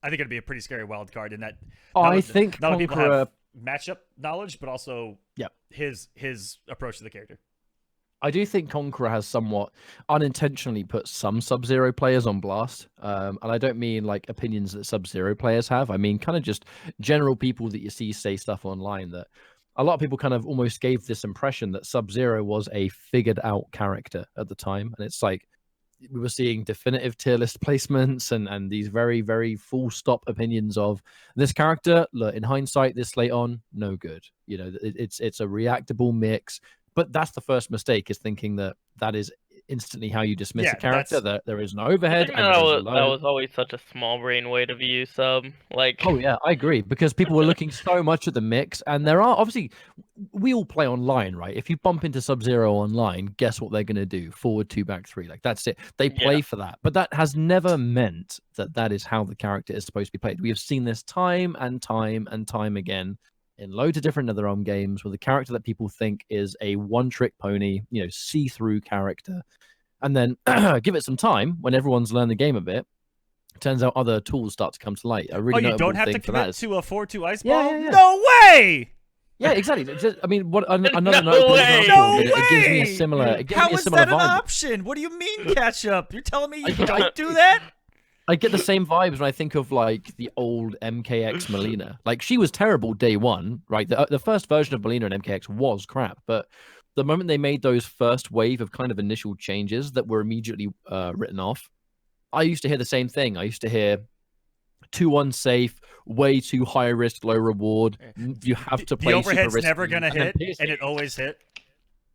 I think it'd be a pretty scary wild card in that. I think not only people Conqueror. have matchup knowledge, but also his approach to the character. I do think Conqueror has somewhat unintentionally put some Sub-Zero players on blast. And I don't mean like opinions that Sub-Zero players have. I mean kind of just general people that you see say stuff online that a lot of people kind of almost gave this impression that Sub-Zero was a figured out character at the time. And it's like we were seeing definitive tier list placements and these very, very full stop opinions of this character. Look, in hindsight, this late on, no good. You know, it's a reactable mix. But that's the first mistake, is thinking that is instantly how you dismiss a character, that there is no overhead. That was always such a small brain way to view Sub. Like, oh yeah, I agree, because people were looking so much at the mix, and there are obviously, we all play online, right? If you bump into Sub-Zero online, guess what they're going to do? Forward 2, back 3. Like, that's it. They play for that. But that has never meant that is how the character is supposed to be played. We have seen this time and time and time again in loads of different NetherRealm games, with a character that people think is a one-trick pony, you know, see-through character. And then give it some time, when everyone's learned the game a bit, turns out other tools start to come to light. A really you don't have to commit to a 4-2 ice ball? Yeah. No way! Yeah, exactly. I mean, what another No way! example, it gives me a similar. How is that an vibe. option? What do you mean, Ketchup? You're telling me you don't do that? I get the same vibes when I think of like the old MKX Melina. Like, she was terrible day one, right? The first version of Melina in MKX was crap, but the moment they made those first wave of kind of initial changes that were immediately written off, I used to hear the same thing. I used to hear too unsafe, way too high risk, low reward. You have to play the overhead's super risky, never gonna hit, and it always hit.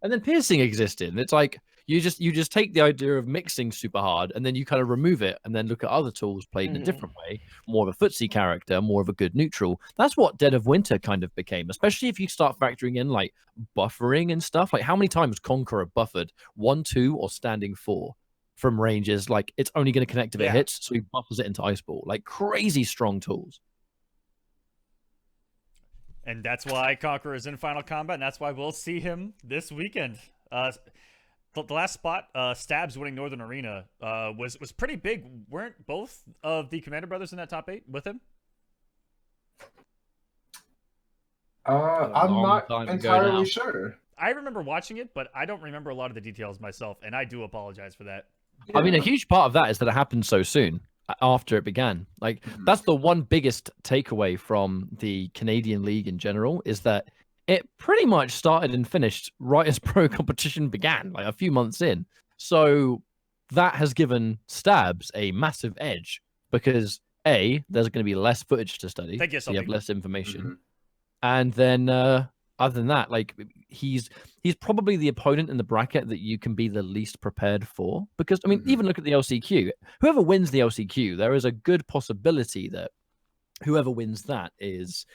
And then piercing existed, and it's like you just take the idea of mixing super hard, and then you kind of remove it, and then look at other tools played in a different way, more of a footsie character, more of a good neutral. That's what Dead of Winter kind of became, especially if you start factoring in like buffering and stuff. Like, how many times Conqueror buffered 1, 2, or standing 4 from ranges? Like, it's only going to connect if it hits, so he buffers it into Ice Ball. Like, crazy strong tools. And that's why Conqueror is in Final Kombat, and that's why we'll see him this weekend. The last spot, Stabs winning Northern Arena, was pretty big. Weren't both of the Commander brothers in that top 8 with him? I'm not entirely sure. I remember watching it, but I don't remember a lot of the details myself, and I do apologize for that. I mean, a huge part of that is that it happened so soon after it began. Like, that's the one biggest takeaway from the Canadian League in general, is that it pretty much started and finished right as pro competition began, like a few months in. So that has given Stabs a massive edge, because A, there's going to be less footage to study. So you have less information. And then other than that, like, he's probably the opponent in the bracket that you can be the least prepared for. Because, I mean, even look at the LCQ. Whoever wins the LCQ, there is a good possibility that whoever wins that is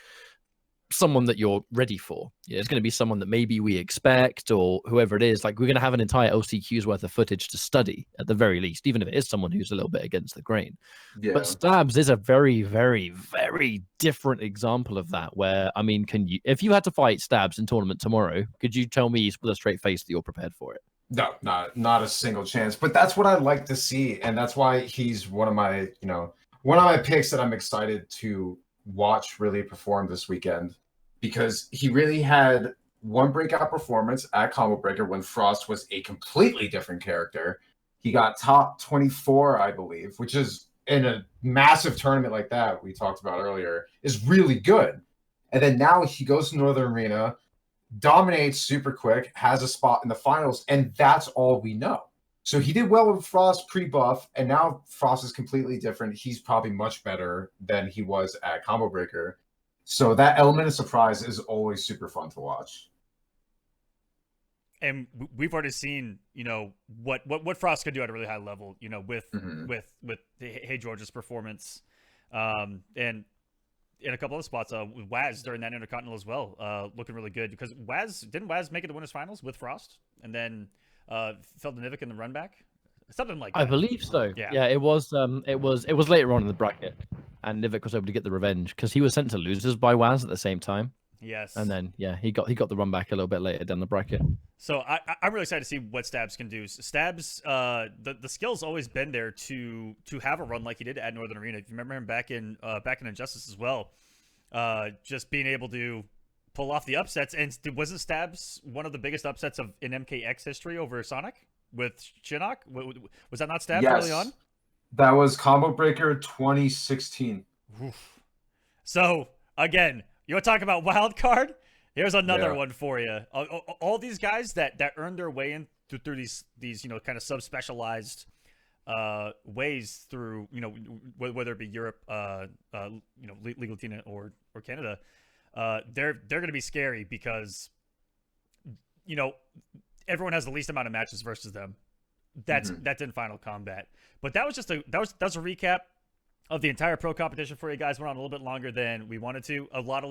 someone that you're ready for. Yeah, it's going to be someone that maybe we expect, or whoever it is. Like, we're going to have an entire LCQ's worth of footage to study at the very least, even if it is someone who's a little bit against the grain. But Stabs is a very, very, very different example of that, where, I mean, if you had to fight Stabs in tournament tomorrow, could you tell me with a straight face that you're prepared for it? No, not a single chance. But that's what I like to see, and that's why he's one of my picks that I'm excited to watch really perform this weekend, because he really had one breakout performance at Combo Breaker when Frost was a completely different character. He got top 24, I believe, which is, in a massive tournament like that we talked about earlier, is really good. And then now he goes to Northern Arena, dominates super quick, has a spot in the finals, and that's all we know. So he did well with Frost pre-buff, and now Frost is completely different. He's probably much better than he was at Combo Breaker. So that element of surprise is always super fun to watch. And we've already seen, what Frost can do at a really high level, with Hey George's performance, and in a couple of spots, Waz during that Intercontinental as well, looking really good, because didn't Waz make it to winners finals with Frost, and then fell to Nivik in the run back, something like that. I believe so. Yeah, it was later on in the bracket, and Nivik was able to get the revenge because he was sent to losers by Waz at the same time. Yes. And then he got the run back a little bit later down the bracket. So I'm really excited to see what Stabs can do. Stabs, the skill's always been there to have a run like he did at Northern Arena. If you remember him back in Injustice as well, just being able to pull off the upsets. And wasn't Stabs one of the biggest upsets in MKX history over Sonic with Shinnok? Was that not Stabs early on? That was Combo Breaker 2016. Oof. So again, you want to talk about wild card? Here's another one for you. All these guys that earned their way in through these kind of subspecialized ways through whether it be Europe, League Latina or Canada, they're going to be scary because everyone has the least amount of matches versus them. That's in Final Kombat. But that was a recap of the entire pro competition for you guys. Went on a little bit longer than we wanted to. A lot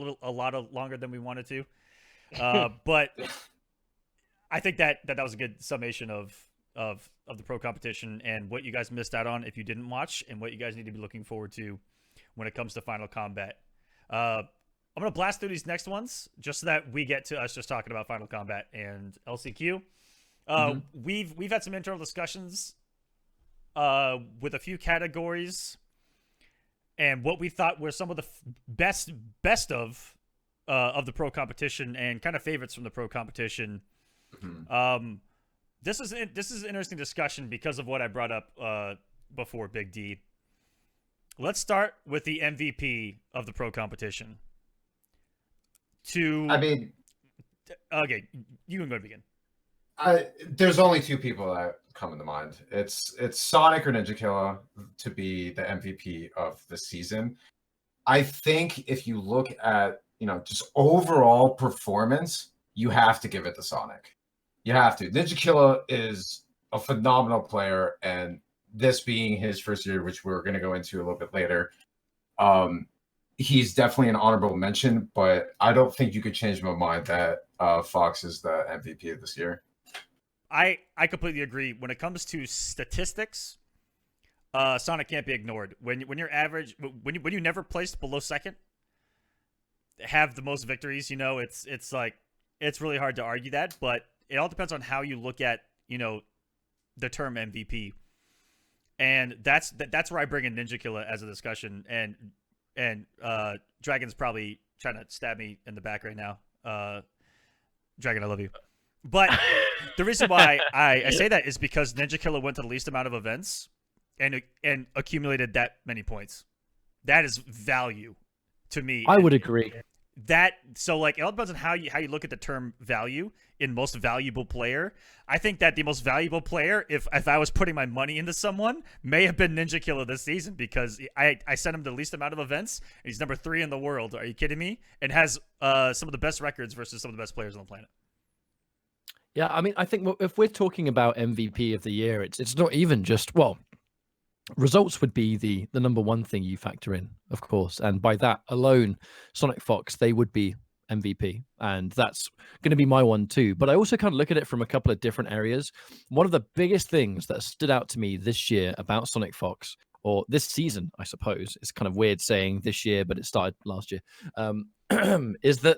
longer than we wanted to. But I think that was a good summation of the pro competition and what you guys missed out on if you didn't watch, and what you guys need to be looking forward to when it comes to Final Kombat. I'm gonna blast through these next ones just so that we get to us just talking about Final Kombat and LCQ. We've had some internal discussions with a few categories and what we thought were some of the best of the pro competition and kind of favorites from the pro competition. This is an interesting discussion because of what I brought up before, Big D. Let's start with the MVP of the pro competition. Okay, you can go to begin. There's only two people that come into mind. It's Sonic or Ninja Killa to be the MVP of the season. I think if you look at just overall performance, you have to give it to Sonic. You have to. Ninja Killa is a phenomenal player, and this being his first year, which we're going to go into a little bit later, he's definitely an honorable mention, but I don't think you could change my mind that Fox is the MVP of this year. I completely agree. When it comes to statistics, Sonic can't be ignored. When you're average, when you never placed below second, have the most victories, it's like it's really hard to argue that, but it all depends on how you look at the term MVP, and that's where I bring in Ninja Killa as a discussion, and Dragon's probably trying to stab me in the back right now. Dragon, I love you. But the reason why I say that is because Ninja Killa went to the least amount of events and accumulated that many points. That is value to me. I would agree. So it all depends on how you look at the term value in most valuable player. I think that the most valuable player, if I was putting my money into someone, may have been Ninja Killa this season, because I sent him the least amount of events, and he's number 3 in the world. Are you kidding me? And has some of the best records versus some of the best players on the planet. Yeah, I mean, I think if we're talking about MVP of the year, it's not even just, results would be the number one thing you factor in, of course. And by that alone, Sonic Fox, they would be MVP. And that's going to be my one too. But I also kind of look at it from a couple of different areas. One of the biggest things that stood out to me this year about Sonic Fox, or this season, I suppose, it's kind of weird saying this year, but it started last year, is that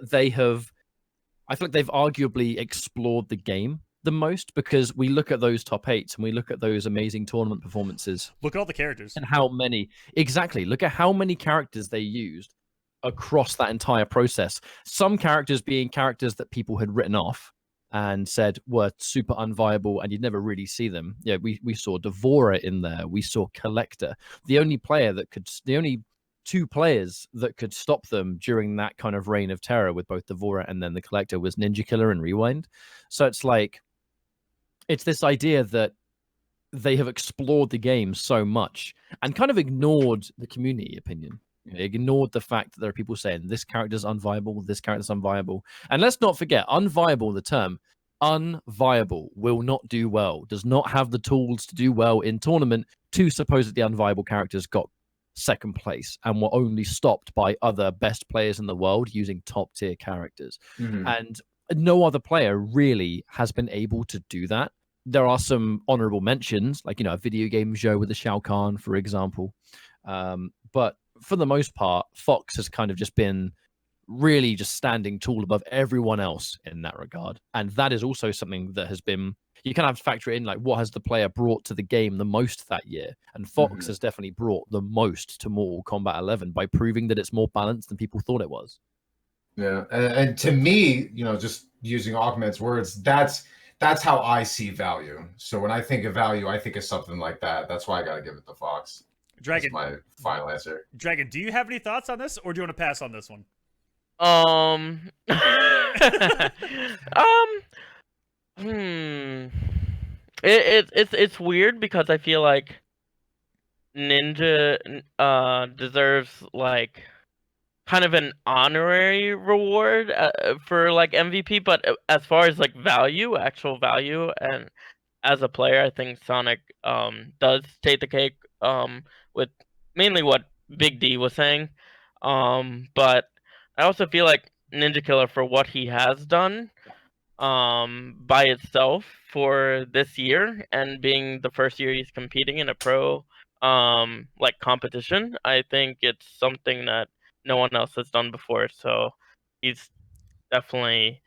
I feel like they've arguably explored the game the most, because we look at those top 8s and we look at those amazing tournament performances. Look at all the characters. And how many, exactly, look at how many characters they used across that entire process. Some characters being characters that people had written off and said were super unviable and you'd never really see them. Yeah, we saw Devora in there. We saw Collector. The only 2 players that could stop them during that kind of reign of terror with both Devora and then the Collector was Ninja Killa and Rewind. So it's this idea that they have explored the game so much and kind of ignored the community opinion. Ignored the fact that there are people saying this character's unviable, this character's unviable. And let's not forget, unviable, the term, unviable, will not do well, does not have the tools to do well in tournament. 2 supposedly unviable characters got second place and were only stopped by other best players in the world using top tier characters. And no other player really has been able to do that. There are some honorable mentions, like a video game show with the Shao Kahn, for example, but for the most part, Fox has kind of just been really just standing tall above everyone else in that regard. And that is also something that has been, you kind of have to factor in like what has the player brought to the game the most that year. And Fox has definitely brought the most to Mortal Kombat 11 by proving that it's more balanced than people thought it was. Yeah, and to me, just using Ahmed's words, that's how I see value. So when I think of value, I think of something like that. That's why I got to give it to Fox. Dragon, that's my final answer. Dragon, do you have any thoughts on this, or do you want to pass on this one? It's weird because I feel like Ninja deserves like kind of an honorary reward for like MVP, but as far as like value, actual value, and as a player, I think Sonic does take the cake with mainly what Big D was saying. But I also feel like Ninja Killer, for what he has done by itself for this year, and being the first year he's competing in a pro like competition, I think it's something that no one else has done before. So he's definitely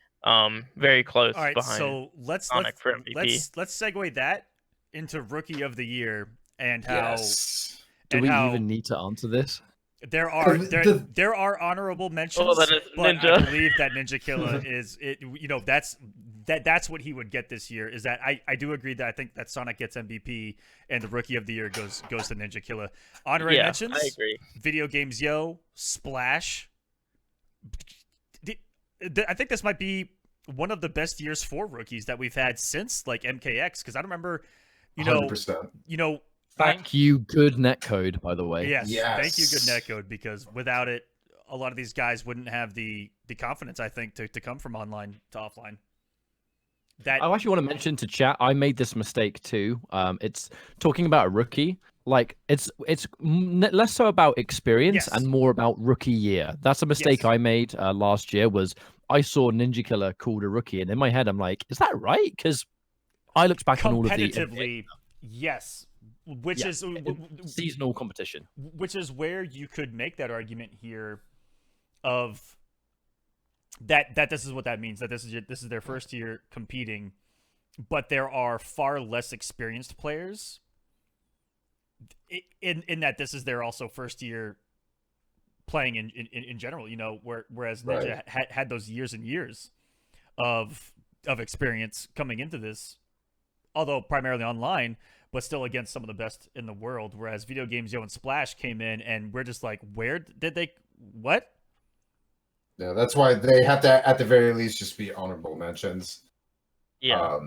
very close All right, behind so let's Sonic for MVP. let's segue that into Rookie of the Year and how Yes. Do we even need to answer this? there are honorable mentions, Oh, that is but Ninja. I believe that Ninja Killer is it. That's what he would get this year. Is that I do agree that I think that Sonic gets MVP and the Rookie of the Year goes to Ninja Killer. Honorary mentions. I agree. Video Games Yo, Splash. I think this might be one of the best years for rookies that we've had since like MKX, because I don't remember, 100%. Thank you, good netcode, by the way. Yes. Thank you, good netcode, because without it, a lot of these guys wouldn't have the confidence, I think, to come from online to offline. I actually want to mention to chat, I made this mistake too. It's talking about a rookie. Like it's less so about experience and more about rookie year. That's a mistake I made last year. Was I saw Ninja Killer called a rookie, and in my head I'm like, is that right? Because I looked back on all of the competitively, yes, which is seasonal competition, which is where you could make that argument here of that this is what that means, that this is their first year competing, but there are far less experienced players in that this is their also first year playing in general, whereas Ninja had those years and years of experience coming into this, although primarily online, but still against some of the best in the world, whereas Video Games Yo and Splash came in and we're just like, where did they what? Yeah, that's why they have to, at the very least, just be honorable mentions. Yeah.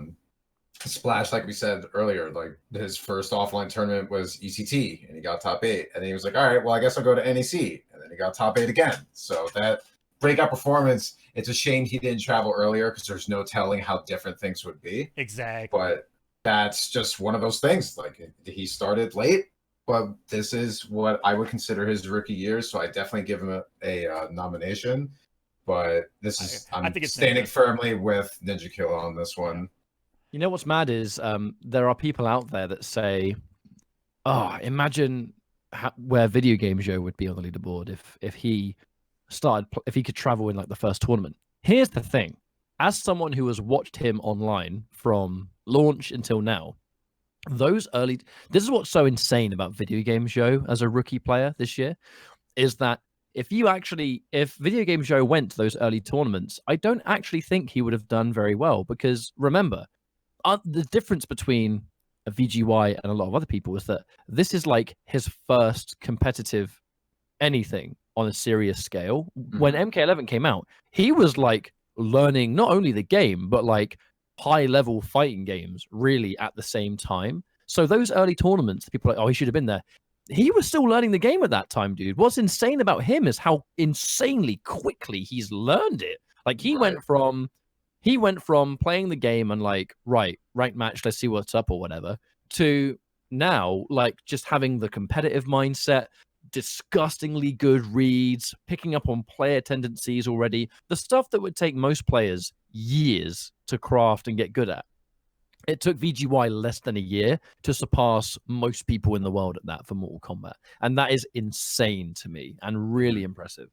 Splash, like we said earlier, like his first offline tournament was ECT, and he got top 8. And then he was like, all right, well, I guess I'll go to NEC. And then he got top 8 again. So that breakout performance, it's a shame he didn't travel earlier because there's no telling how different things would be. Exactly. But that's just one of those things. Like, he started late, but this is what I would consider his rookie year. So I definitely give him a nomination. But this is, I think it's standing firmly with Ninja Killer on this one. You know what's mad is there are people out there that say, "Oh, imagine where Video Games Yo would be on the leaderboard if he could travel in like the first tournament." Here's the thing: as someone who has watched him online from launch until now, this is what's so insane about Video Games Yo as a rookie player this year, is that if Video Games Yo went to those early tournaments, I don't actually think he would have done very well, because remember, the difference between a VGY and a lot of other people is that this is like his first competitive anything on a serious scale. When MK11 came out, he was like learning not only the game, but like high level fighting games really at the same time. So those early tournaments, people are like, oh, he should have been there. He was still learning the game at that time, dude. What's insane about him is how insanely quickly he's learned it. Like he went from playing the game and like, right match, let's see what's up or whatever, to now like just having the competitive mindset, disgustingly good reads, picking up on player tendencies already, the stuff that would take most players years to craft and get good at. It took VGY less than a year to surpass most people in the world at that for Mortal Kombat. And that is insane to me and really impressive.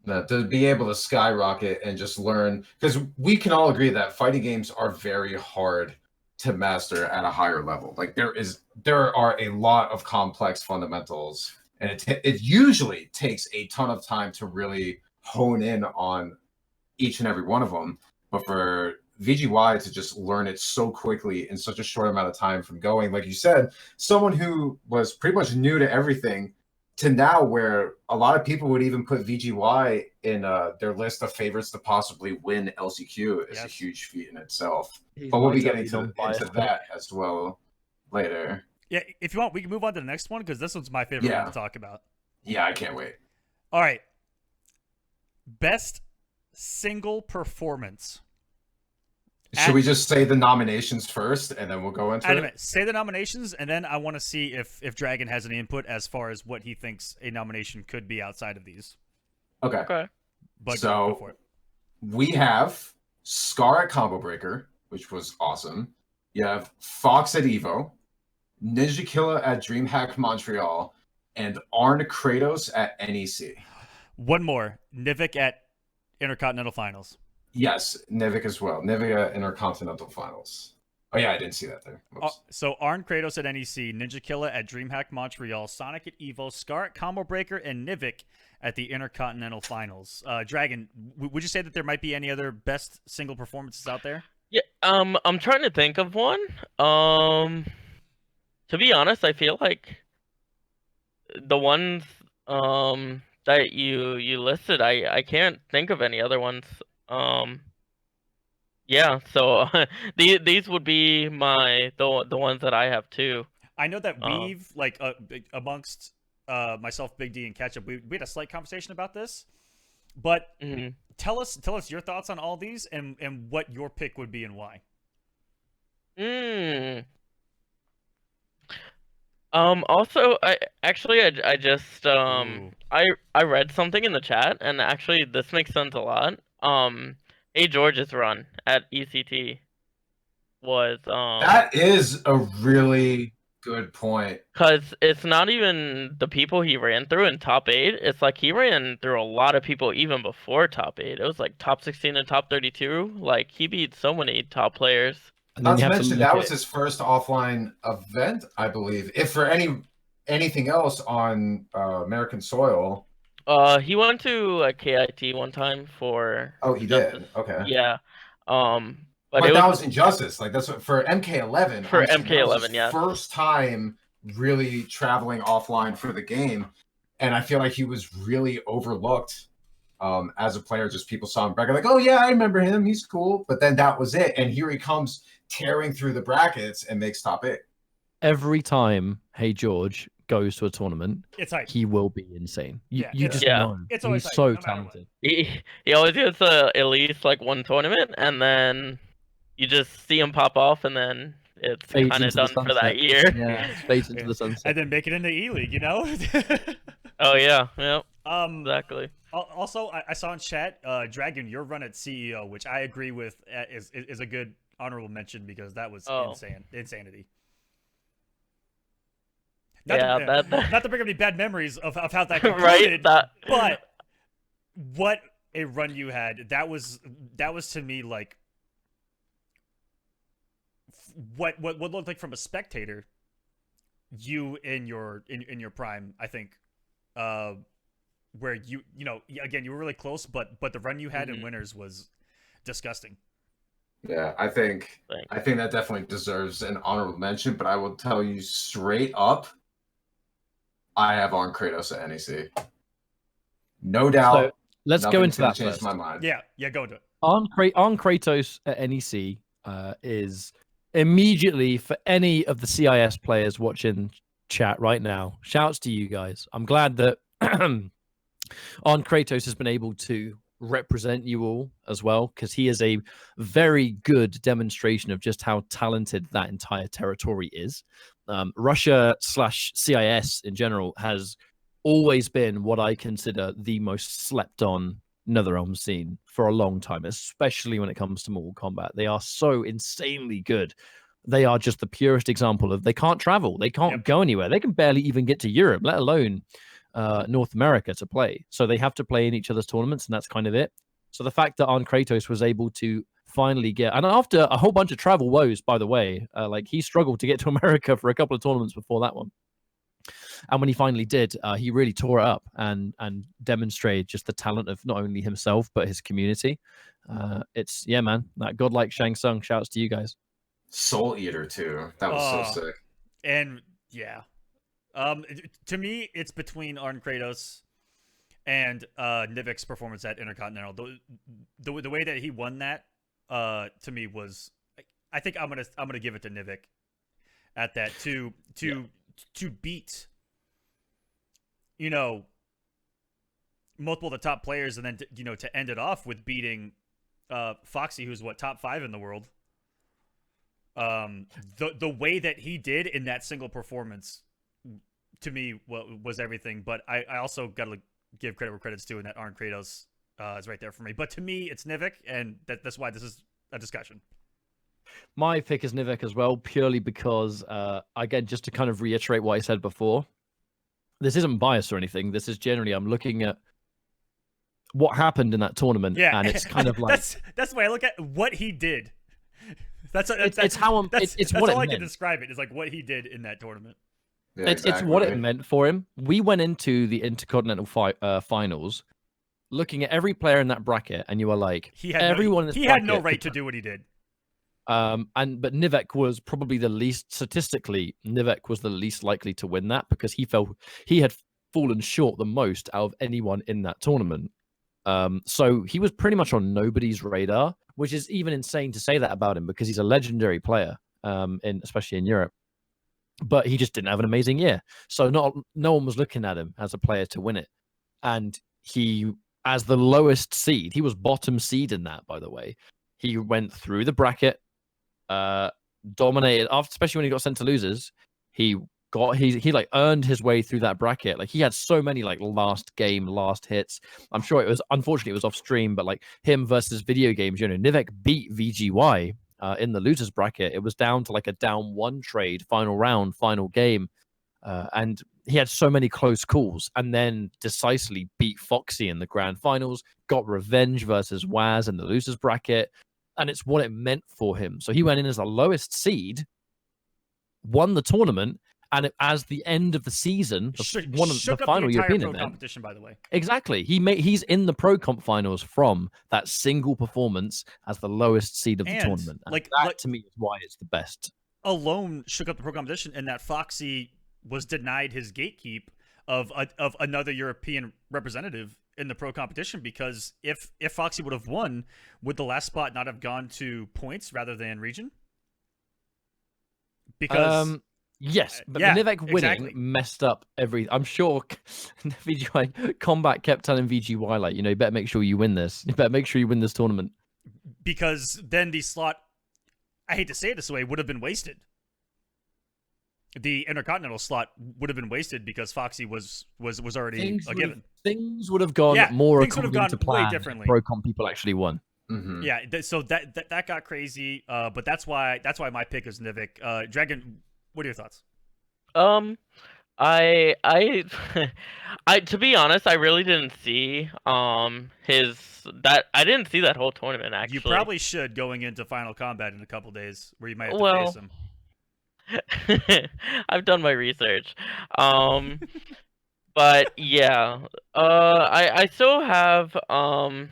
To be able to skyrocket and just learn, because we can all agree that fighting games are very hard to master at a higher level. Like there are a lot of complex fundamentals, and it usually takes a ton of time to really hone in on each and every one of them. But for VGY to just learn it so quickly in such a short amount of time, from going, like you said, someone who was pretty much new to everything, to now where a lot of people would even put VGY in their list of favorites to possibly win LCQ is a huge feat in itself. But we'll be getting into that as well later. Yeah, if you want, we can move on to the next one, because this one's my favorite one to talk about. Yeah, I can't wait. All right. Best single performance. Should we just say the nominations first, and then we'll go into it? Say the nominations, and then I want to see if Dragon has any input as far as what he thinks a nomination could be outside of these. Okay. But so go for it. We have Scar at Combo Breaker, which was awesome. You have Fox at Evo, Ninja Killa at DreamHack Montreal, and Arn Kratos at NEC. One more. Nivik at Intercontinental Finals. Yes, Nivik as well. Nivik at Intercontinental Finals. Oh, yeah, I didn't see that there. So Arn Kratos at NEC, Ninja Killa at DreamHack Montreal, Sonic at Evo, Scar at Combo Breaker, and Nivik at the Intercontinental Finals. Dragon, would you say that there might be any other best single performances out there? Yeah, I'm trying to think of one. To be honest, I feel like the ones that you listed, I can't think of any other ones. Yeah, so these would be the ones that I have too. I know that we've amongst myself, Big D, and Ketchup, we had a slight conversation about this, but tell us your thoughts on all these and what your pick would be and why. Also, I just I read something in the chat, and actually this makes sense a lot. Hey George's run at ECT was that is a really good point. Because it's not even the people he ran through in top 8. It's like he ran through a lot of people even before top 8. It was like top 16 and top 32. Like he beat so many top players. Not to mention that was his first offline event, I believe. If for anything else on American soil. He went to a KIT one time for. Oh, he did. Okay. Yeah. But that was Injustice. Like that's what, for MK11. For MK11, yeah. First time really traveling offline for the game, and I feel like he was really overlooked as a player. Just people saw him bracket like, oh yeah, I remember him. He's cool. But then that was it. And here he comes tearing through the brackets and makes top 8. Every time Hey George goes to a tournament, he will be insane. You just know. It's always he's so talented. He always gets at least like one tournament, and then you just see him pop off, and then it's kind of done for that year. Yeah, fades into the sunset. And then make it into E-League, you know? Oh yeah, exactly. Also, I saw in chat, Dragon, your run at CEO, which I agree with, is a good honorable mention because that was insanity. Not to bring up any bad memories of how that concluded, right? But what a run you had! That was to me like what looked like from a spectator. You in your prime, I think, where you know again you were really close, but the run you had in winners was disgusting. Yeah, I think that definitely deserves an honorable mention. But I will tell you straight up, I have Arn Kratos at NEC. No doubt. So let's go into that change first. my mind. Yeah, go into it. Arn Kratos at NEC is immediately, for any of the CIS players watching chat right now, shouts to you guys. I'm glad that Arn Kratos has been able to represent you all as well, because he is a very good demonstration of just how talented that entire territory is. Russia/CIS in general has always been what I consider the most slept on NetherRealm scene for a long time, especially when it comes to Mortal Kombat. They are so insanely good. They are just the purest example of they can't travel, they can't go anywhere, they can barely even get to Europe, let alone North America to play. So they have to play in each other's tournaments, and that's kind of it. So the fact that Arn Kratos was able to finally get, and after a whole bunch of travel woes, by the way, like he struggled to get to America for a couple of tournaments before that one. And when he finally did, he really tore it up and demonstrated just the talent of not only himself but his community. It's man, that godlike Shang Tsung. Shouts to you guys. Soul Eater too. That was so sick. And yeah, to me, it's between Arn Kratos and Nivik's performance at Intercontinental. The way that he won that, to me was, I think I'm gonna give it to Nivik at that to beat, multiple of the top players, and then to end it off with beating Foxy, who's top 5 in the world. The way that he did in that single performance, to me, was everything. But I also gotta give credit where credit's due, and that Arn Kratos is right there for me. But to me, it's Nivik, and that's why this is a discussion. My pick is Nivik as well, purely because, again, just to kind of reiterate what I said before, this isn't bias or anything. This is generally, I'm looking at what happened in that tournament, and it's kind of like that's the way I look at what he did. It's what I can describe it. It's like what he did in that tournament. Yeah, it's what it meant for him. We went into the Intercontinental finals looking at every player in that bracket, and you were like, he had no right to do what he did. But Nivek was probably statistically, Nivek was the least likely to win that because he had fallen short the most out of anyone in that tournament. So he was pretty much on nobody's radar, which is even insane to say that about him because he's a legendary player, especially in Europe. But he just didn't have an amazing year. So no one was looking at him as a player to win it. And he, as the lowest seed, he was bottom seed in that, by the way. He went through the bracket, dominated, especially when he got sent to losers. He earned his way through that bracket. Like he had so many last hits. I'm sure unfortunately it was off stream, but him versus video games, Nivek beat VGY in the losers bracket. It was down to a down 1 trade, final round, final game. And he had so many close calls and then decisively beat Foxy in the grand finals, got revenge versus Waz in the losers bracket. And it's what it meant for him. So he went in as the lowest seed, won the tournament, and as the end of the season, one of the final European event competition, by the way. Exactly. He's in the Pro Comp finals from that single performance as the lowest seed of the tournament. And that to me is why it's the best. Alone shook up the Pro competition, and that Foxy was denied his gatekeep of another European representative in the Pro competition, because if Foxy would have won, would the last spot not have gone to points rather than region? Because yes, but Nivek winning messed up every. I'm sure VGY Kombat kept telling VGY you better make sure you win this. You better make sure you win this tournament, because then the slot, I hate to say it this way, would have been wasted. The Intercontinental slot would have been wasted because Foxy was already a given. Things would have gone more according to plan. Way differently. Pro Comp people actually won. Mm-hmm. Yeah, so that got crazy. But that's why my pick is Nivik. Dragon, what are your thoughts? I to be honest, I really didn't see I didn't see that whole tournament actually. You probably should, going into Final Kombat in a couple days, where you might have to face him. I've done my research. But yeah, I still have I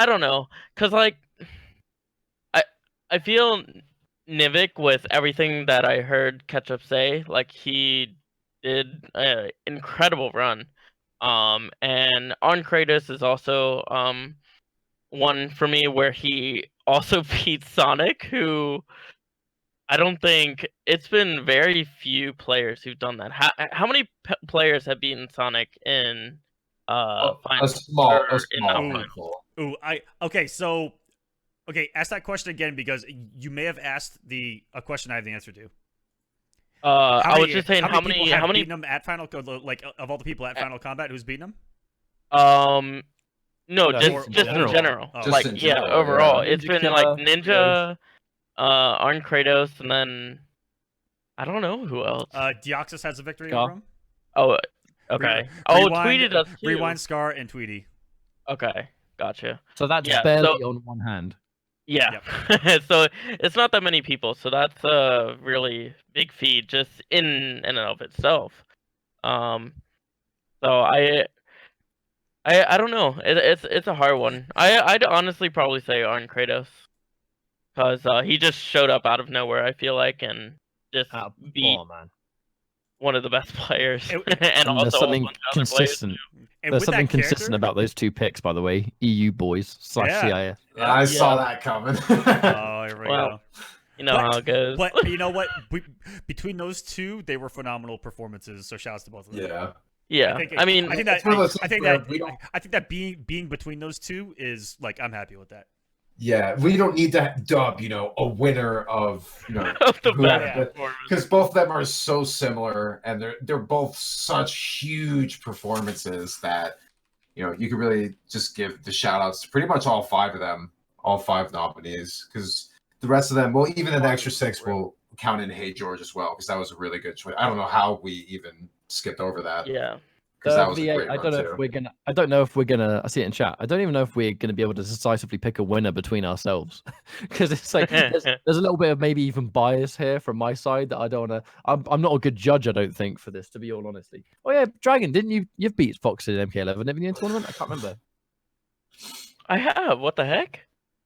don't know, cause I feel Nivik, with everything that I heard Ketchup say, he did an incredible run. And Arn Kratos is also one for me where he also beat Sonic, who I don't think it's been very few players who've done that. How many players have beaten Sonic in finals? A small handful. Ask that question again, because you may have asked a question I have the answer to. I was just saying how many beaten him at Final, of all the people at Final Kombat, who's beaten him? No, just in general. Overall, it's been Ninja, Arn Kratos, and then I don't know who else. Deoxys has a victory over him. Oh, okay. Re- Oh, rewind, Tweety does too. Rewind, Scar, and Tweety. Okay, gotcha. So that's Yeah, barely so- on one hand. Yeah. So it's not that many people, so that's a really big feat just in and of itself. So I don't know. It's a hard one. I'd honestly probably say Arn Kratos, because he just showed up out of nowhere. I feel like, and just beat Man. one of the best players, and And also there's a something bunch of other players. consistent. And There's with something that character, consistent about those two picks, by the way. EU boys / Yeah. CIS. I saw Yeah. that coming. Oh, here we Well, go. You know how it goes. But you know what? Between those two, they were phenomenal performances. So shouts to both of them. Yeah. Yeah, I mean, I think It's one of those I think things that where we don't- I think that being between those two is like I'm happy with that. Yeah, we don't need to dub, a winner of, of the whoever, best but- performance. because both of them are so similar, and they're both such huge performances that, you could really just give the shout outs to pretty much all 5 of them, all 5 nominees, because the rest of them, well, even an extra 6 will count in Hey George as well, because that was a really good choice. I don't know how we even skipped over that. Yeah. Because that was V8, a great I run don't know too. if we're gonna. I don't know if we're gonna. I see it in chat. I don't even know if we're gonna be able to decisively pick a winner between ourselves, because it's like there's a little bit of maybe even bias here from my side that I don't wanna. I'm not a good judge, I don't think, for this, to be all honesty. Oh yeah, Dragon, didn't you've beat Fox in MK11, haven't you, in tournament? I can't remember. I have. What the heck?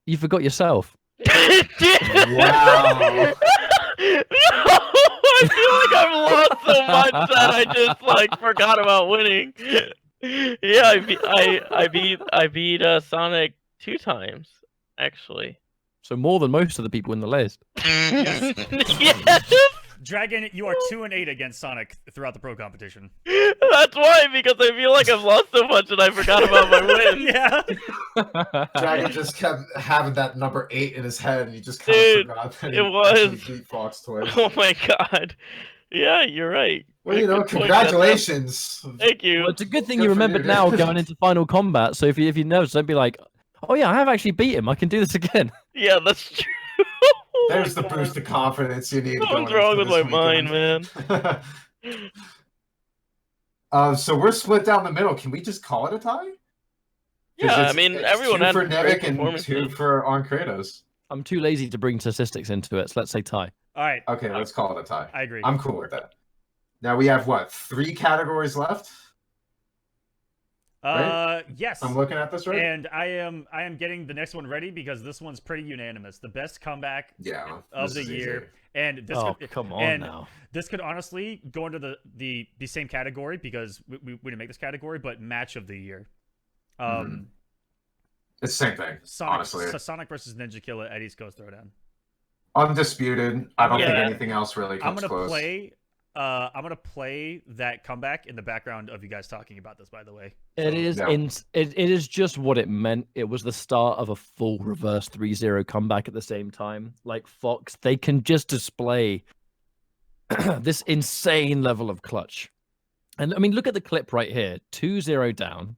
You forgot yourself. Wow. No, I feel like I've lost so much that I just forgot about winning. Yeah, I beat Sonic 2 times actually. So more than most of the people in the list. Yes, Dragon, you are 2-8 against Sonic throughout the pro competition. that's why, because I feel like I've lost so much and I forgot about my win. Yeah. Dragon just kept having that number 8 in his head, and he just kind Dude, of forgot that it he was. actually beat Fox twice. Oh my god. Yeah, you're right. Well, Good point, congratulations. Thank you. Well, it's a good thing Good you for remembered you, now dude. going into Final Kombat. So if you know, don't be like, oh yeah, I have actually beat him. I can do this again. Yeah, that's true. Oh my There's the God. boost of confidence you need. What's going wrong into with my this mind, weekend. man? So we're split down the middle. Can we just call it a tie? 'Cause Yeah, I it's- mean, it's everyone 2 had for great Nevik and 2 performances. for On Kratos. I'm too lazy to bring statistics into it. So let's say tie. All right. Okay, let's call it a tie. I agree. I'm cool with that. Now we have what, 3 categories left? Yes. I'm looking at this right. And I am getting the next one ready because this one's pretty unanimous. The best comeback Yeah, of this the is year. And this Oh could, come on and now. this could honestly go into the same category because we didn't make this category, but match of the year. Mhm. It's the same thing, Sonic, honestly. Sonic versus Ninja Killer at East Coast Throwdown. Undisputed. I don't think Yeah. anything else really I'm comes gonna close. I'm gonna play that comeback in the background of you guys talking about this. By the way, It is yeah. it is just what it meant. It was the start of a full reverse 3-0 comeback at the same time. Like Fox, they can just display this insane level of clutch. And I mean, look at the clip right here. 2-0 down.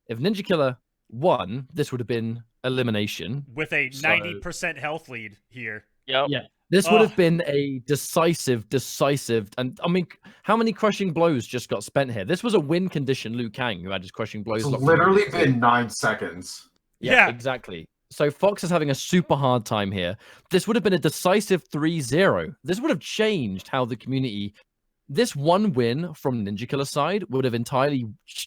If Ninja Killer won, this would have been elimination. with a So- 90% health lead here. Yep. Yeah. This would Oh. have been a decisive, and I mean, how many crushing blows just got spent here? This was a win condition Liu Kang, who had his crushing blows. It's locked literally in. been 9 seconds. Yeah. Exactly. So Fox is having a super hard time here. This would have been a decisive 3-0. This would have changed how the community. This one win from Ninja Killer side would have entirely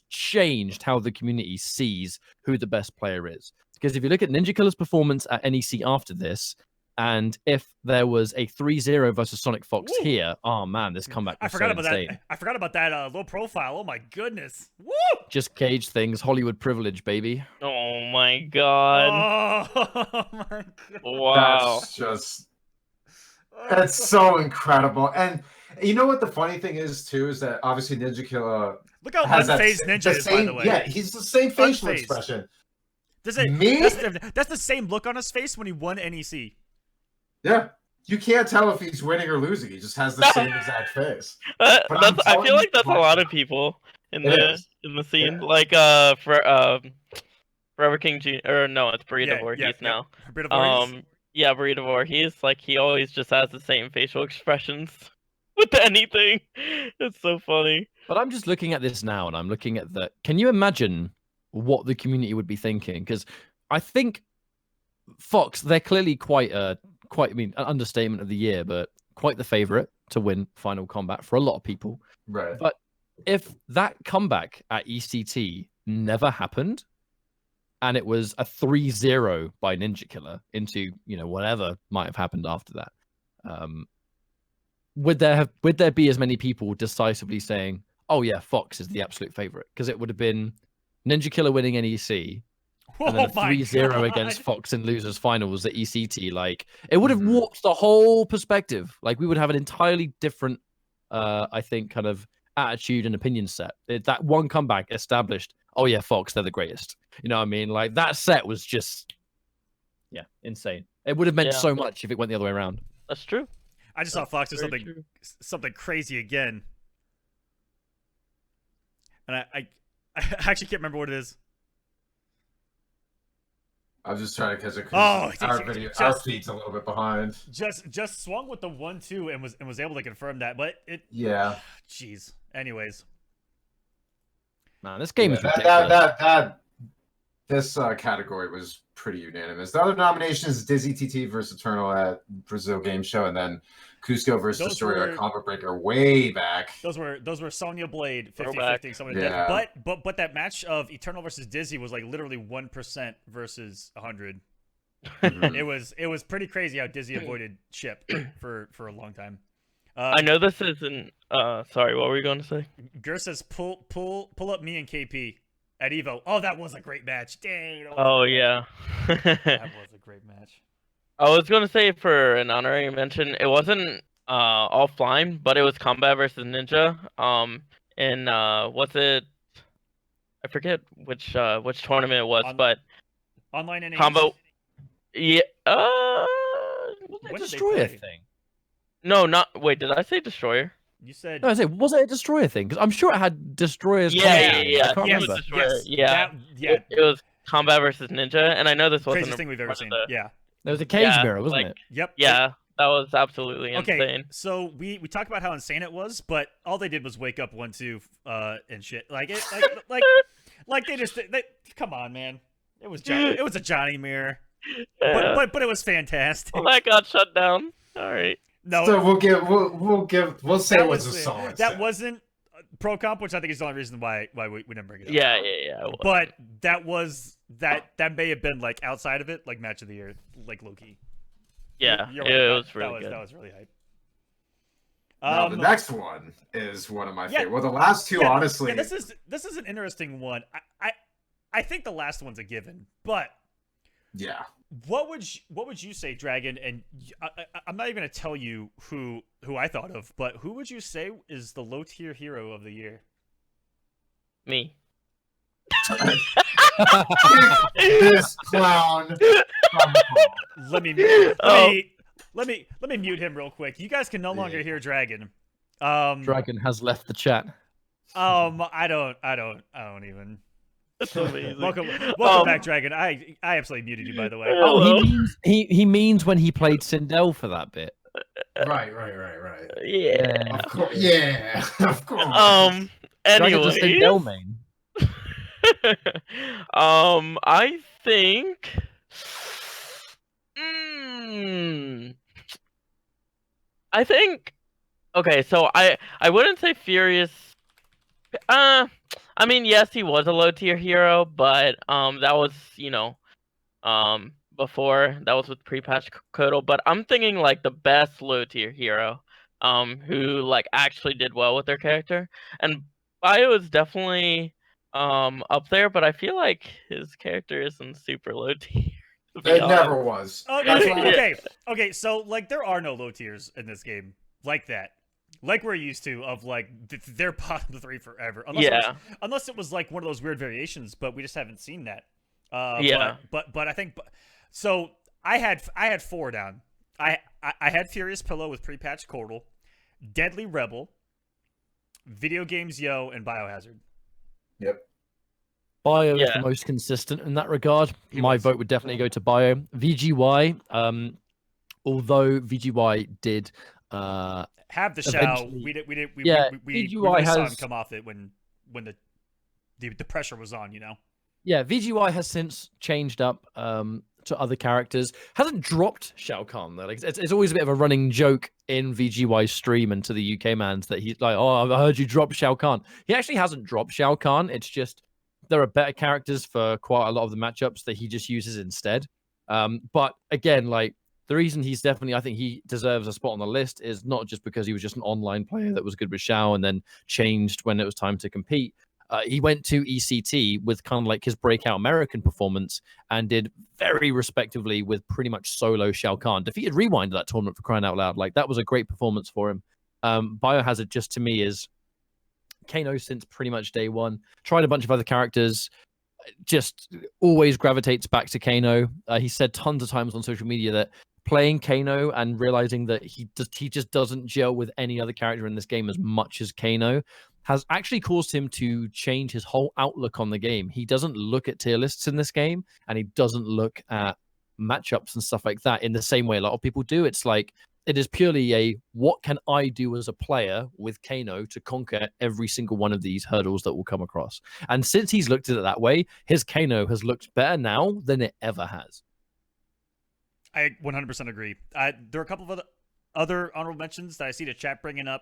changed how the community sees who the best player is. Because if you look at Ninja Killer's performance at NEC after this, and if there was a 3-0 versus Sonic Fox Woo. here, oh man, this comeback I was forgot so about insane. that. I forgot about that low profile. Oh my goodness. Woo! Just cage things, Hollywood privilege, baby. Oh my god. Oh my god. Wow. That's just. That's so incredible. And you know what the funny thing is, too, is that obviously Ninja Killer Look how has that unfazed Ninja is, by same, the way. yeah, he's the same facial Unfazed. expression. Me? Me? That's the same look on his face when he won E NEC. Yeah. You can't tell if he's winning or losing. He just has the same exact face. But I'm That's, I telling feel you like that's a what- lot of people in It the is. scene. Yeah. Like Forever King G, or no, it's Burrito Voorhees now. Bit of Voorhees. Yeah, Burrito Voorhees. Like, he always just has the same facial expressions with anything. It's so funny. But I'm just looking at this now, and I'm looking at the. Can you imagine what the community would be thinking? Because I think Fox, they're clearly quite, I mean, an understatement of the year, but quite the favorite to win Final Kombat for a lot of people. Right. But if that comeback at ECT never happened, and it was a 3-0 by Ninja Killer into, you know, whatever might have happened after that, would there be as many people decisively saying, "Oh yeah, Fox is the absolute favorite"? Because it would have been Ninja Killer winning NEC, and then a 3-0 against Fox in losers finals at ECT. Like, it would have warped the whole perspective. Like, we would have an entirely different, I think, kind of attitude and opinion set. That one comeback established, oh yeah, Fox, they're the greatest. You know what I mean? Like, that set was just, yeah, insane. It would have meant so much if it went the other way around. That's true. I just saw Fox do something crazy again, and I actually can't remember what it is. I was just trying to catch it Oh, because our feed's a little bit behind. Just swung with the 1-2 and was able to confirm that, but it. Yeah. Jeez. Anyways. Man, this game is ridiculous. This category was pretty unanimous. The other nominations: Dizzy TT versus Eternal at Brazil Game Show, and then Cusco versus Destroyer at Komp Breaker way back. Those were Sonya Blade 50-50. Yeah. But that match of Eternal versus Dizzy was like literally 1% versus 100. It was pretty crazy how Dizzy avoided Chip for a long time. I know this isn't. Sorry, what were you going to say? Gur says pull up me and KP at Evo. Oh, that was a great match. Dang. Oh yeah. That was a great match. I was gonna say, for an honorary mention, it wasn't offline, but it was Kombat versus Ninja. And what's it? I forget which tournament it was, but online and combo. Yeah. Was it Destroyer thing? No, not. Wait, did I say Destroyer? You said. No, I said, was it a Destroyer thing? Because I'm sure it had Destroyers. Yeah. It was Kombat versus Ninja, and I know this wasn't craziest thing we've ever seen. Yeah. There was a cage mirror, wasn't it? Yep. Yeah, that was absolutely insane. Okay, so we talked about how insane it was, but all they did was wake up 1-2 and shit. Like they just come on, man. It was a Johnny mirror, but it was fantastic. Well, that got shut down. All right. No, so we'll say it was a solid. That wasn't Pro Comp, which I think is the only reason why we didn't bring it up. Yeah. But that may have been like outside of it, like match of the year, like low key. Yeah, right. It was really good. That was really hype. Now the next one is one of my favorite. Well, the last two, honestly. Yeah, this is an interesting one. I think the last one's a given, but yeah. What would you say, Dragon? And I'm not even gonna tell you who I thought of, but who would you say is the low tier hero of the year? Me. This clown. Let me mute him real quick. You guys can no longer hear Dragon. Dragon has left the chat. I don't even. That's amazing. Welcome back, Dragon. I absolutely muted you, by the way. Oh, he means when he played Sindel for that bit. Right. Yeah. Of course. Yeah. Of course. Anyways. Sindel main. I think. Okay, so I wouldn't say Furious. I mean, yes, he was a low tier hero, but that was, before. That was with pre-patch Kodal. But I'm thinking like the best low tier hero, who like actually did well with their character. And Bio is definitely up there, but I feel like his character isn't super low tier. It never was. Okay. So like there are no low tiers in this game like that. Like we're used to, of like they're bottom 3 forever. Unless it was like one of those weird variations, but we just haven't seen that. But I think so. I had 4 down. I had Furious Pillow with pre-patch Kodal, Deadly Rebel, Video Games Yo, and Biohazard. Yep. Bio is the most consistent in that regard. My vote would definitely go to Bio. VGY, although VGY did Have the Shao. Eventually- We Yeah, we VGY really saw him has- come off it when the pressure was on. Yeah, VGY has since changed up to other characters. Hasn't dropped Shao Kahn though. Like, it's always a bit of a running joke in VGY's stream and to the UK mans that he's like, "Oh, I heard you drop Shao Kahn." He actually hasn't dropped Shao Kahn. It's just there are better characters for quite a lot of the matchups that he just uses instead. But again, like the reason he's definitely, I think he deserves a spot on the list is not just because he was just an online player that was good with Shao and then changed when it was time to compete. He went to ECT with kind of like his breakout American performance and did very respectively with pretty much solo Shao Kahn. Defeated Rewind at that tournament for crying out loud. Like that was a great performance for him. Biohazard just to me is Kano since pretty much day one. Tried a bunch of other characters. Just always gravitates back to Kano. He said tons of times on social media that playing Kano and realizing that he just doesn't gel with any other character in this game as much as Kano has actually caused him to change his whole outlook on the game. He doesn't look at tier lists in this game, and he doesn't look at matchups and stuff like that in the same way a lot of people do. It's like it is purely a what can I do as a player with Kano to conquer every single one of these hurdles that will come across. And since he's looked at it that way, his Kano has looked better now than it ever has. I 100% agree. There are a couple of other honorable mentions that I see the chat bringing up.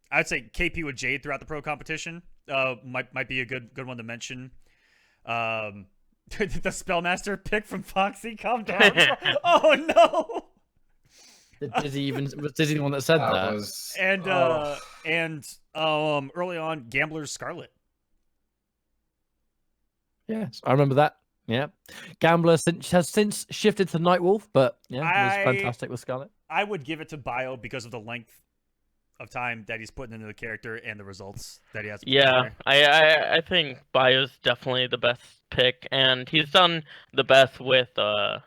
I'd say KP with Jade throughout the pro competition might be a good one to mention. The Spellmaster pick from Foxy, calm down. Oh no! Was Dizzy the one that said that? Early on, Gambler's Scarlet. Yes, I remember that. Yeah, Gambler has since shifted to Nightwolf, but yeah, it was fantastic with Scarlet. I would give it to Bio because of the length of time that he's putting into the character and the results that he has. Yeah, I think Bio's definitely the best pick, and he's done the best with low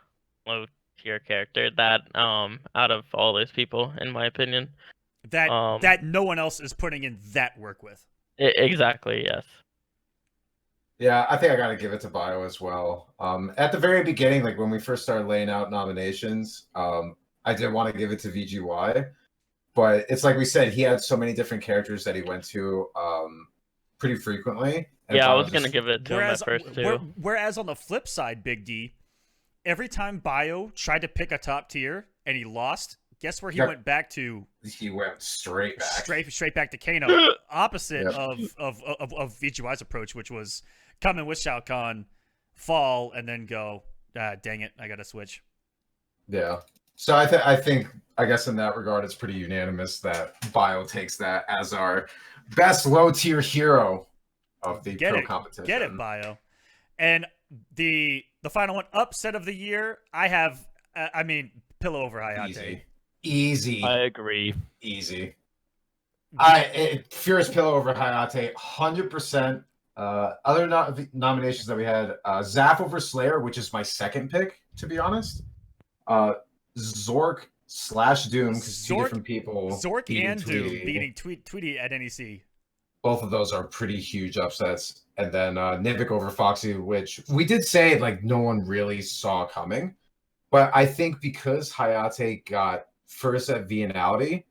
tier character that out of all those people, in my opinion. That no one else is putting in that work with. Exactly, yes. Yeah, I think I got to give it to Bio as well. At the very beginning, like when we first started laying out nominations, I did want to give it to VGY, but it's like we said, he had so many different characters that he went to pretty frequently. Yeah, I was going to give it to him at first, too. Whereas on the flip side, Big D, every time Bio tried to pick a top tier and he lost, guess where he went back to? He went straight back. Straight back to Kano. Opposite of VGY's approach, which was come in with Shao Kahn, fall, and then go, dang it, I got to switch. Yeah. So I think, I guess in that regard, it's pretty unanimous that Bio takes that as our best low-tier hero of the pro competition. Get it, Bio. And the final one, upset of the year, I have, Pillow over Hayate. Easy. I agree. Easy. Furious Pillow over Hayate, 100%. Other nominations that we had, Zaf over Slayer, which is my second pick, to be honest. Zork / Doom, because two different people. Zork and Doom beating Tweety at NEC. Both of those are pretty huge upsets. And then Nivik over Foxy, which we did say like no one really saw coming. But I think because Hayate got first at Vianality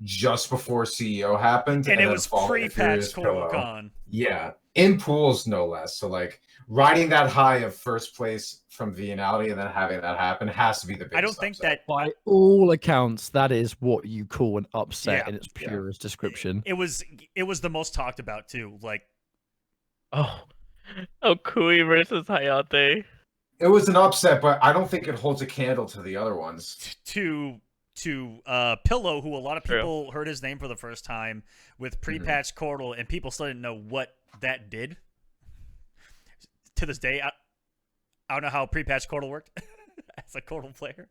just before CEO happened, and it was pre-patch Con. Yeah, in pools no less. So like riding that high of first place from Vianality and then having that happen has to be the biggest. I don't think upset. that by all accounts that is what you call an upset in its purest description. It was the most talked about too. Like Kui versus Hayate. It was an upset, but I don't think it holds a candle to the other ones. To Pillow, who a lot of people heard his name for the first time with pre-patch Cordal, and people still didn't know what that did. To this day, I don't know how pre-patch Cordal worked as a Cordal player.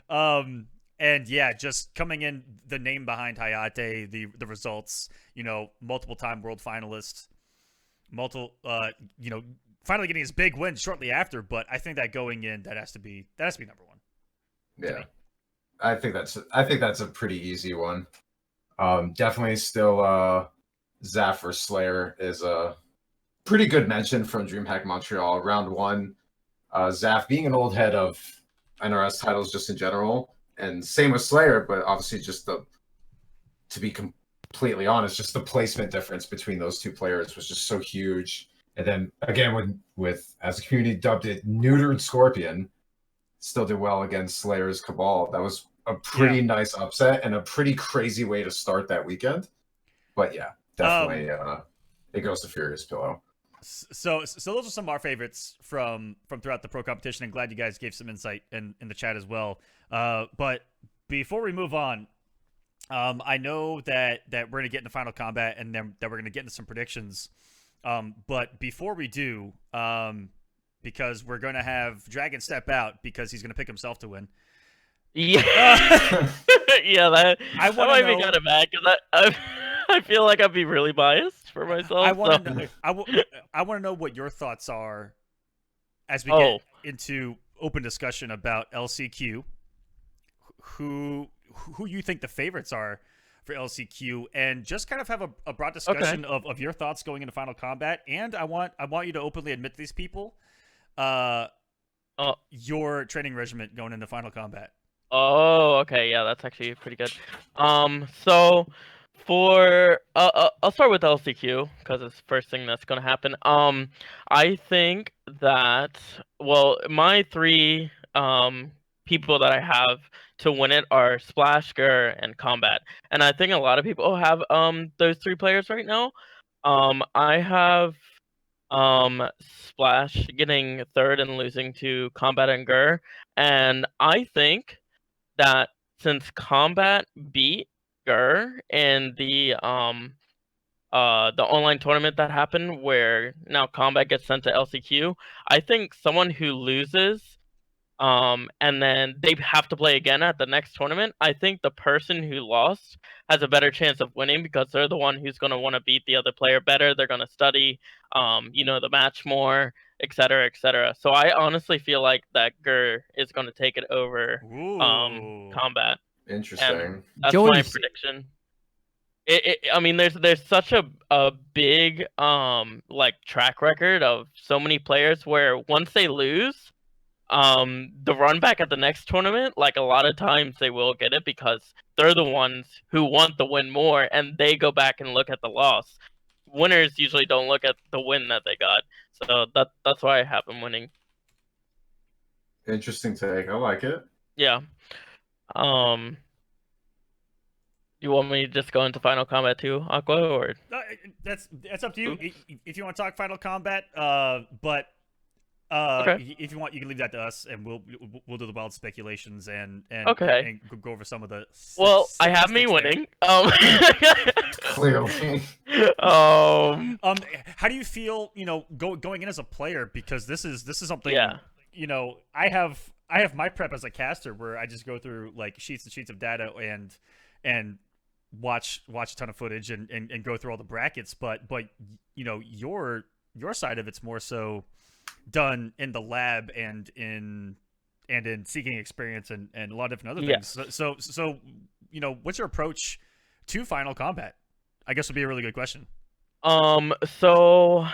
And yeah, just coming in, the name behind Hayate, the results, multiple time world finalist, finally getting his big win shortly after. But I think that going in, that has to be number one. Yeah, I think that's a pretty easy one. Definitely still Zaf or Slayer is a pretty good mention from DreamHack Montreal. Round one, Zaf being an old head of NRS titles just in general, and same with Slayer, but obviously just to be completely honest, just the placement difference between those two players was just so huge. And then again, with as the community dubbed it, neutered Scorpion still did well against Slayer's Cabal. That was a pretty nice upset and a pretty crazy way to start that weekend. But yeah, definitely, it goes to Furious Pillow. So those are some of our favorites from throughout the pro competition, and glad you guys gave some insight in the chat as well. But before we move on, I know that we're gonna get into Final Kombat, and then that we're gonna get into some predictions. But before we do, because we're gonna have Dragon step out because he's gonna pick himself to win. Yeah, yeah, that might be kind of bad because I feel like I'd be really biased for myself. I want to know. I want to know what your thoughts are as we get into open discussion about LCQ. Who you think the favorites are for LCQ, and just kind of have a broad discussion of your thoughts going into Final Kombat. And I want you to openly admit to these people your training regimen going into Final Kombat. Oh, okay, yeah, that's actually pretty good. So for I'll start with LCQ because it's the first thing that's gonna happen. I think that my three people that I have to win it are Splash, Gur, and Combat, and I think a lot of people have those three players right now. I have Splash getting third and losing to Combat and Gur, and I think that since Combat beat Gur in the online tournament that happened where now Combat gets sent to LCQ, I think someone who loses and then they have to play again at the next tournament, I think the person who lost has a better chance of winning because they're the one who's going to want to beat the other player better. They're going to study the match more, etc., etc. So I honestly feel like that Gur is going to take it over Combat. Interesting. And that's my prediction. I mean, there's such a big track record of so many players where once they lose, the run back at the next tournament, like a lot of times they will get it because they're the ones who want the win more, and they go back and look at the loss. Winners usually don't look at the win that they got, so that's why I have them winning. Interesting take. I like it. Yeah. You want me to just go into Final Kombat 2, Aqua, or that's up to you. If you want to talk Final Kombat, but if you want, you can leave that to us, and we'll do the wild speculations and go over some of the. I have me winning. Clearly. How do you feel? Going in as a player, because this is something. Yeah. I have my prep as a caster where I just go through like sheets and sheets of data and watch a ton of footage and go through all the brackets, but your side of it's more so done in the lab and in seeking experience and a lot of different other things. So what's your approach to Final Kombat? I guess would be a really good question. So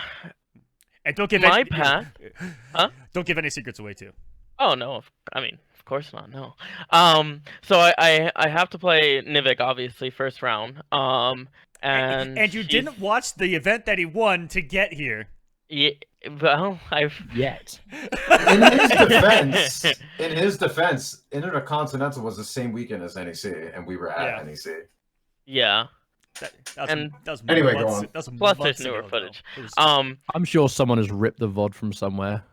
and don't give my path. Huh? Don't give any secrets away too. Oh no, I mean, of course not. No. So I have to play Nivik obviously first round. And you didn't watch the event that he won to get here. Yeah, well, yet. In his defense, Intercontinental was the same weekend as NEC, and we were at NEC. Yeah. Anyway, go on. Plus, there's newer footage. I'm sure someone has ripped the VOD from somewhere.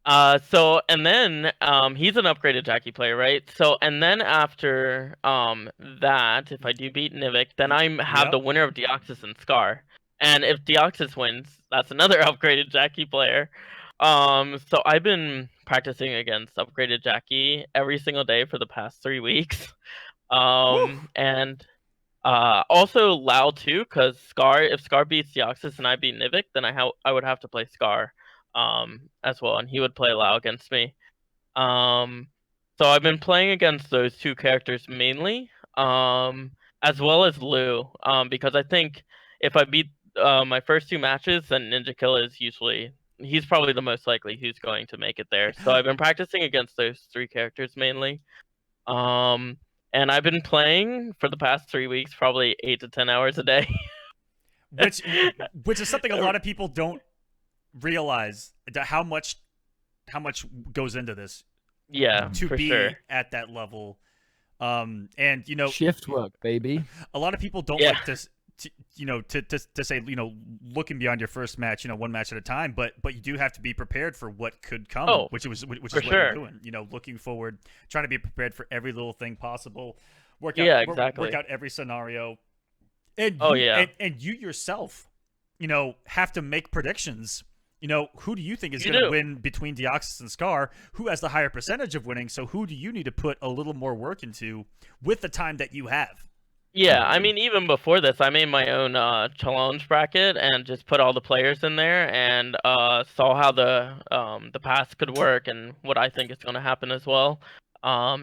So and then he's an upgraded Jackie player, right? So and then after that, if I do beat Nivik, then I have the winner of Deoxys and Scar. And if Deoxys wins, that's another upgraded Jackie player. So I've been practicing against upgraded Jackie every single day for the past 3 weeks. And also Lao too, because if Scar beats Deoxys and I beat Nivik, then I would have to play Scar as well, and he would play Lao against me. So I've been playing against those two characters mainly, as well as Liu, because I think if I beat my first 2 matches, then Ninja Kill he's probably the most likely who's going to make it there. So I've been practicing against those 3 characters mainly. And I've been playing for the past 3 weeks, probably 8 to 10 hours a day. which is something a lot of people don't realize how much goes into this Yeah, to for be sure. at that level. And Shift work, baby. a lot of people don't Yeah. like to say, looking beyond your first match, one match at a time, but you do have to be prepared for what could come, Oh, which is for what sure. you're doing, looking forward, trying to be prepared for every little thing possible, work Yeah, out exactly. every scenario. And Oh, you, yeah. and you yourself, have to make predictions. Who do you think is You going to do. win between Deoxys and Scar? Who has the higher percentage of winning? So who do you need to put a little more work into with the time that you have? Yeah, I mean, even before this, I made my own challenge bracket and just put all the players in there and saw how the pass could work and what I think is going to happen as well.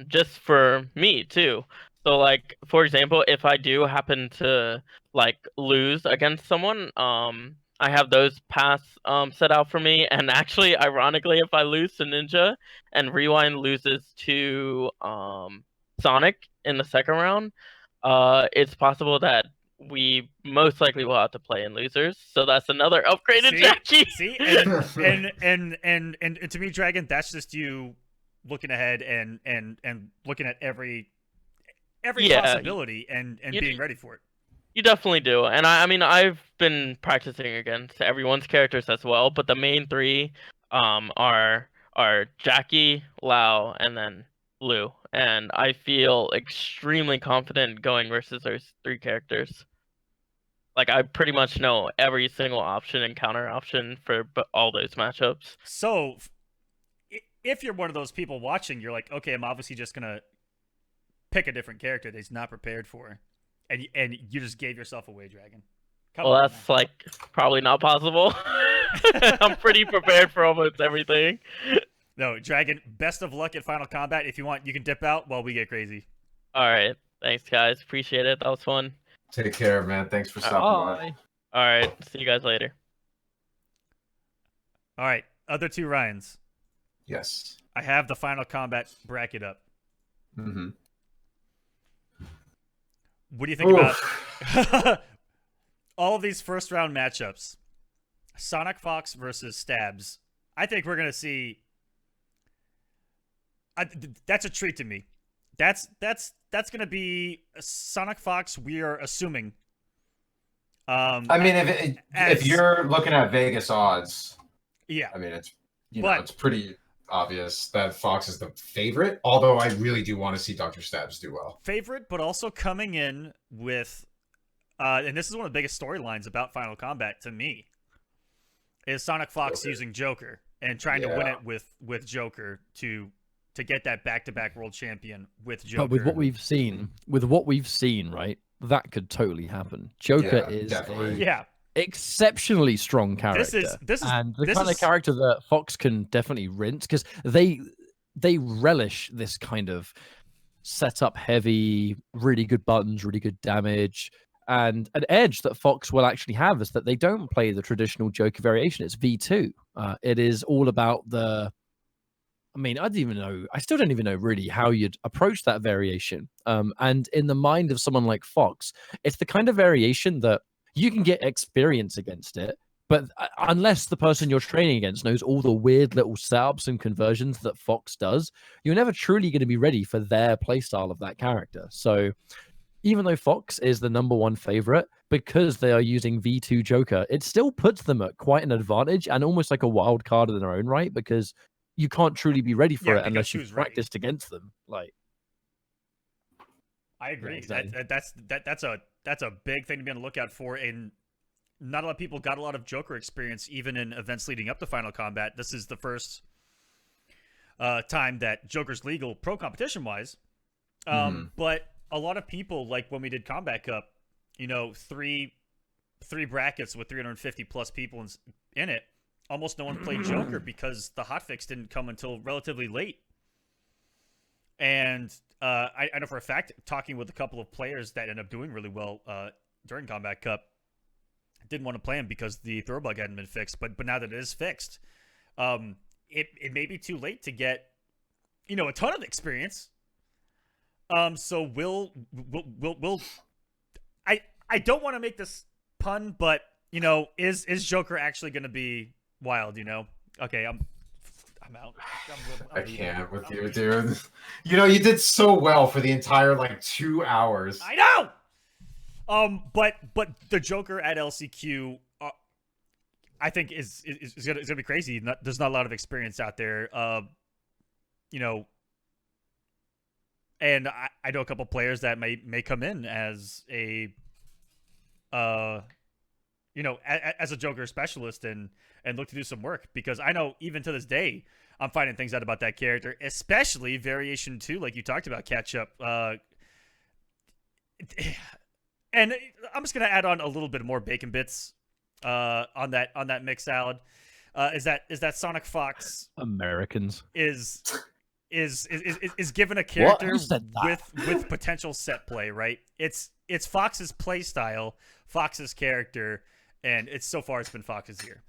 Just for me too. So like, for example, if I do happen to like lose against someone, I have those pass set out for me. And actually, ironically, if I lose to Ninja and Rewind loses to Sonic in the second round, it's possible that we most likely will have to play in losers. So that's another upgraded Jackie. See, and to me, Dragon, that's just you looking ahead and looking at every Yeah, possibility and you, being ready for it. you definitely do. And I mean, I've been practicing against everyone's characters as well, but the main three are Jackie, Lau, and then Lou. And I feel extremely confident going versus those three characters. Like I pretty much know every single option and counter option for all those matchups. So, if you're one of those people watching, you're like, okay, I'm obviously just gonna pick a different character that he's not prepared for, and you just gave yourself away, Dragon. Well, that's like probably not possible. I'm pretty prepared for almost everything. No, Dragon, best of luck at Final Kombat. If you want, you can dip out while we get crazy. All right. Thanks, guys. Appreciate it. That was fun. Take care, man. Thanks for stopping by. All right. See you guys later. All right. Other two Ryans. Yes. I have the Final Kombat bracket up. Mm-hmm. What do you think about all of these first round matchups? Sonic Fox versus Stabs. I think we're gonna see. That's a treat to me. That's gonna be Sonic Fox. We are assuming. I mean, if you're looking at Vegas odds, yeah. I mean, it's it's pretty obvious that Fox is the favorite. Although I really do want to see Dr. Stabs do well. Favorite, but also coming in with, and this is one of the biggest storylines about Final Kombat to me, is Sonic Fox using Joker and trying to win it with Joker to get that back-to-back world champion with Joker. But with what we've seen, right, that could totally happen. Joker is a exceptionally strong character. This is and the kind of character that Fox can definitely rinse because they relish this kind of setup heavy, really good buttons, really good damage. And an edge that Fox will actually have is that they don't play the traditional Joker variation. It's V2. It is all about I mean, I still don't even know really how you'd approach that variation. And in the mind of someone like Fox, it's the kind of variation that you can get experience against it, but unless the person you're training against knows all the weird little setups and conversions that Fox does, you're never truly going to be ready for their playstyle of that character. So even though Fox is the #1 favorite, because they are using V2 Joker, it still puts them at quite an advantage and almost like a wild card in their own right, because you can't truly be ready for it unless you've practiced against them. Like, I agree. That's a big thing to be on the lookout for. And not a lot of people got a lot of Joker experience even in events leading up to Final Kombat. This is the first time that Joker's legal pro competition wise. But a lot of people, like when we did Combat Cup, three brackets with 350 plus people in it. Almost no one played Joker because the hotfix didn't come until relatively late. And I know for a fact, talking with a couple of players that ended up doing really well during Combat Cup, didn't want to play him because the throw bug hadn't been fixed. But now that it is fixed, it may be too late to get, a ton of experience. So we'll I don't want to make this pun, but you know, is Joker actually going to be wild? You know, okay, I'm out. I can't with you, dude. You know, you did so well for the entire like 2 hours. I know. But the Joker at LCQ, I think is gonna be crazy. There's not a lot of experience out there. You know, and I know a couple players that may come in as a you know, as a Joker specialist and look to do some work, because I know even to this day I'm finding things out about that character, especially Variation 2, like you talked about, Ketchup. And I'm just gonna add on a little bit more bacon bits on that mixed salad. Is that Sonic Fox Americans is given a character with potential set play, right? It's Fox's play style, Fox's character, and it's been Fox's year.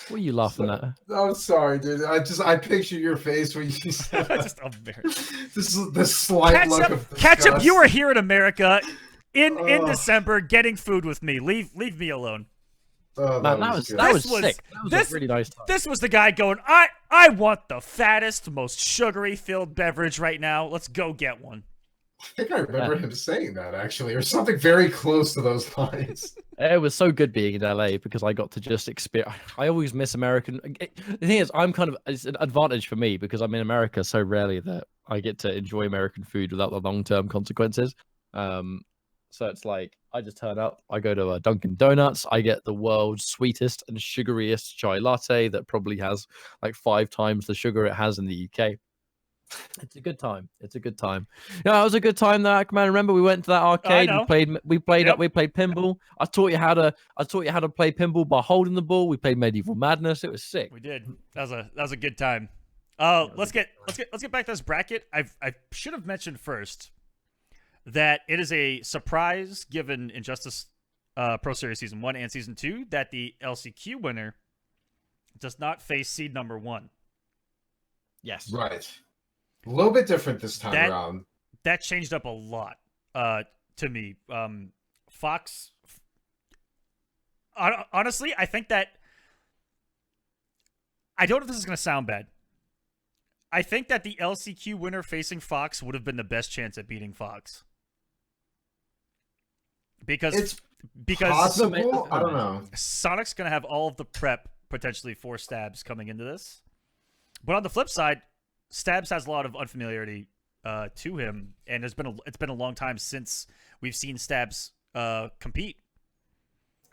What are you laughing at? I'm sorry, dude. I picture your face when you said that. Just embarrassed. This is the slight look of disgust. Ketchup, you were here in America in December getting food with me. Leave me alone. Oh, Man, that was sick. That was a really nice time. This was the guy going, I want the fattest, most sugary filled beverage right now. Let's go get one. I think I remember him saying that, actually, or something very close to those lines. It was so good being in LA because I got to just experience. I always miss American. The thing is, it's an advantage for me because I'm in America so rarely that I get to enjoy American food without the long-term consequences. So it's like I just turn up, I go to a Dunkin' Donuts, I get the world's sweetest and sugariest chai latte that probably has like 5 times the sugar it has in the UK. It's a good time. It's a good time. Yeah, it was a good time. That man. Remember, we went to that arcade. We played pinball. I taught you how to play pinball by holding the ball. We played Medieval Madness. It was sick. We did. That was a good time. Let's get back to this bracket. I should have mentioned first that it is a surprise, given Injustice Pro Series Season 1 and Season 2, that the LCQ winner does not face seed number 1. Yes. Right. A little bit different this time around. That changed up a lot to me. Fox, honestly, I think that, I don't know if this is going to sound bad. I think that the LCQ winner facing Fox would have been the best chance at beating Fox. Because possible? I don't know. Sonic's going to have all of the prep potentially for Stabs coming into this. But on the flip side, Stabs has a lot of unfamiliarity to him, and it's been a long time since we've seen Stabs compete.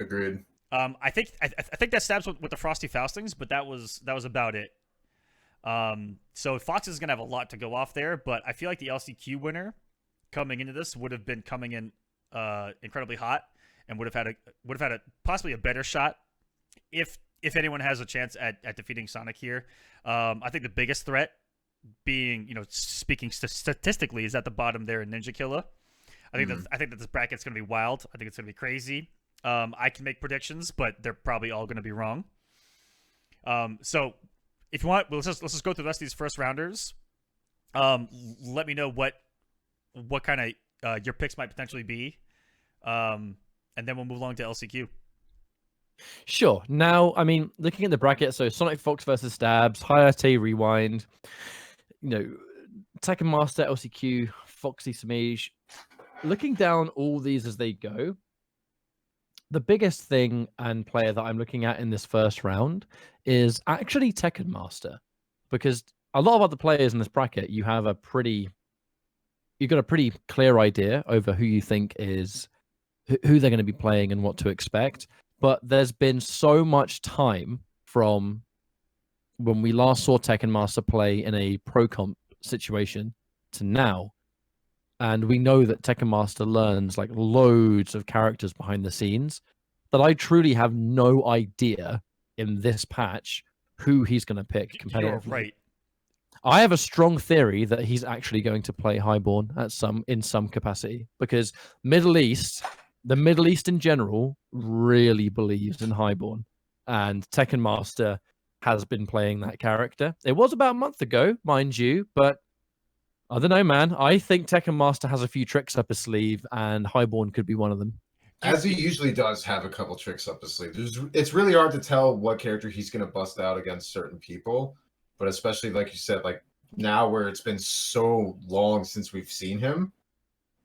Agreed. I think that Stabs with the Frosty Faustings, but that was about it. So Fox is gonna have a lot to go off there, but I feel like the LCQ winner coming into this would have been coming in incredibly hot and would have had a possibly a better shot if anyone has a chance at defeating Sonic here. I think the biggest threat, being, you know, speaking statistically, is at the bottom there in Ninja Killa. I think that this bracket's gonna be wild. I think it's gonna be crazy. I can make predictions, but they're probably all gonna be wrong. So if you want, let's just go through the rest of these first rounders. Let me know what kind of your picks might potentially be, and then we'll move along to LCQ. Sure. Now, I mean, looking at the bracket, so Sonic Fox versus Stabs, Hayate Rewind, you know, Tekken Master, LCQ, Foxy Samij. Looking down all these as they go, the biggest thing and player that I'm looking at in this first round is actually Tekken Master, because a lot of other players in this bracket, you've got a pretty clear idea over who you think is who they're going to be playing and what to expect. But there's been so much time from when we last saw Tekken Master play in a pro comp situation to now. And we know that Tekken Master learns like loads of characters behind the scenes, that I truly have no idea in this patch who he's going to pick competitively. You're right. I have a strong theory that he's actually going to play Highborn in some capacity, because the Middle East in general really believes in Highborn, and Tekken Master has been playing that character. It was about a month ago, mind you, but I don't know, man. I think Tekken Master has a few tricks up his sleeve, and Highborn could be one of them. As he usually does have a couple tricks up his sleeve. It's really hard to tell what character he's going to bust out against certain people, but especially like you said, like now where it's been so long since we've seen him,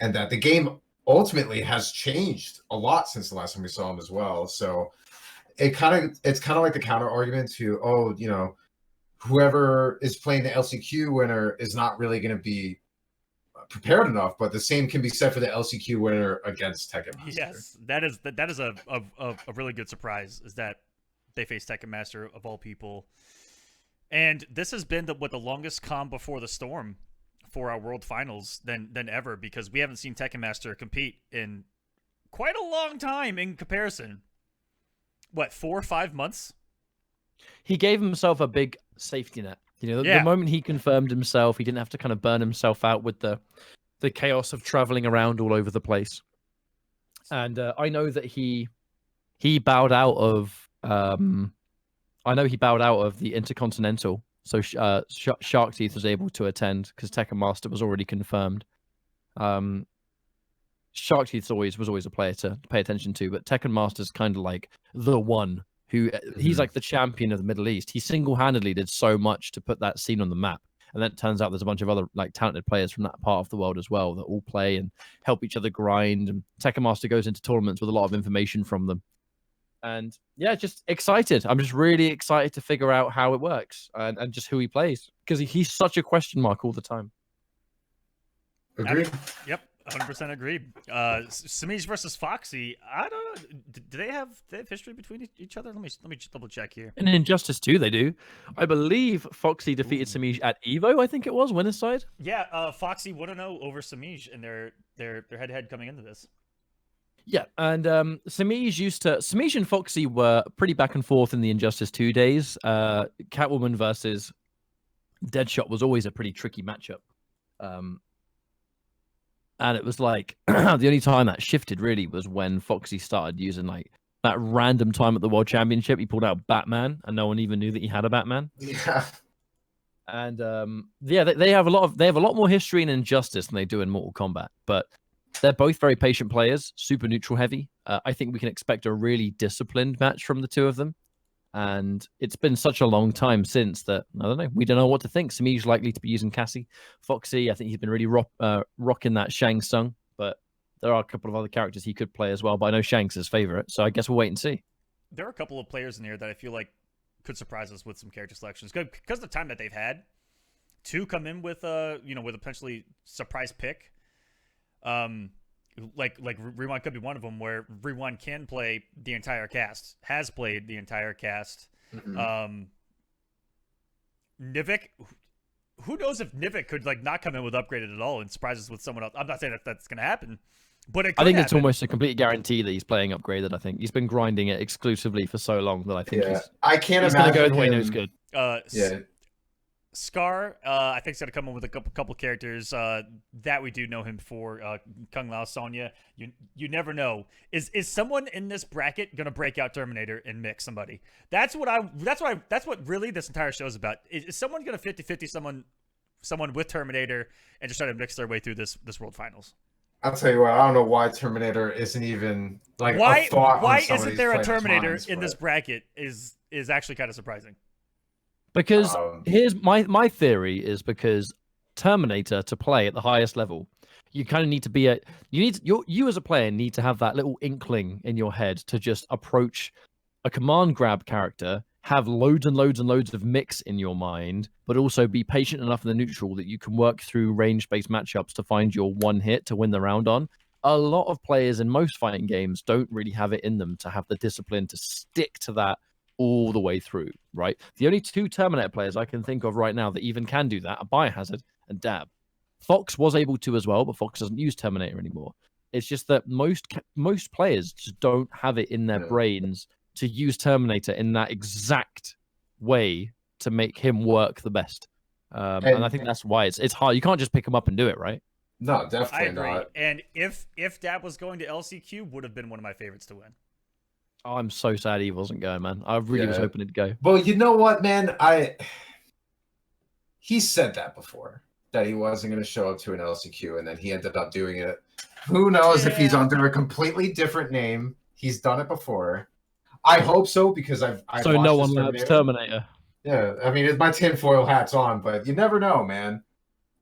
and that the game ultimately has changed a lot since the last time we saw him as well. So it's kind of like the counter argument to, oh, you know, whoever is playing the LCQ winner is not really going to be prepared enough, but the same can be said for the LCQ winner against Tekken Master. Yes, that is a really good surprise, is that they face Tekken Master of all people. And this has been the longest calm before the storm for our World Finals than ever, because we haven't seen Tekken Master compete in quite a long time in comparison. What, 4 or 5 months? He gave himself a big safety net. You know, the moment he confirmed himself, he didn't have to kind of burn himself out with the chaos of traveling around all over the place. And I know that he bowed out of the Intercontinental, so Shark Teeth was able to attend because Tekken Master was already confirmed. Shark Teeth was always a player to pay attention to, but Tekken Master's kind of like the one who he's like the champion of the Middle East. He single-handedly did so much to put that scene on the map. And then it turns out there's a bunch of other like talented players from that part of the world as well that all play and help each other grind. And Tekken Master goes into tournaments with a lot of information from them. And yeah, just excited. I'm just really excited to figure out how it works and just who he plays, because he's such a question mark all the time. Agreed. Yep. 100% agreed. Samij versus Foxy. I don't know. Do they have history between each other? Let me double check here. And in Injustice 2, they do. I believe Foxy defeated Samij at Evo. I think it was winner's side. Yeah. Foxy 1-0 over Samij in their head-to-head coming into this. Yeah, and Samij and Foxy were pretty back and forth in the Injustice 2 days. Catwoman versus Deadshot was always a pretty tricky matchup. And it was like the only time that shifted really was when Foxy started using like that random time at the World Championship. He pulled out Batman, and no one even knew that he had a Batman. Yeah. And they have a lot more history in Injustice than they do in Mortal Kombat. But they're both very patient players, super neutral heavy. I think we can expect a really disciplined match from the two of them. And it's been such a long time since that, I don't know, we don't know what to think. Samij's likely to be using Cassie. Foxy, I think he's been really rocking that Shang Tsung, but there are a couple of other characters he could play as well, but I know Shang's his favorite, so I guess we'll wait and see. There are a couple of players in here that I feel like could surprise us with some character selections, because of the time that they've had to come in with a potentially surprise pick. Like Rewind could be one of them, where Rewind can play the entire cast, has played the entire cast. Mm-hmm. Nivik, who knows if Nivik could like not come in with upgraded at all and surprise us with someone else. I'm not saying that's going to happen, but it could I think happen. It's almost a complete guarantee that he's playing upgraded. I think he's been grinding it exclusively for so long that I think I can't he's imagine going to go the way he him... knows good. Yeah. Scar, I think, is going to come in with a couple characters that we do know him for. Kung Lao, Sonya. You never know. Is someone in this bracket going to break out Terminator and mix somebody? That's what really this entire show is about. Is someone going to 50-50 someone with Terminator and just try to mix their way through this World Finals? I'll tell you what, I don't know why Terminator isn't even like why a thought. Why on isn't there a Terminator minds, in this bracket? Is actually kind of surprising. Because here's my theory is because Terminator to play at the highest level, you kind of need to be you as a player need to have that little inkling in your head to just approach a command grab character, have loads and loads and loads of mix in your mind, but also be patient enough in the neutral that you can work through range-based matchups to find your one hit to win the round on. A lot of players in most fighting games don't really have it in them to have the discipline to stick to that all the way through, right? The only two Terminator players I can think of right now that even can do that are Biohazard and Dab. Fox was able to as well, but Fox doesn't use Terminator anymore. It's just that most players just don't have it in their brains to use Terminator in that exact way to make him work the best. And I think that's why it's hard. You can't just pick him up and do it, right? No, definitely I agree. not. And if Dab was going to LCQ, would have been one of my favorites to win. Oh, I'm so sad he wasn't going, man. I really was hoping it'd go. Well, you know what, man? He said that before. that he wasn't going to show up to an LCQ, and then he ended up doing it. Who knows if he's under a completely different name? He's done it before. I hope so, because I've So watched no this one loves Terminator. Yeah, I mean, my tinfoil hat's on, but you never know, man.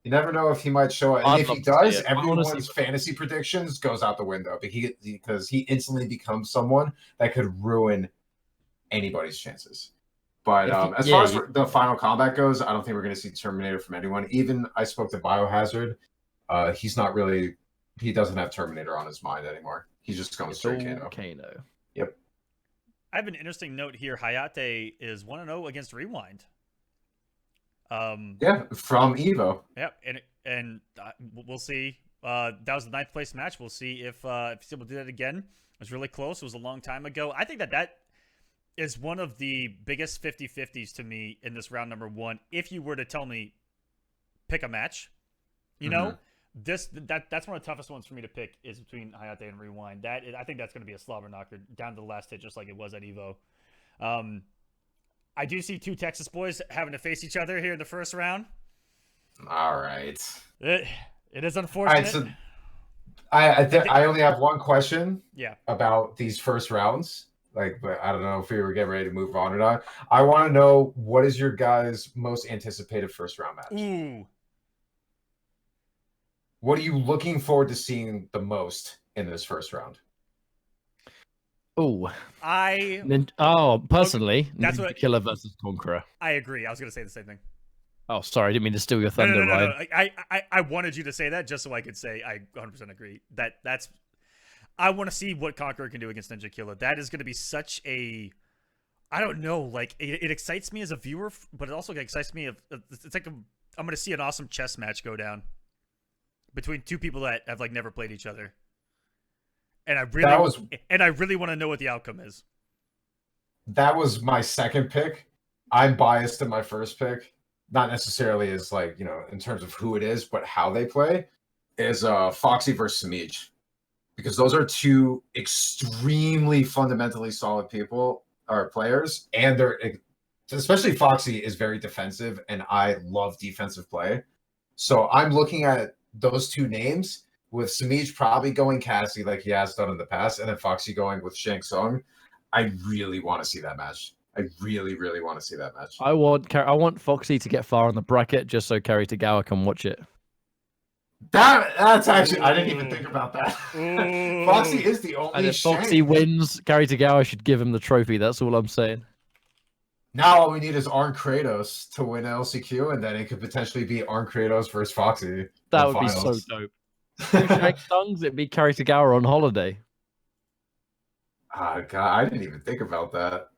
You never know if he might show up. And I'd if he love to see does, it. I wanna see everyone's fantasy predictions goes out the window because he instantly becomes someone that could ruin anybody's chances. But as far as the Final Kombat goes, I don't think we're going to see Terminator from anyone. Even I spoke to Biohazard. He's not really. He doesn't have Terminator on his mind anymore. He's just going straight Kano. Kano. Yep. I have an interesting note here. Hayate is 1-0 against Rewind. Yeah, from Evo. Yep, and we'll see. That was the 9th place match. We'll see if he's able to do that again. It was really close. It was a long time ago. I think that is one of the biggest 50-50s to me in this round number 1. If you were to tell me pick a match, you know, that's one of the toughest ones for me to pick is between Hayate and Rewind. I think that's going to be a slobber knocker down to the last hit, just like it was at Evo. I do see 2 Texas boys having to face each other here in the first round. All right. It is unfortunate. All right, so I only have one question. Yeah. About these first rounds. But I don't know if we were getting ready to move on or not. I want to know, what is your guys' most anticipated first round match? Ooh. What are you looking forward to seeing the most in this first round? Oh, personally, that's Ninja Killer versus Conqueror. I agree. I was going to say the same thing. Oh, sorry, I didn't mean to steal your thunder, Ryan. No. I wanted you to say that just so I could say I 100% agree. That's. I want to see what Conqueror can do against Ninja Killer. That is going to be such a. I don't know. Like it excites me as a viewer, but it also excites me. It's like I'm going to see an awesome chess match go down between 2 people that have never played each other. And I really want to know what the outcome is. That was my second pick. I'm biased in my first pick, not necessarily as in terms of who it is, but how they play. Is Foxy versus Samij, because those are 2 extremely fundamentally solid players, and they're especially Foxy is very defensive, and I love defensive play. So I'm looking at those 2 names, with Samij probably going Cassie like he has done in the past, and then Foxy going with Shang Tsung. I really want to see that match. I really, really want to see that match. I want Foxy to get far on the bracket just so Kerry Tagawa can watch it. That's actually, I didn't even think about that. Foxy is the only. And if Foxy wins, Kerry Tagawa should give him the trophy. That's all I'm saying. Now all we need is Arn Kratos to win LCQ, and then it could potentially be Arn Kratos versus Foxy. That would be so dope. Shang Tsung's, it'd be Kerry Tagawa on holiday. Ah, God, I didn't even think about that.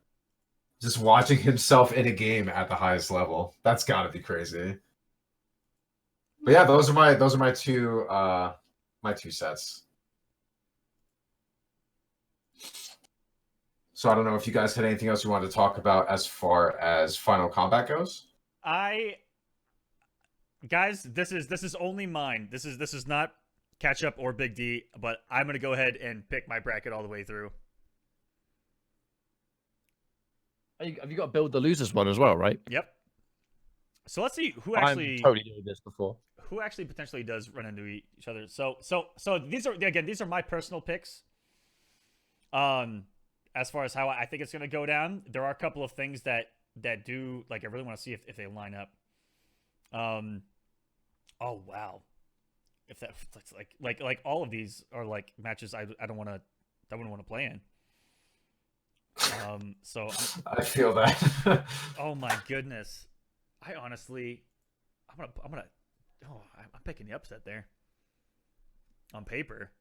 Just watching himself in a game at the highest level. That's got to be crazy. But yeah, those are my 2 sets. So I don't know if you guys had anything else you wanted to talk about as far as Final Kombat goes. Guys, this is only mine. This is not Ketchup or Big D, but I'm gonna go ahead and pick my bracket all the way through. Have you got to build the losers one as well, right? Yep. So let's see who actually. I'm totally doing this before. Who actually potentially does run into each other? So these are my personal picks. As far as how I think it's gonna go down, there are a couple of things that do I really want to see if they line up. Oh wow, if that's like all of these are matches I wouldn't want to play in. So I feel that. Oh my goodness, I'm picking the upset there on paper.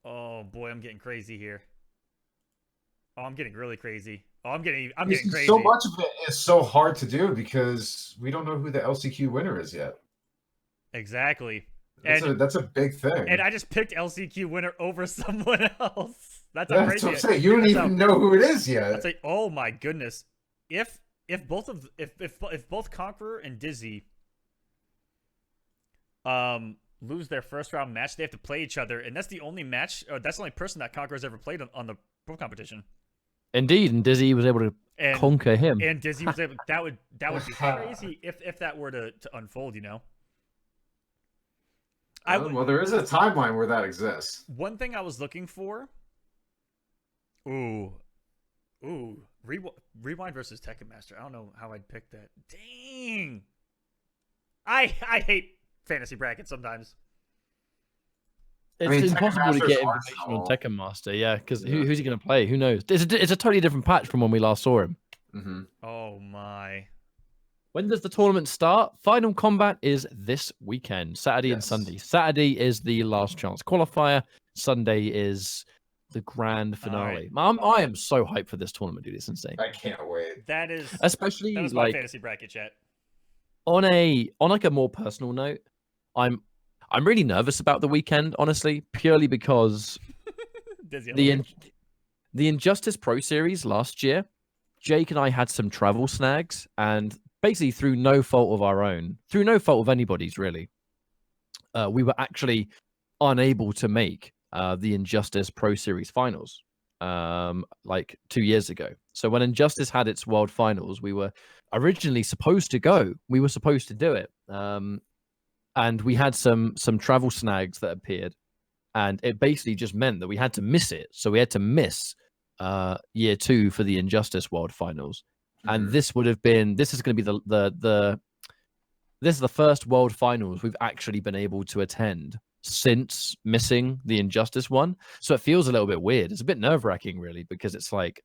Oh boy, I'm getting crazy here. Oh, I'm getting really crazy. Oh, I'm getting crazy. So much of it is so hard to do because we don't know who the LCQ winner is yet. Exactly. That's a big thing. And I just picked LCQ winner over someone else. That's crazy. That's what I'm saying. You don't even know who it is yet. That's oh my goodness. If both Conqueror and Dizzy lose their first round match, they have to play each other, and that's the only match, or that's the only person that Conqueror's ever played on the pro competition. Indeed, and Dizzy was able to and conquer him. And Disney was able. That would be crazy if that were to unfold. You know. Well, there is a timeline where that exists. One thing I was looking for. Ooh, Rewind versus Tekken Master. I don't know how I'd pick that. Dang. I hate fantasy brackets sometimes. It's impossible to get information on Tekken Master, yeah, because who's he going to play? Who knows? It's a totally different patch from when we last saw him. Mm-hmm. Oh my. When does the tournament start? Final Kombat is this weekend, Saturday and Sunday. Saturday is the last chance qualifier. Sunday is the grand finale. Right. I am so hyped for this tournament, dude. It's insane. I can't wait. That is especially that was like my fantasy bracket chat. On like a more personal note, I'm really nervous about the weekend, honestly, purely because the Injustice Pro Series last year, Jake and I had some travel snags, and basically through no fault of our own, through no fault of anybody's really, we were actually unable to make the Injustice Pro Series finals like 2 years ago. So when Injustice had its world finals, we were originally supposed to go. We were supposed to do it. And we had some travel snags that appeared, and it basically just meant that we had to miss it. So we had to miss year 2 for the Injustice World Finals, and this is going to be this is the first World Finals we've actually been able to attend since missing the Injustice one. So it feels a little bit weird. It's a bit nerve-wracking, really, because it's like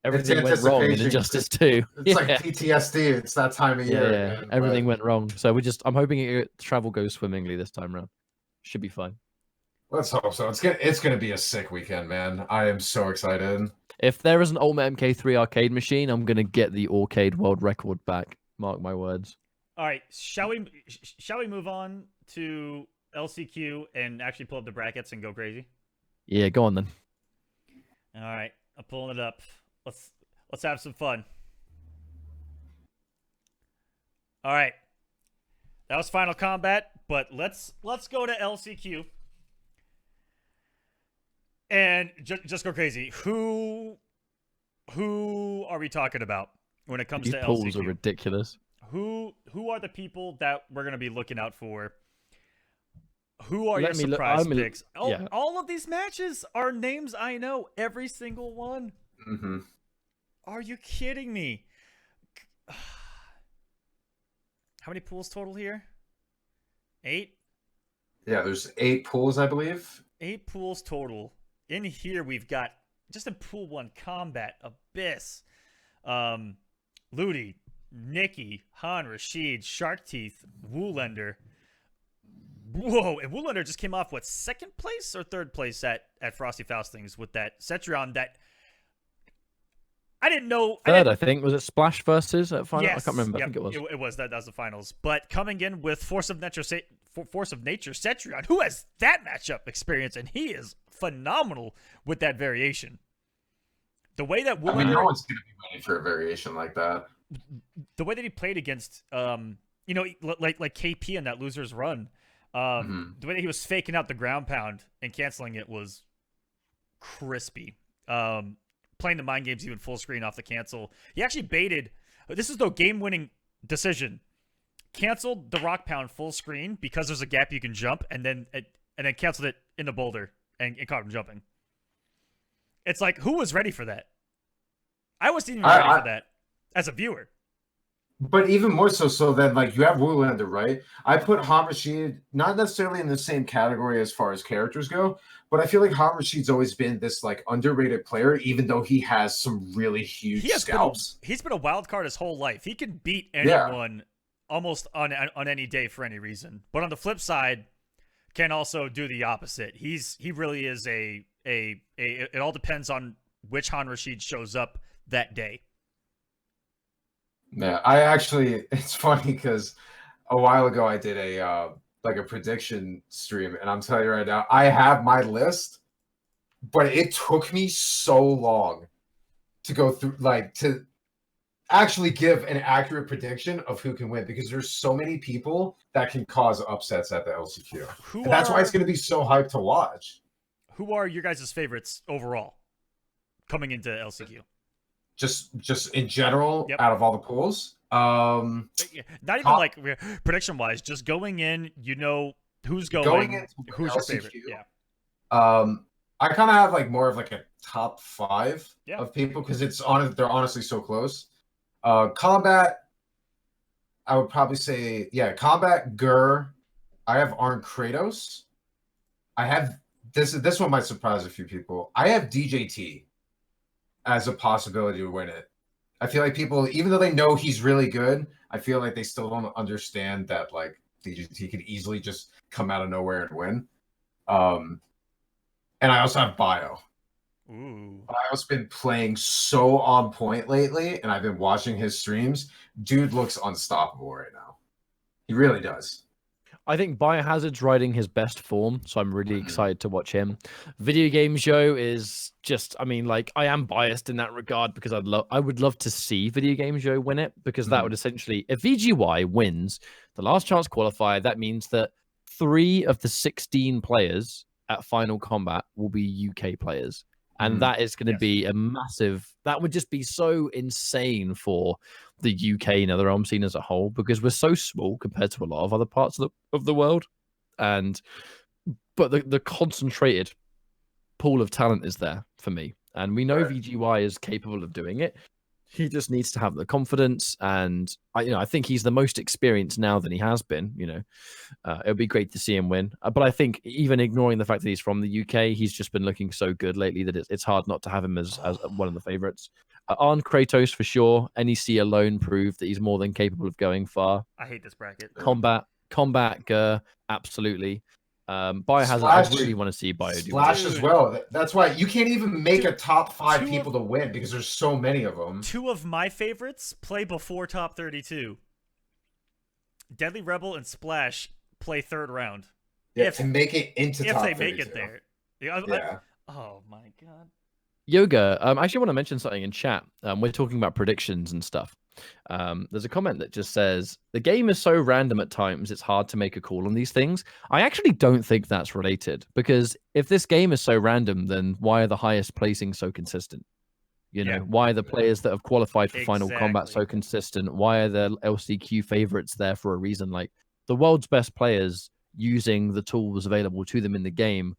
everything went wrong in Injustice 2. It's like PTSD. It's that time of year. Yeah, man, everything went wrong. So I'm hoping travel goes swimmingly this time around. Should be fine. Let's hope so. It's gonna be a sick weekend, man. I am so excited. If there is an Ultimate MK3 arcade machine, I'm gonna get the arcade world record back. Mark my words. All right, shall we move on to LCQ and actually pull up the brackets and go crazy? Yeah, go on then. All right, I'm pulling it up. Let's have some fun. All right, that was Final Kombat, but let's go to LCQ and just go crazy. Who are we talking about when it comes to LCQ? These polls are ridiculous. Who are the people that we're gonna be looking out for? Who are your surprise picks? All of these matches are names I know. Every single one. Mm-hmm. Are you kidding me? How many pools total here? 8? Yeah, there's 8 pools, I believe. 8 pools total. In here, we've got, just in pool 1, Combat, Abyss, Ludi, Nikki, Han, Rashid, Shark Teeth, Woolender. Whoa, and Woolender just came off, what, 2nd place or 3rd place at Frosty Faustings with that Cetrion that I didn't know. I think. Was it Splash versus at final? Yes, I can't remember. Yep, I think it was. It was. That was the finals. But coming in with Force of Nature Cetrion, who has that matchup experience, and he is phenomenal with that variation. The way that Woolender, no one's going to be ready for a variation like that. The way that he played against, like KP in that loser's run, the way that he was faking out the ground pound and canceling it was crispy. Playing the mind games even full screen off the cancel. He actually baited. This is the game-winning decision. Canceled the rock pound full screen because there's a gap you can jump, and then canceled it in the boulder and caught him jumping. It's like, who was ready for that? I wasn't even ready for that as a viewer. But even more so then, like, you have Woolander, right? I put Han Rashid not necessarily in the same category as far as characters go, but I feel like Han Rashid's always been this, like, underrated player, even though he has some really huge scalps. He's been a wild card his whole life. He can beat anyone almost on any day for any reason. But on the flip side, can also do the opposite. He really is it all depends on which Han Rashid shows up that day. Yeah, it's funny because a while ago I did a prediction stream, and I'm telling you right now, I have my list, but it took me so long to go through, like, to actually give an accurate prediction of who can win, because there's so many people that can cause upsets at the LCQ. And that's why it's going to be so hyped to watch. Who are your guys' favorites overall coming into LCQ? just in general Yep. out of all the pools. Not even Top- like prediction wise, just going in, you know who's Going going, into who's your LCQ, favorite. Yeah. I kind of have like more of like a top 5 Yeah. of people because they're honestly so close. Combat, I would probably say Combat Gur. I have Arn Kratos. I have this one might surprise a few people. I have DJT as a possibility to win it. I feel like people, even though they know he's really good, I feel like they still don't understand that like DJT could easily just come out of nowhere and win. And I also have Bio. Ooh. Bio's been playing so on point lately, and I've been watching his streams. Dude looks unstoppable right now. He really does. I think Biohazard's riding his best form, so I'm really excited to watch him. Video Game Joe is just, I mean, like, I am biased in that regard because I would love to see Video Game Joe win it, because that would essentially, if VGY wins the last chance qualifier, that means that 3 of the 16 players at Final Kombat will be UK players. And that is going to be a massive, that would just be so insane for the UK and other realm scene as a whole, because we're so small compared to a lot of other parts of the world. But the concentrated pool of talent is there for me. And we know VGY is capable of doing it. He just needs to have the confidence, and I think he's the most experienced now than he has been. It would be great to see him win. But I think even ignoring the fact that he's from the UK, he's just been looking so good lately that it's hard not to have him as one of the favorites. Arn Kratos for sure. NEC alone proved that he's more than capable of going far. I hate this bracket. Combat, absolutely. Biohazard, I really want to see Bio do Splash as well. That's why you can't even make a top 5 people to win, because there's so many of them. 2 of my favorites play before top 32. Deadly Rebel and Splash play 3rd round. Yeah, to make it into top 32. If they make it there. Yeah. Oh my god. Yoga, I actually want to mention something in chat. We're talking about predictions and stuff. There's a comment that just says, the game is so random at times, it's hard to make a call on these things. I actually don't think that's related, because if this game is so random, then why are the highest placing so consistent? Why are the players that have qualified for Final Kombat so consistent? Why are the LCQ favorites there for a reason? Like, the world's best players using the tools available to them in the game.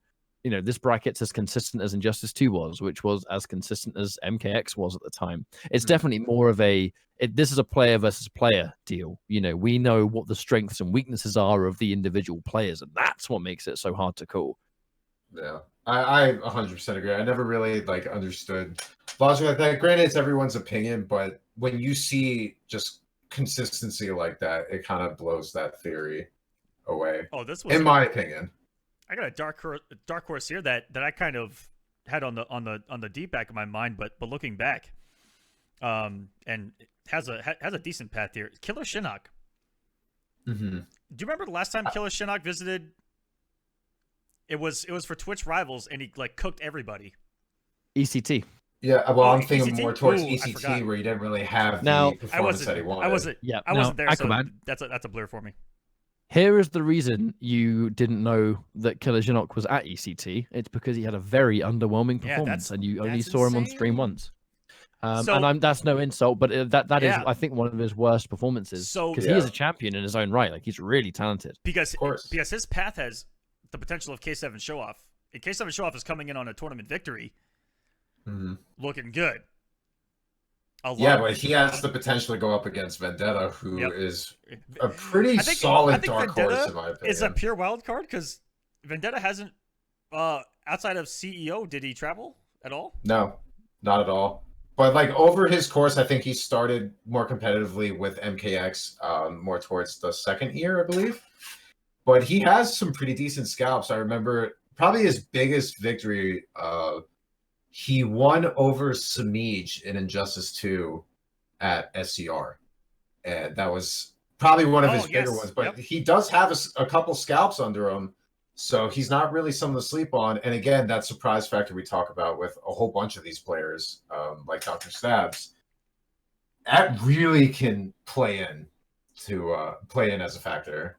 This bracket's as consistent as Injustice 2 was, which was as consistent as MKX was at the time. It's definitely more of this is a player versus player deal. We know what the strengths and weaknesses are of the individual players, and that's what makes it so hard to call. Yeah, I 100% agree. I never really understood logic like that. Granted, it's everyone's opinion, but when you see just consistency like that, it kind of blows that theory away. Oh, this was, in my opinion. I got a dark horse here that I kind of had on the deep back of my mind, but looking back, and it has a decent path here. Killer Shinnok. Mm-hmm. Do you remember the last time Killer Shinnok visited? It was for Twitch Rivals, and he cooked everybody. ECT. Yeah, well, I'm thinking ECT? more towards Ooh, ECT, where you didn't really have now, the performance that he wanted. I wasn't there, so that's a blur for me. Here is the reason you didn't know that Killer Shinnok was at ECT. It's because he had a very underwhelming performance, and you only saw him on stream once. That's no insult, but that is, I think, one of his worst performances. Because he is a champion in his own right. Like, he's really talented. Because his path has the potential of K7 Show Off. And K7 Show Off is coming in on a tournament victory, looking good. But he has the potential to go up against Vendetta, who is a pretty solid dark horse, in my opinion. Is a pure wild card, because Vendetta hasn't, outside of CEO, did he travel at all? No, not at all. But over his course, I think he started more competitively with MKX, more towards the 2nd year, I believe. But he has some pretty decent scalps. I remember probably his biggest victory. He won over Samij in Injustice 2 at SCR. And that was probably one of his bigger ones. But he does have a couple scalps under him, so he's not really someone to sleep on. And again, that surprise factor we talk about with a whole bunch of these players, like Dr. Stabs, that really can play in as a factor.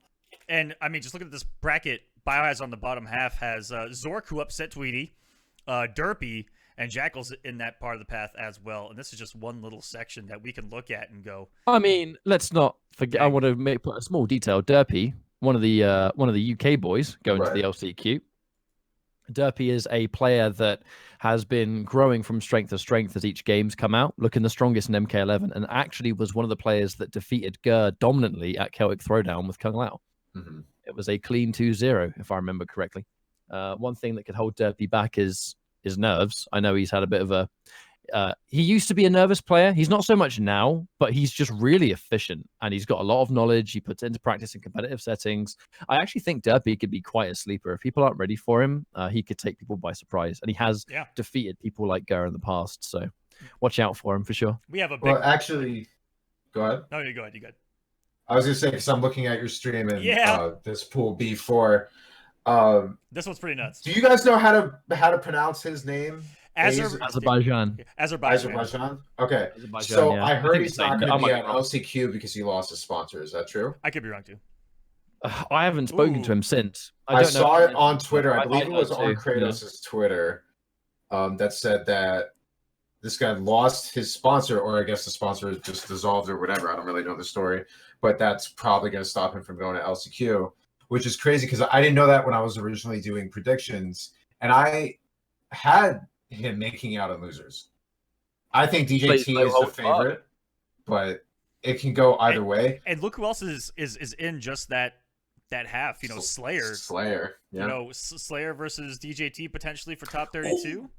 And, I mean, just look at this bracket. Biohazard on the bottom half has Zork, who upset Tweety, Derpy, and Jackal's in that part of the path as well. And this is just one little section that we can look at and go. I mean, let's not forget. I want to put a small detail. Derpy, one of the UK boys going to the LCQ. Derpy is a player that has been growing from strength to strength as each game's come out, looking the strongest in MK11, and actually was one of the players that defeated Gur dominantly at Celtic Throwdown with Kung Lao. Mm-hmm. It was a clean 2-0, if I remember correctly. One thing that could hold Derpy back is his nerves. I know he's had a bit of a... he used to be a nervous player. He's not so much now, but he's just really efficient, and he's got a lot of knowledge. He puts into practice in competitive settings. I actually think Derpy could be quite a sleeper. If people aren't ready for him, he could take people by surprise, and he has defeated people like Gur in the past, so watch out for him for sure. We have a big... Well, actually, go ahead. No, you go ahead. You go ahead. I was going to say, because I'm looking at your stream and this pool B4. This one's pretty nuts. Do you guys know how to pronounce his name? Azerbaijan. Azerbaijan. Okay. Azerbaijan, so yeah. I heard think he's not going to be at LCQ because he lost his sponsor. Is that true? I could be wrong too. I haven't spoken to him since. I saw it on Twitter. I believe it was too, on Kratos' Twitter that said that this guy lost his sponsor, or I guess the sponsor just dissolved or whatever. I don't really know the story, but that's probably going to stop him from going to LCQ, which is crazy because I didn't know that when I was originally doing predictions, and I had him making out on losers. I think DJT is the favorite, but it can go either way. And look who else is in just that half. You know, Slayer. Yeah. You know, Slayer versus DJT potentially for top 32.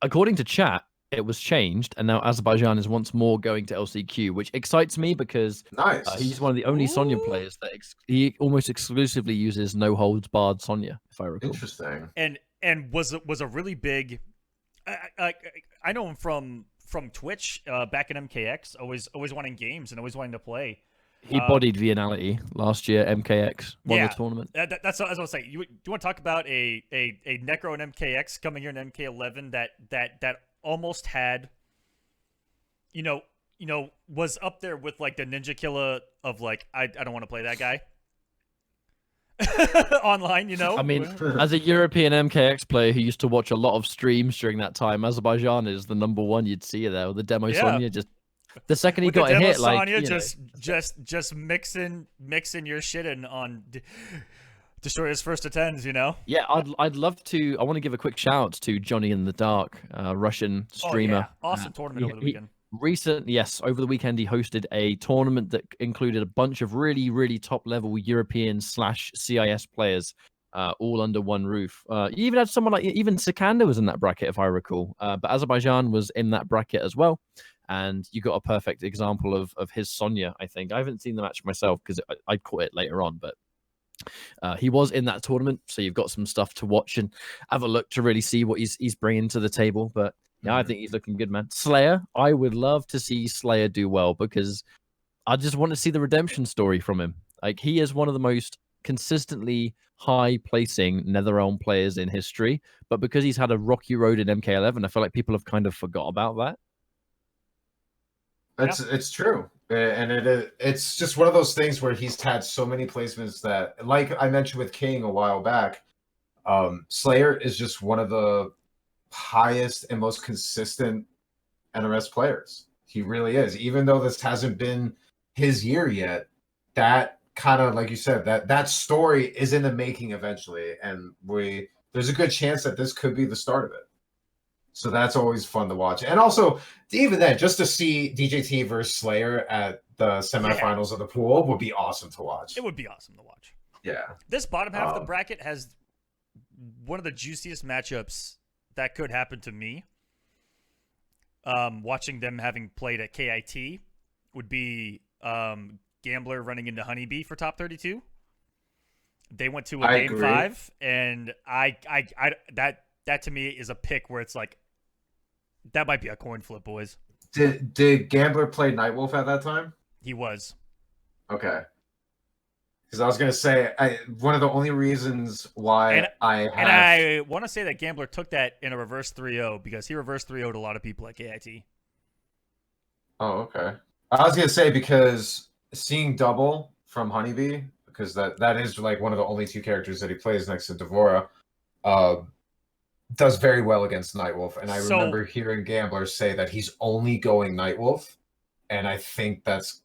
According to chat, it was changed, and now Azerbaijan is once more going to LCQ, which excites me because he's one of the only Sonya players that he almost exclusively uses no holds barred Sonya, if I recall. Interesting. And was a really big. I know him from Twitch back in MKX, always wanting games and always wanting to play. He bodied Vianality last year. MKX won the tournament. That's what I was saying. Do you want to talk about a Necro and MKX coming here in MK11 that almost had, you know, was up there with like the Ninja Killer of like I don't want to play that guy. Online, you know. I mean, as a European MKX player who used to watch a lot of streams during that time, Azerbaijan is the number one you'd see there. With the demo Sonya, just the second he with got a hit, Sonya, like just mixing your shit in on Destroyer's first attempts, you know. Yeah, I'd love to. I want to give a quick shout out to Johnny in the Dark, Russian streamer. Awesome tournament over the weekend. Over the weekend he hosted a tournament that included a bunch of really, really top level European / CIS players, all under one roof. You even had someone like even Sikander was in that bracket, if I recall. But Azerbaijan was in that bracket as well, and you got a perfect example of his Sonya. I think I haven't seen the match myself because I caught it later on, but. He was in that tournament, so you've got some stuff to watch and have a look to really see what he's bringing to the table. But yeah, I think he's looking good, man. Slayer, I would love to see Slayer do well because I just want to see the redemption story from him. Like, he is one of the most consistently high-placing NetherRealm players in history, but because he's had a rocky road in MK11, I feel like people have kind of forgot about that. It's true. And it's just one of those things where he's had so many placements that, like I mentioned with King a while back, Slayer is just one of the highest and most consistent NRS players. He really is. Even though this hasn't been his year yet, that kind of, like you said, that story is in the making eventually, and there's a good chance that this could be the start of it. So that's always fun to watch. And also, even then, just to see DJT versus Slayer at the semifinals of the pool would be awesome to watch. It would be awesome to watch. Yeah. This bottom half of the bracket has one of the juiciest matchups that could happen to me. Watching them having played at KIT would be Gambler running into Honeybee for top 32. They went to a game 5, and that to me is a pick where it's like, that might be a coin flip, boys. Did Gambler play Nightwolf at that time? He was. Okay. Because I was going to say, one of the only reasons why I want to say that Gambler took that in a reverse 3-0 because he reverse 3-0'd a lot of people at KIT. Oh, okay. I was going to say, because seeing double from Honeybee, because that is like one of the only two characters that he plays next to Devora, does very well against Nightwolf, and I So- remember hearing gamblers say that he's only going Nightwolf, and I think that's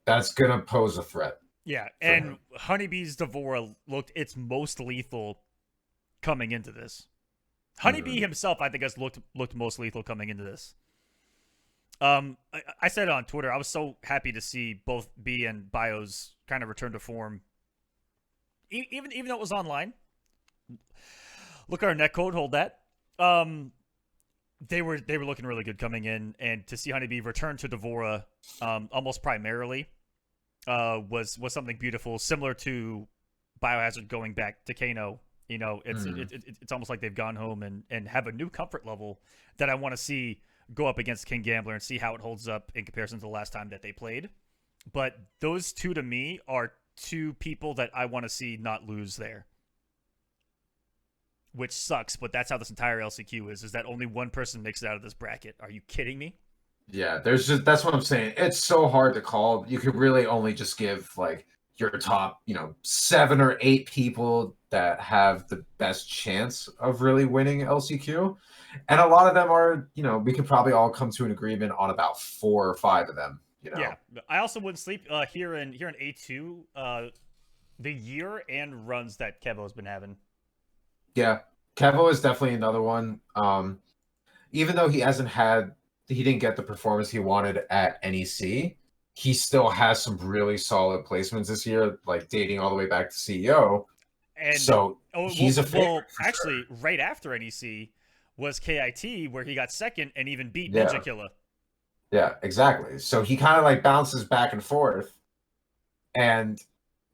gonna pose a threat. Yeah, for and him. Honeybee's Devora looked its most lethal coming into this. Honeybee himself, I think, has looked most lethal coming into this. I said it on Twitter. I was so happy to see both B and Bios kind of return to form, even though it was online. Look at our netcode. Hold that. They were looking really good coming in, and to see Honeybee return to Devora, almost primarily, was something beautiful, similar to Biohazard going back to Kano. You know, it's almost like they've gone home and have a new comfort level that I want to see go up against King Gambler and see how it holds up in comparison to the last time that they played. But those two to me are two people that I want to see not lose there. Which sucks, but that's how this entire LCQ is that only one person makes it out of this bracket. Are you kidding me? Yeah, that's what I'm saying. It's so hard to call. You could really only just give like your top, 7 or 8 people that have the best chance of really winning LCQ. And a lot of them are, we could probably all come to an agreement on about 4 or 5 of them, Yeah. I also wouldn't sleep here in A2, the year and runs that Kevo's been having. Yeah. Kevo is definitely another one. Even though he didn't get the performance he wanted at NEC, he still has some really solid placements this year, like dating all the way back to CEO. And so he's a favorite. Actually, sure. Right after NEC was KIT, where he got second and even beat Ninja Killer. Yeah, exactly. So he kind of like bounces back and forth. And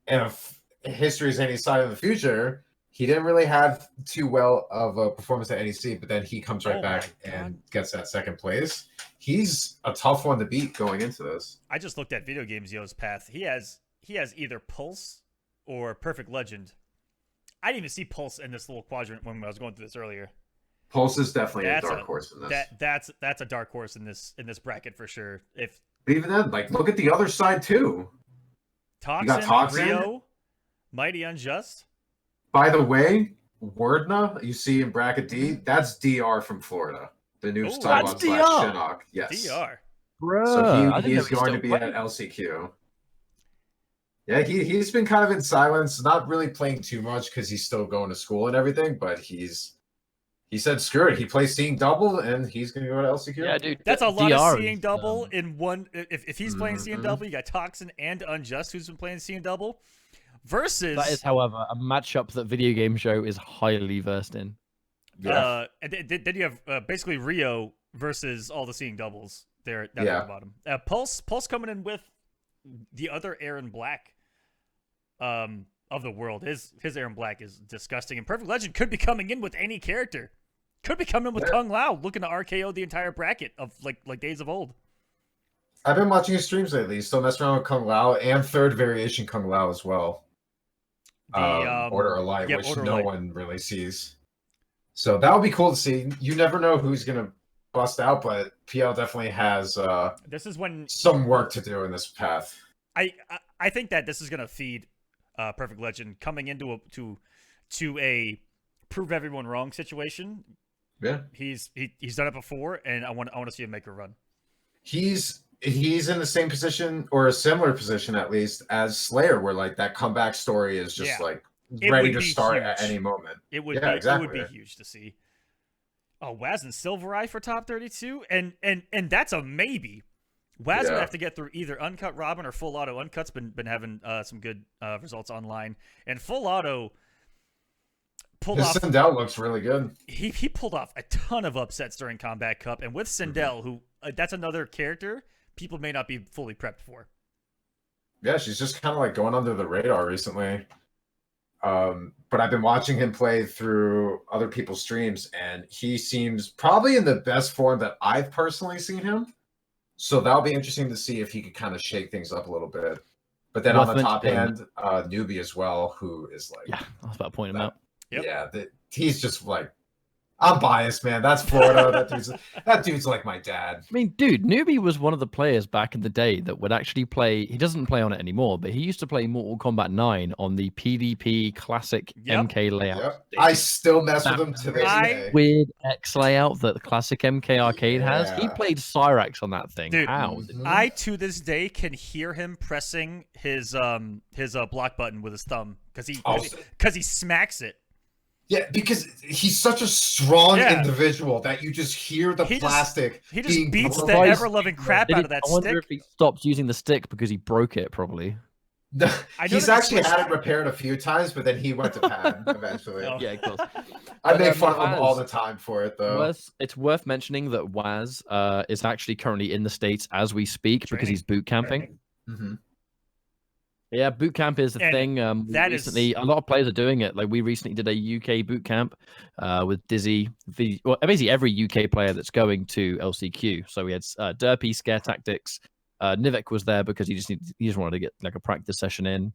if history is any sign of the future, he didn't really have too well of a performance at NEC, but then he comes right back and gets that second place. He's a tough one to beat going into this. I just looked at Video Games Yo's path. He has either Pulse or Perfect Legend. I didn't even see Pulse in this little quadrant when I was going through this earlier. Pulse is definitely a dark horse in this. That's a dark horse in this bracket for sure. But even then, like, look at the other side too. Toxin, Rio, Mighty Unjust. By the way, Wordna, you see in bracket D, that's DR from Florida. The new Starbucks / Shinnok. Yes. DR. Bruh, so he is going to be at LCQ. Yeah, he's been kind of in silence, not really playing too much because he's still going to school and everything, but he said screw it. He plays Seeing Double and he's going to go to LCQ. Yeah, dude. That's a lot DR of Seeing Double in one. If he's playing Seeing Double, you got Toxin and Unjust who's been playing Seeing Double. Versus that is, however, a matchup that Video Game Show is highly versed in. Yeah. And then you have basically Rio versus all the Seeing Doubles there down at the bottom. Pulse coming in with the other Aaron Black of the world. His Aaron Black is disgusting, and Perfect Legend could be coming in with any character. Could be coming in with Kung Lao, looking to RKO the entire bracket of like days of old. I've been watching his streams lately. He's still messing around with Kung Lao and third variation Kung Lao as well. Order of Light, which no one really sees. So that would be cool to see. You never know who's gonna bust out, but PL definitely has this is when some work to do in this path. I think that this is gonna feed Perfect Legend coming into a prove everyone wrong situation. Yeah, he's done it before, and I want to see him make a run. He's in the same position or a similar position at least as Slayer, where like that comeback story is just like ready to start at any moment. It would be huge to see. Oh, Waz and Silvereye for top 32, and that's a maybe. Waz would have to get through either Uncut Robin or Full Auto. Uncut's been having some good results online, and Full Auto pulled off. Sindel looks really good. He pulled off a ton of upsets during Combat Cup, and with Sindel, who that's another character people may not be fully prepped for. Yeah, she's just kind of like going under the radar recently. But I've been watching him play through other people's streams, and he seems probably in the best form that I've personally seen him. So that'll be interesting to see if he could kind of shake things up a little bit. But then on the top end, Newbie as well, who is like... Yeah, I was about to point him out. Yep. Yeah, he's just like I'm biased, man. That's Florida. That dude's like my dad. I mean, dude, Newbie was one of the players back in the day that would actually play. He doesn't play on it anymore, but he used to play Mortal Kombat 9 on the PvP classic MK layout. Yep. I still mess with him to this day. Weird X layout that the classic MK arcade has. He played Cyrax on that thing. Dude, How? I to this day can hear him pressing his block button with his thumb because he smacks it. Yeah, because he's such a strong individual that you just hear the plastic. He just beats the ever-loving crap out of that stick. I wonder if he stopped using the stick because he broke it, probably. He's actually had it repaired a few times, but then he went to patent eventually. Yeah, of course. I make fun of him all the time for it, though. It's worth mentioning that Waz is actually currently in the States as we speak because he's boot camping. Mm-hmm. Yeah, boot camp is a thing. A lot of players are doing it. Like we recently did a UK boot camp with Dizzy. Basically every UK player that's going to LCQ. So we had Derpy, Scare Tactics. Nivek was there because he just wanted to get like a practice session in.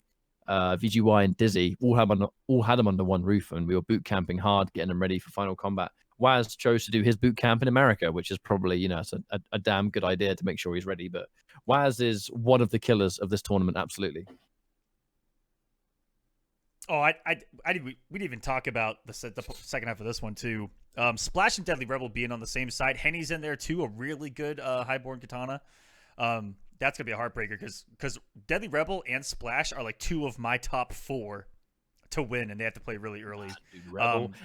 VGY and Dizzy all had him under one roof, and we were boot camping hard, getting them ready for Final Kombat. Waz chose to do his boot camp in America, which is probably it's a damn good idea to make sure he's ready. But Waz is one of the killers of this tournament, absolutely. Oh, we didn't even talk about the second half of this one too. Splash and Deadly Rebel being on the same side. Henny's in there too, a really good highborn katana. That's gonna be a heartbreaker because Deadly Rebel and Splash are like two of my top 4 to win, and they have to play really early.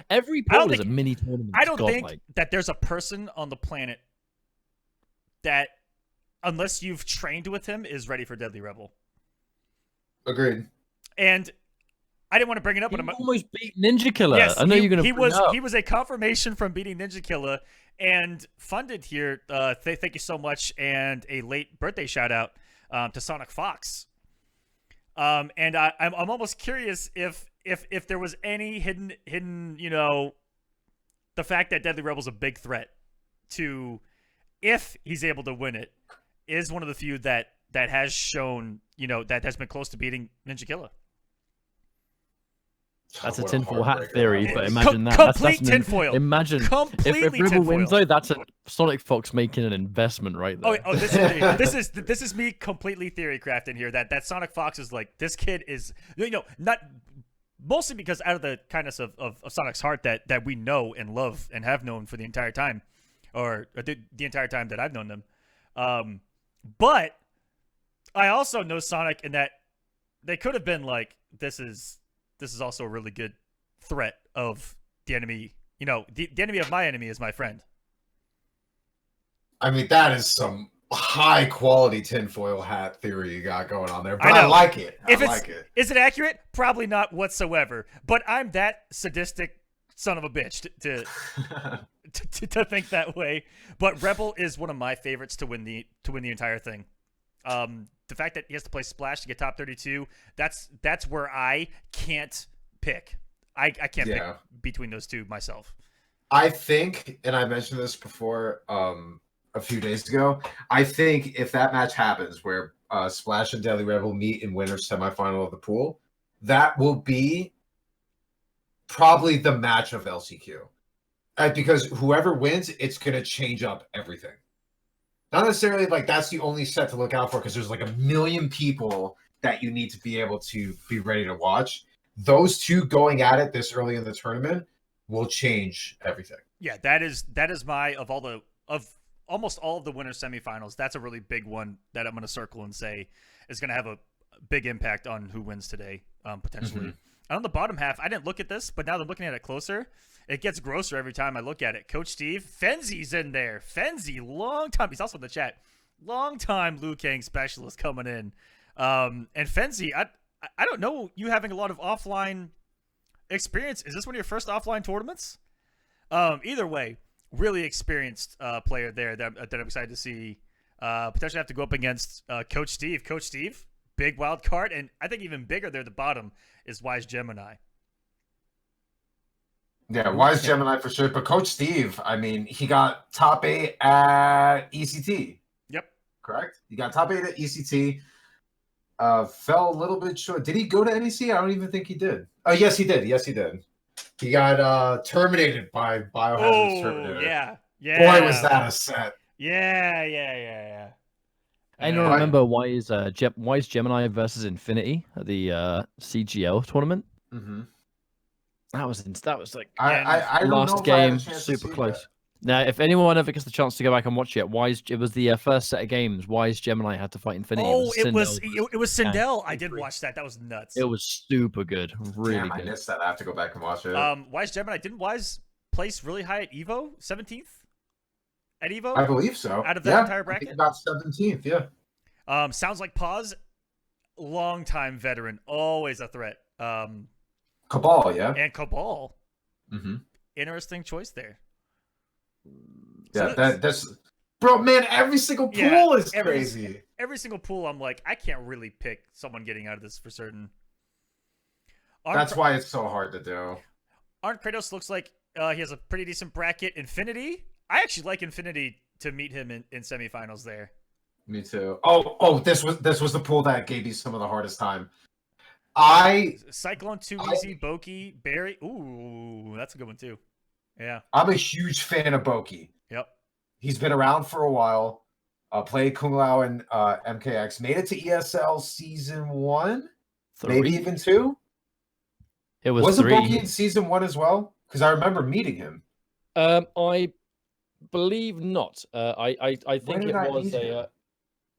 Every poll is a mini tournament. I don't think that there's a person on the planet that, unless you've trained with him, is ready for Deadly Rebel. Agreed. And I didn't want to bring it up, but he almost beat Ninja Killer. Yes, I know you're gonna. He was a confirmation from beating Ninja Killer and funded here. Thank you so much, and a late birthday shout out to Sonic Fox. And I'm almost curious if there was any hidden the fact that Deadly Rebel's a big threat to, if he's able to win it, is one of the few that has shown that has been close to beating Ninja Killer. That's a tinfoil hat theory, but imagine that. Complete tinfoil. Imagine if Rebel wins though, that's a Sonic Fox making an investment right there. Oh, this is me completely theory crafting here. That Sonic Fox is like, this kid is not mostly because out of the kindness of Sonic's heart that we know and love and have known for the entire time, or the entire time that I've known them. But I also know Sonic in that they could have been like, this is also a really good threat of the enemy. The enemy of my enemy is my friend. I mean, that is some high quality tinfoil hat theory you got going on there, but I like it. Is it accurate? Probably not whatsoever. But I'm that sadistic son of a bitch to think that way. But Rebel is one of my favorites to win the entire thing. The fact that he has to play Splash to get top 32, that's where I can't pick. I can't pick between those two myself. I think, and I mentioned this before a few days ago, I think if that match happens where Splash and Deadly Rebel meet in winner's semifinal of the pool, that will be probably the match of LCQ. Because whoever wins, it's going to change up everything. Not necessarily like that's the only set to look out for, because there's like a million people that you need to be able to be ready to watch. Those two going at it this early in the tournament will change everything. Yeah, that is my of almost all of the winner semifinals. That's a really big one that I'm going to circle and say is going to have a big impact on who wins today, potentially. Mm-hmm. And on the bottom half, I didn't look at this, but now that I'm looking at it closer, it gets grosser every time I look at it. Coach Steve, Fenzi's in there. Fenzi, long time. He's also in the chat. Long time Liu Kang specialist coming in. And Fenzi, I don't know you having a lot of offline experience. Is this one of your first offline tournaments? Either way, really experienced player there that I'm excited to see potentially have to go up against Coach Steve. Coach Steve, big wild card, and I think even bigger there at the bottom is Wise Gemini. Yeah, Wise Gemini for sure. But Coach Steve, I mean, he got top 8 at ECT. Yep. Correct? He got top 8 at ECT. Fell a little bit short. Did he go to NEC? I don't even think he did. Oh, yes, he did. Yes, he did. He got terminated by Biohazard's Oh, Terminator. yeah. Boy, was that a set. Yeah. Anyone remember why is Gemini versus Infinity at the CGL tournament? Mm-hmm. That was like I don't know last if I had a game, chance to super see close. Now, if anyone ever gets the chance to go back and watch it, it was the first set of games. Wise Gemini had to fight Infinity. Oh, it was Sindel. I Kang. did watch that. That was nuts. It was super good, really Damn, good. I missed that. I have to go back and watch it. Wise Gemini, didn't Wise place really high at Evo? 17th at Evo? I believe so. Out of that entire bracket? I think about 17th, yeah. Sounds like Paz, longtime veteran, always a threat. Cabal, yeah. And Cabal. Mm-hmm. Interesting choice there. Yeah, So that's bro, man. Every single pool is crazy. Every single pool, I'm like, I can't really pick someone getting out of this for certain. That's why it's so hard to do. Arn Kratos looks like he has a pretty decent bracket. Infinity, I actually like Infinity to meet him in semifinals there. Me too. Oh, this was the pool that gave me some of the hardest time. Cyclone 2 Easy, Boki, Barry. Ooh, that's a good one too. Yeah. I'm a huge fan of Boki. Yep. He's been around for a while. Played Kung Lao and MKX. Made it to ESL season 1, 3. maybe even 2. It was Wasn't 3. Boki in season 1 as well? Because I remember meeting him. I believe not. I think it was a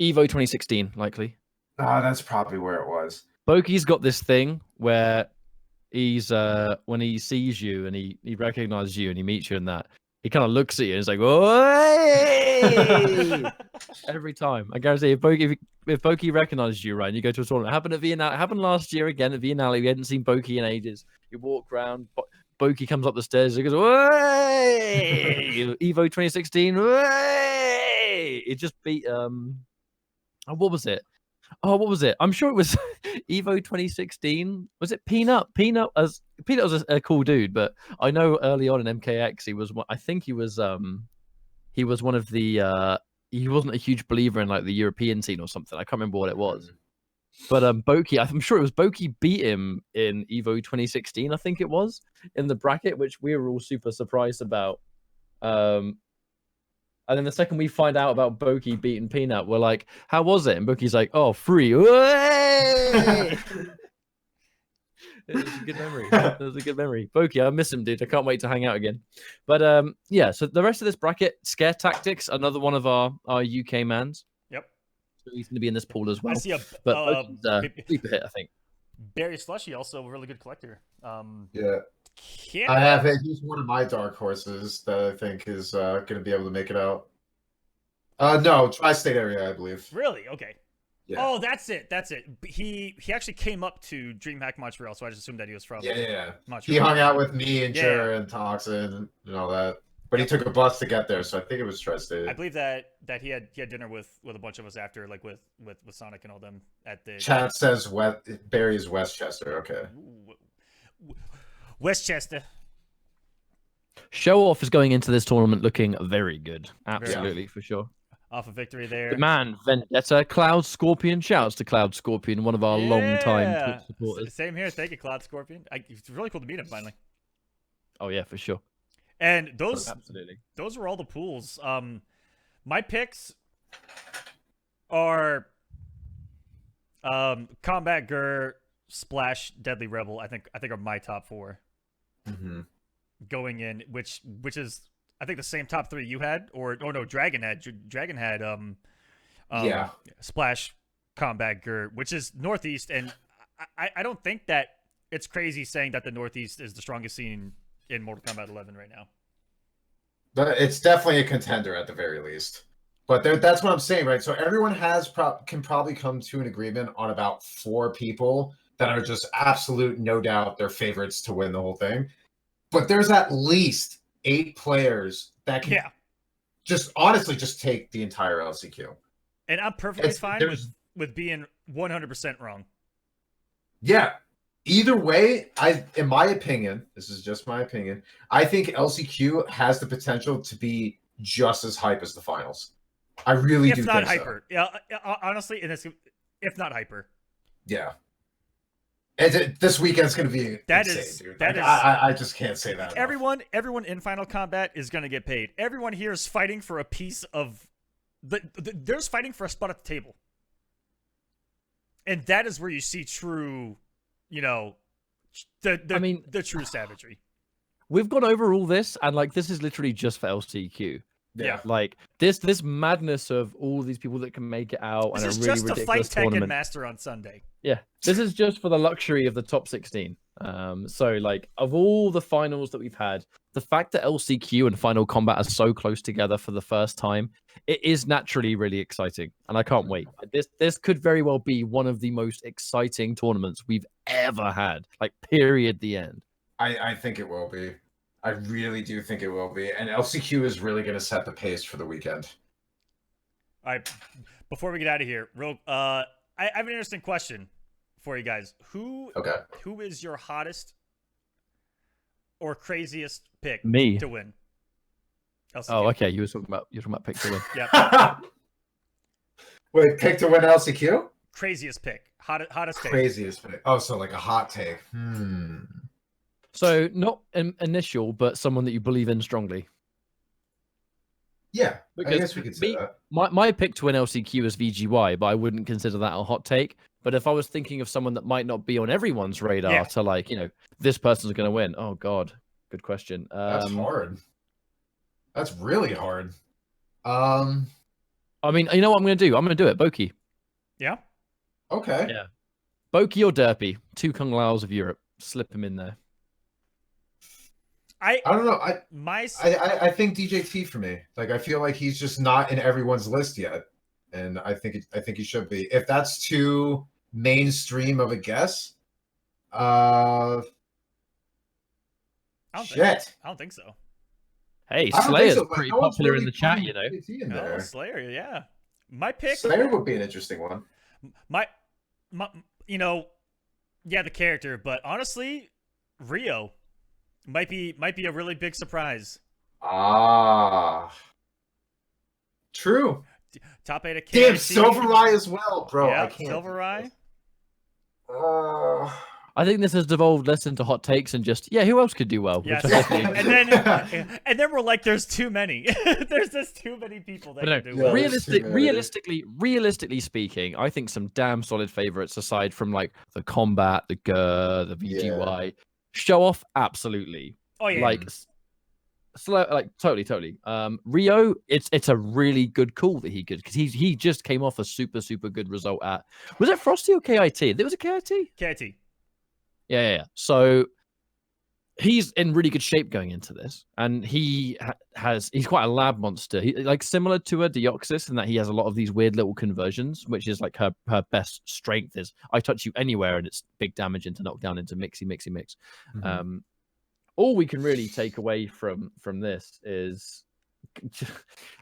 Evo 2016, likely. That's probably where it was. Boki's got this thing where he's when he sees you and he recognizes you and he meets you and that, he kind of looks at you and is like, "Oi!" Every time. I guarantee if Boki recognizes you, right, and you go to a tournament, it happened last year again at Viennale. We hadn't seen Boki in ages. You walk around, Boki comes up the stairs, he goes, "Oi!" Evo 2016, "Oi!" It just beat what was it? Oh, what was it? I'm sure it was Evo 2016. Was it Peanut? Peanut was a cool dude, but I know early on in MKX he was. I think he was one of the. He wasn't a huge believer in like the European scene or something. I can't remember what it was. But Boki, I'm sure it was Boki beat him in Evo 2016. I think it was in the bracket, which we were all super surprised about. And then the second we find out about Boki beating Peanut, we're like, how was it? And Boki's like, oh, free. It was a good memory. It was a good memory. Boki, I miss him, dude. I can't wait to hang out again. But yeah, so the rest of this bracket, Scare Tactics, another one of our UK mans. Yep. So he's going to be in this pool as well. I see but sleeper hit, I think. Barry Slushy, also a really good collector. Yeah. Canada. I have it. He's one of my dark horses that I think is going to be able to make it out. No, tri-state area, I believe. Really? Okay. Yeah. Oh, that's it. He actually came up to DreamHack Montreal, so I just assumed that he was from Montreal. He hung out with me and Jer and Toxin and all that. But he took a bus to get there, so I think it was tri-state. I believe that he had dinner with a bunch of us after, like with Sonic and all them at the Chat says Barry's Westchester. Okay. Westchester. Show Off is going into this tournament looking very good. Absolutely, for sure. Off a victory there. The man, Vendetta, Cloud Scorpion. Shouts to Cloud Scorpion, one of our long-time supporters. Same here. Thank you, Cloud Scorpion. It's really cool to meet him finally. Oh, yeah, for sure. And those were all the pools. My picks are Combat Gur, Splash, Deadly Rebel. I think are my top 4 going in, which is I think the same top 3 you had, or no, Dragon had Splash, Combat Gur, which is Northeast, and I don't think that it's crazy saying that the Northeast is the strongest scene in Mortal Kombat 11 right now. But it's definitely a contender at the very least. But that's what I'm saying, right? So everyone can probably come to an agreement on about 4 people that are just absolute, no doubt, their favorites to win the whole thing. But there's at least 8 players that can just honestly just take the entire LCQ. And I'm perfectly fine with being 100% wrong. Yeah. Either way, in my opinion, this is just my opinion, I think LCQ has the potential to be just as hype as the finals. I really do think so. If not hyper. Yeah, honestly, if not hyper. Yeah. This weekend's gonna be insane, dude. I just can't say that. Everyone in Final Kombat is gonna get paid. Everyone here is fighting for a piece of there's fighting for a spot at the table, and that is where you see true, the true savagery. We've gone over all this, and like this is literally just for LCQ. Yeah. Like this madness of all these people that can make it out, This and is a really just to ridiculous fight Tekken tournament. Master on Sunday. Yeah, this is just for the luxury of the top 16. So like of all the finals that we've had, the fact that LCQ and Final Kombat are so close together for the first time, it is naturally really exciting, and I can't wait. This could very well be one of the most exciting tournaments we've ever had. Like period, the end. I think it will be. I really do think it will be. And LCQ is really going to set the pace for the weekend. All right. Before we get out of here, I have an interesting question for you guys. Who is your hottest or craziest pick Me. to win? LCQ. Oh, okay. You're talking about pick to win. Yeah. Wait, pick to win LCQ? Craziest pick. Hottest take. Craziest pick. Oh, so like a hot take. So not initial, but someone that you believe in strongly. Yeah, Because I guess we could say that. My pick to win LCQ is VGY, but I wouldn't consider that a hot take. But if I was thinking of someone that might not be on everyone's radar to like, this person's going to win. Oh God, good question. That's hard. That's really hard. I mean, you know what I'm going to do? I'm going to do it. Boki. Yeah. Okay. Yeah. Boki or Derpy, two Kung Laos of Europe. Slip him in there. I don't know. I think DJT for me. Like I feel like he's just not in everyone's list yet, and I think he should be. If that's too mainstream of a guess, I don't think so. Hey, Slayer's pretty no popular really in the chat, DJT in there. Slayer, yeah. My pick. Slayer would be an interesting one. My, the character, but honestly, Rio might be a really big surprise. True. Top 8 of KIT. Damn, Silver Eye as well, bro. Yeah, I can't. Silver Eye. I think this has devolved less into hot takes and just who else could do well? Yes. Which I think and then we're like, there's too many. There's just too many people that can do well. Realistically speaking, I think some damn solid favorites aside from like the Combat, the GUR, the VGY. Show off, absolutely. Oh yeah. Like totally. Rio, it's a really good call that he could, because he just came off a super good result at, was it Frosty or KIT? There was a KIT. KIT. Yeah. So he's in really good shape going into this, and he's quite a lab monster. He, like similar to a Deoxys in that he has a lot of these weird little conversions, which is like her best strength is I touch you anywhere and it's big damage into knockdown into mix. Mm-hmm. All we can really take away from this is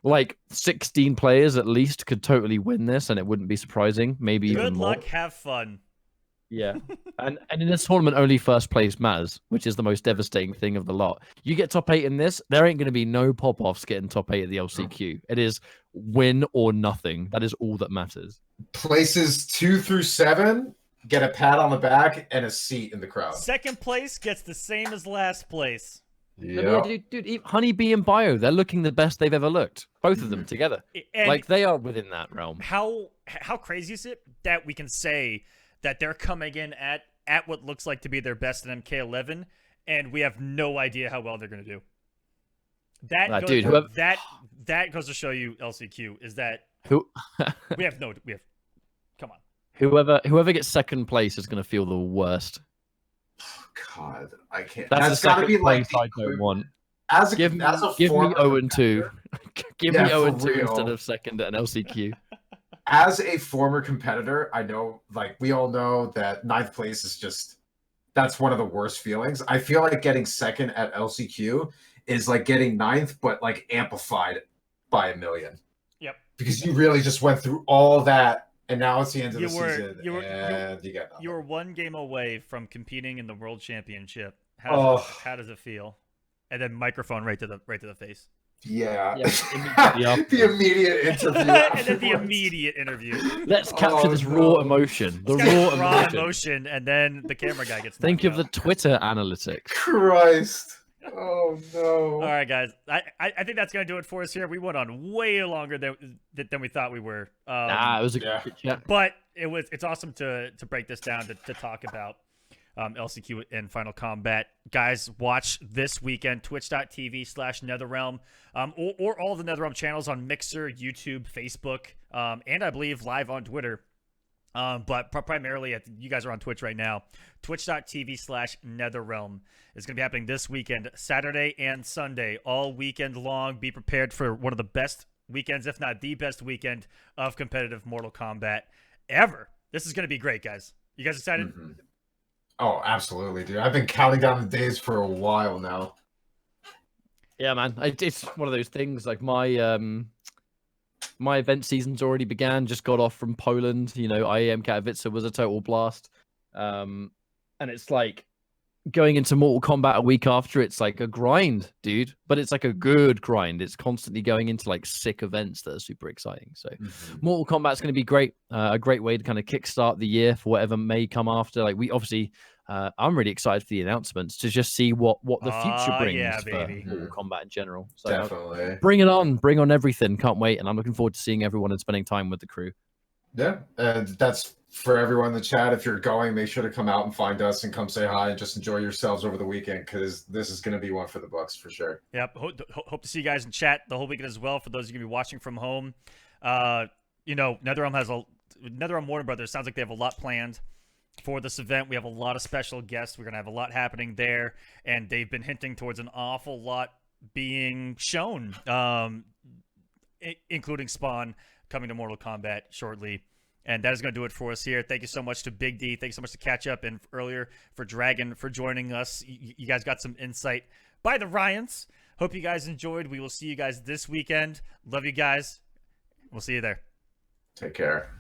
like 16 players at least could totally win this, and it wouldn't be surprising. Maybe good even more. luck, have fun. Yeah, and in this tournament, only first place matters, which is the most devastating thing of the lot. You get top 8 in this, there ain't going to be no pop-offs getting top 8 at the LCQ. It is win or nothing. That is all that matters. Places 2 through 7 get a pat on the back and a seat in the crowd. Second place gets the same as last place. Yeah, dude, Honeybee and Bio, they're looking the best they've ever looked. Both of them together. And like they are within that realm. How crazy is it that we can say that they're coming in at what looks like to be their best in MK11, and we have no idea how well they're going to do. That goes to show you LCQ is that we have come on. Whoever gets second place is going to feel the worst. God, I can't. That's got to be like I don't want. Give me 0-2. Give me 0-2 instead of second at an LCQ. As a former competitor, I know, like, we all know that 9th place is just, that's one of the worst feelings. I feel like getting second at LCQ is like getting 9th, but like amplified by 1,000,000. Yep. Because you really just went through all that, and now it's the end of the season, you get nothing. You were one game away from competing in the World Championship. How does it feel? And then microphone right to the face. Yeah. immediately after. The immediate interview. And then the immediate interview. Let's capture this raw emotion. The Let's raw get raw emotion. emotion, and then the camera guy gets. Think knocked of the out. Twitter analytics. Christ. Oh no. All right, guys. I think that's gonna do it for us here. We went on way longer than we thought we were. It was a yeah. good chat. But it's awesome to break this down to talk about LCQ and Final Kombat. Guys, watch this weekend, twitch.tv/NetherRealm, or all the NetherRealm channels on Mixer, YouTube, Facebook, and I believe live on Twitter. But primarily, you guys are on Twitch right now. Twitch.tv/NetherRealm is going to be happening this weekend, Saturday and Sunday, all weekend long. Be prepared for one of the best weekends, if not the best weekend of competitive Mortal Kombat ever. This is going to be great, guys. You guys excited? Mm-hmm. Oh, absolutely, dude. I've been counting down the days for a while now. Yeah, man. It's one of those things. Like my event season's already began. Just got off from Poland. IEM Katowice was a total blast. And it's like going into Mortal Kombat a week after. It's like a grind, dude. But it's like a good grind. It's constantly going into like sick events that are super exciting. So Mortal Kombat's going to be great. A great way to kind of kickstart the year for whatever may come after. Like we obviously. I'm really excited for the announcements to just see what the future brings for Mortal Kombat in general. So definitely. Bring it on. Bring on everything. Can't wait. And I'm looking forward to seeing everyone and spending time with the crew. Yeah. And that's for everyone in the chat. If you're going, make sure to come out and find us and come say hi and just enjoy yourselves over the weekend because this is going to be one for the books for sure. Yep. Hope to see you guys in chat the whole weekend as well. For those of you going to be watching from home, NetherRealm Warner Brothers sounds like they have a lot planned for this event. We have a lot of special guests. We're going to have a lot happening there, and they've been hinting towards an awful lot being shown, including Spawn coming to Mortal Kombat shortly. And that is going to do it for us here. Thank you so much to Big D. Thank you so much to Ketchup, and earlier for Dragon for joining us. You guys got some insight by the Ryans. Hope you guys enjoyed. We will see you guys this weekend. Love you guys. We'll see you there. Take care.